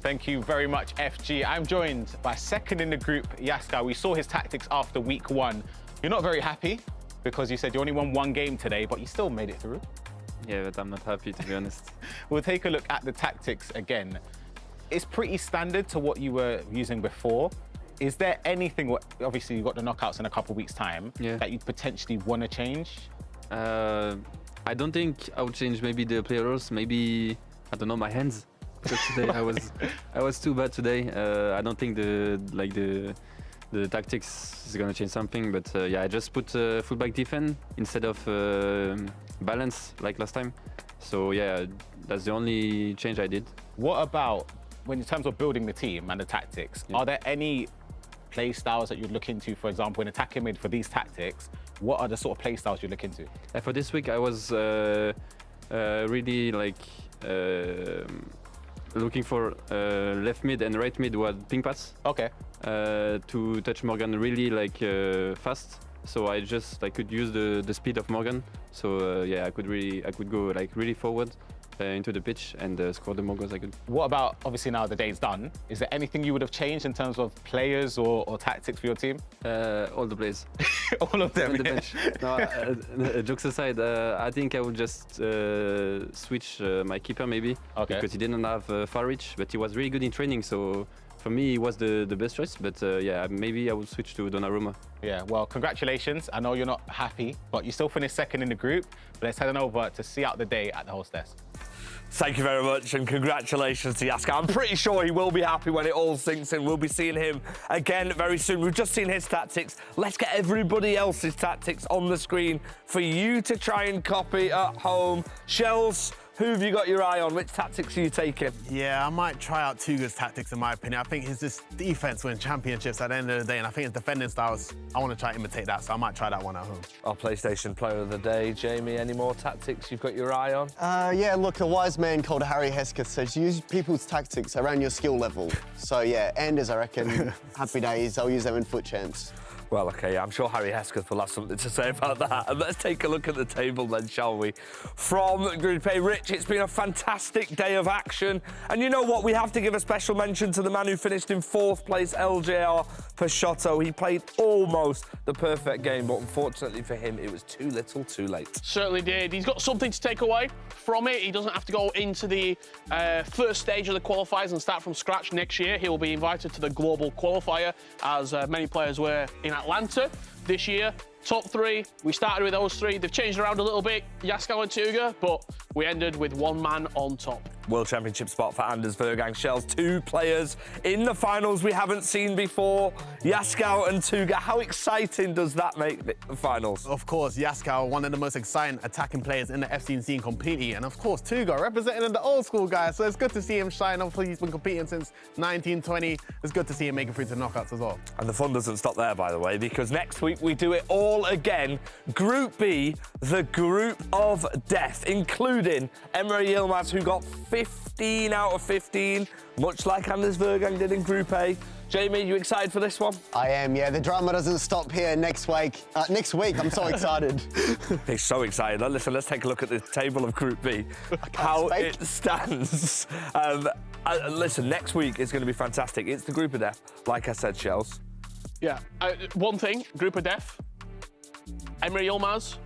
Thank you very much, FG. I'm joined by second in the group, Yaska. We saw his tactics after week 1. You're not very happy because you said you only won 1 game today, but you still made it through. Yeah, but I'm not happy, to be honest. We'll take a look at the tactics again. It's pretty standard to what you were using before. Is there anything, obviously you've got the knockouts in a couple of weeks' time, that you potentially want to change? I don't think I would change maybe the players, maybe, I don't know, my hands. Because today I was too bad today. I don't think the tactics is gonna change something, but yeah, I just put fullback defense instead of balance like last time. So yeah, that's the only change I did. What about, when in terms of building the team and the tactics, are there any play styles that you'd look into, for example, in attacking mid for these tactics? What are the sort of play styles you look into? For this week, I was really like looking for left mid and right mid who had ping pass. Okay. To touch Morgan really like fast. So I just could use the speed of Morgan. So yeah, I could go like really forward into the pitch and score the more goals I could. What about, obviously now the day's done, is there anything you would have changed in terms of players or tactics for your team? All the players. All of them? On the bench. No, jokes aside, I think I would just switch my keeper maybe. Okay. Because he didn't have far reach, but he was really good in training. So for me, he was the best choice. But yeah, maybe I would switch to Donnarumma. Yeah, well, congratulations. I know you're not happy, but you still finished second in the group. But let's head on over to see out the day at the hostess. Thank you very much and congratulations to Yaska. I'm pretty sure he will be happy when it all sinks in. We'll be seeing him again very soon. We've just seen his tactics. Let's get everybody else's tactics on the screen for you to try and copy at home. Shells, who have you got your eye on? Which tactics are you taking? Yeah, I might try out Tuga's tactics, in my opinion. I think his just defense wins championships at the end of the day, and I think his defending styles, I want to try to imitate that, so I might try that one at home. Our PlayStation Player of the Day. Jamie, any more tactics you've got your eye on? Yeah, look, a wise man called Harry Hesketh says use people's tactics around your skill level. So yeah, Anders, I reckon, happy days. I'll use them in foot champs. Well, OK, I'm sure Harry Hesketh will have something to say about that. And let's take a look at the table then, shall we? From Group A, Rich, it's been a fantastic day of action. And you know what? We have to give a special mention to the man who finished in 4th place, LJR Peixoto. He played almost the perfect game, but unfortunately for him, it was too little, too late. Certainly did. He's got something to take away from it. He doesn't have to go into the first stage of the qualifiers and start from scratch next year. He will be invited to the global qualifier, as many players were in Atlanta this year. Top 3, we started with those 3. They've changed around a little bit, Yasko and Tuga, but we ended with 1 man on top. World Championship spot for Anders Verang. Shells, 2 players in the finals we haven't seen before. Yasko and Tuga, how exciting does that make the finals? Of course, Yasko, one of the most exciting attacking players in the FC scene completely. And of course, Tuga, representing the old school guys. So it's good to see him shine. Hopefully he's been competing since 1920. It's good to see him making through to knockouts as well. And the fun doesn't stop there, by the way, because next week we do it all again. Group B, the group of death, including Emre Yilmaz, who got 15 out of 15, much like Anders Verang did in Group A. Jamie, you excited for this one? I am, yeah. The drama doesn't stop here next week. I'm so excited. He's so excited. Now, listen, let's take a look at the table of Group B, how it stands. Listen, next week is going to be fantastic. It's the group of death, like I said, Shells. Yeah, one thing, group of death. Emre Yilmaz,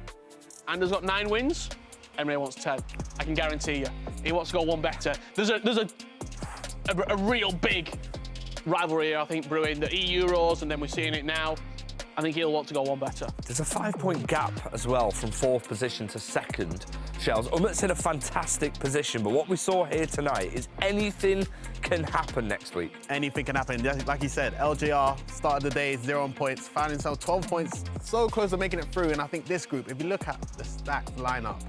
Anders got 9 wins. Emre wants 10. I can guarantee you. He wants to go one better. There's a real big rivalry here, I think, brewing. The Euros, and then we're seeing it now. I think he'll want to go one better. There's a 5-point gap as well from 4th position to 2nd, Shells. Umut's in a fantastic position, but what we saw here tonight is anything can happen next week. Anything can happen. Like you said, LJR started the day 0 points, found himself 12 points, so close to making it through. And I think this group, if you look at the stacked lineup,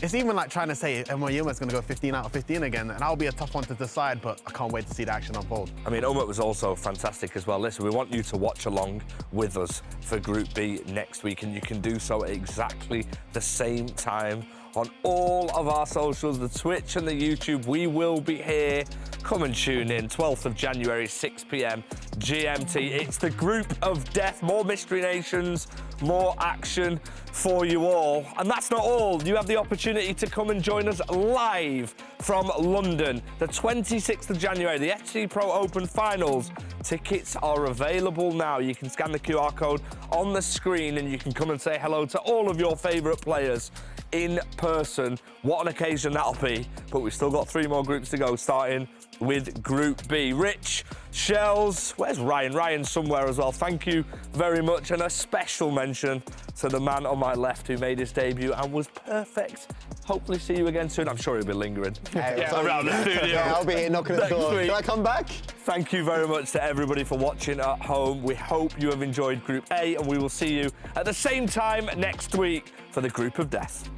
It's even like trying to say Uma's going to go 15 out of 15 again, and that'll be a tough one to decide, but I can't wait to see the action unfold. I mean, Umut was also fantastic as well. Listen, we want you to watch along with us for Group B next week, and you can do so at exactly the same time on all of our socials, the Twitch and the YouTube. We will be here. Come and tune in, 12th of January, 6 p.m. GMT. It's the Group of Death. More Mystery Nations, more action for you all. And that's not all. You have the opportunity to come and join us live from London, the 26th of January, the FC Pro Open Finals. Tickets are available now. You can scan the QR code on the screen and you can come and say hello to all of your favourite players in person. What an occasion that'll be. But we've still got 3 more groups to go, starting with Group B. Rich, Shells, where's Ryan? Ryan's somewhere as well. Thank you very much. And a special mention to the man on my left who made his debut and was perfect. Hopefully see you again soon. I'm sure he'll be lingering around the studio. Yeah, I'll be here knocking at the door. Can I come back? Thank you very much to everybody for watching at home. We hope you have enjoyed Group A, and we will see you at the same time next week for the Group of Death.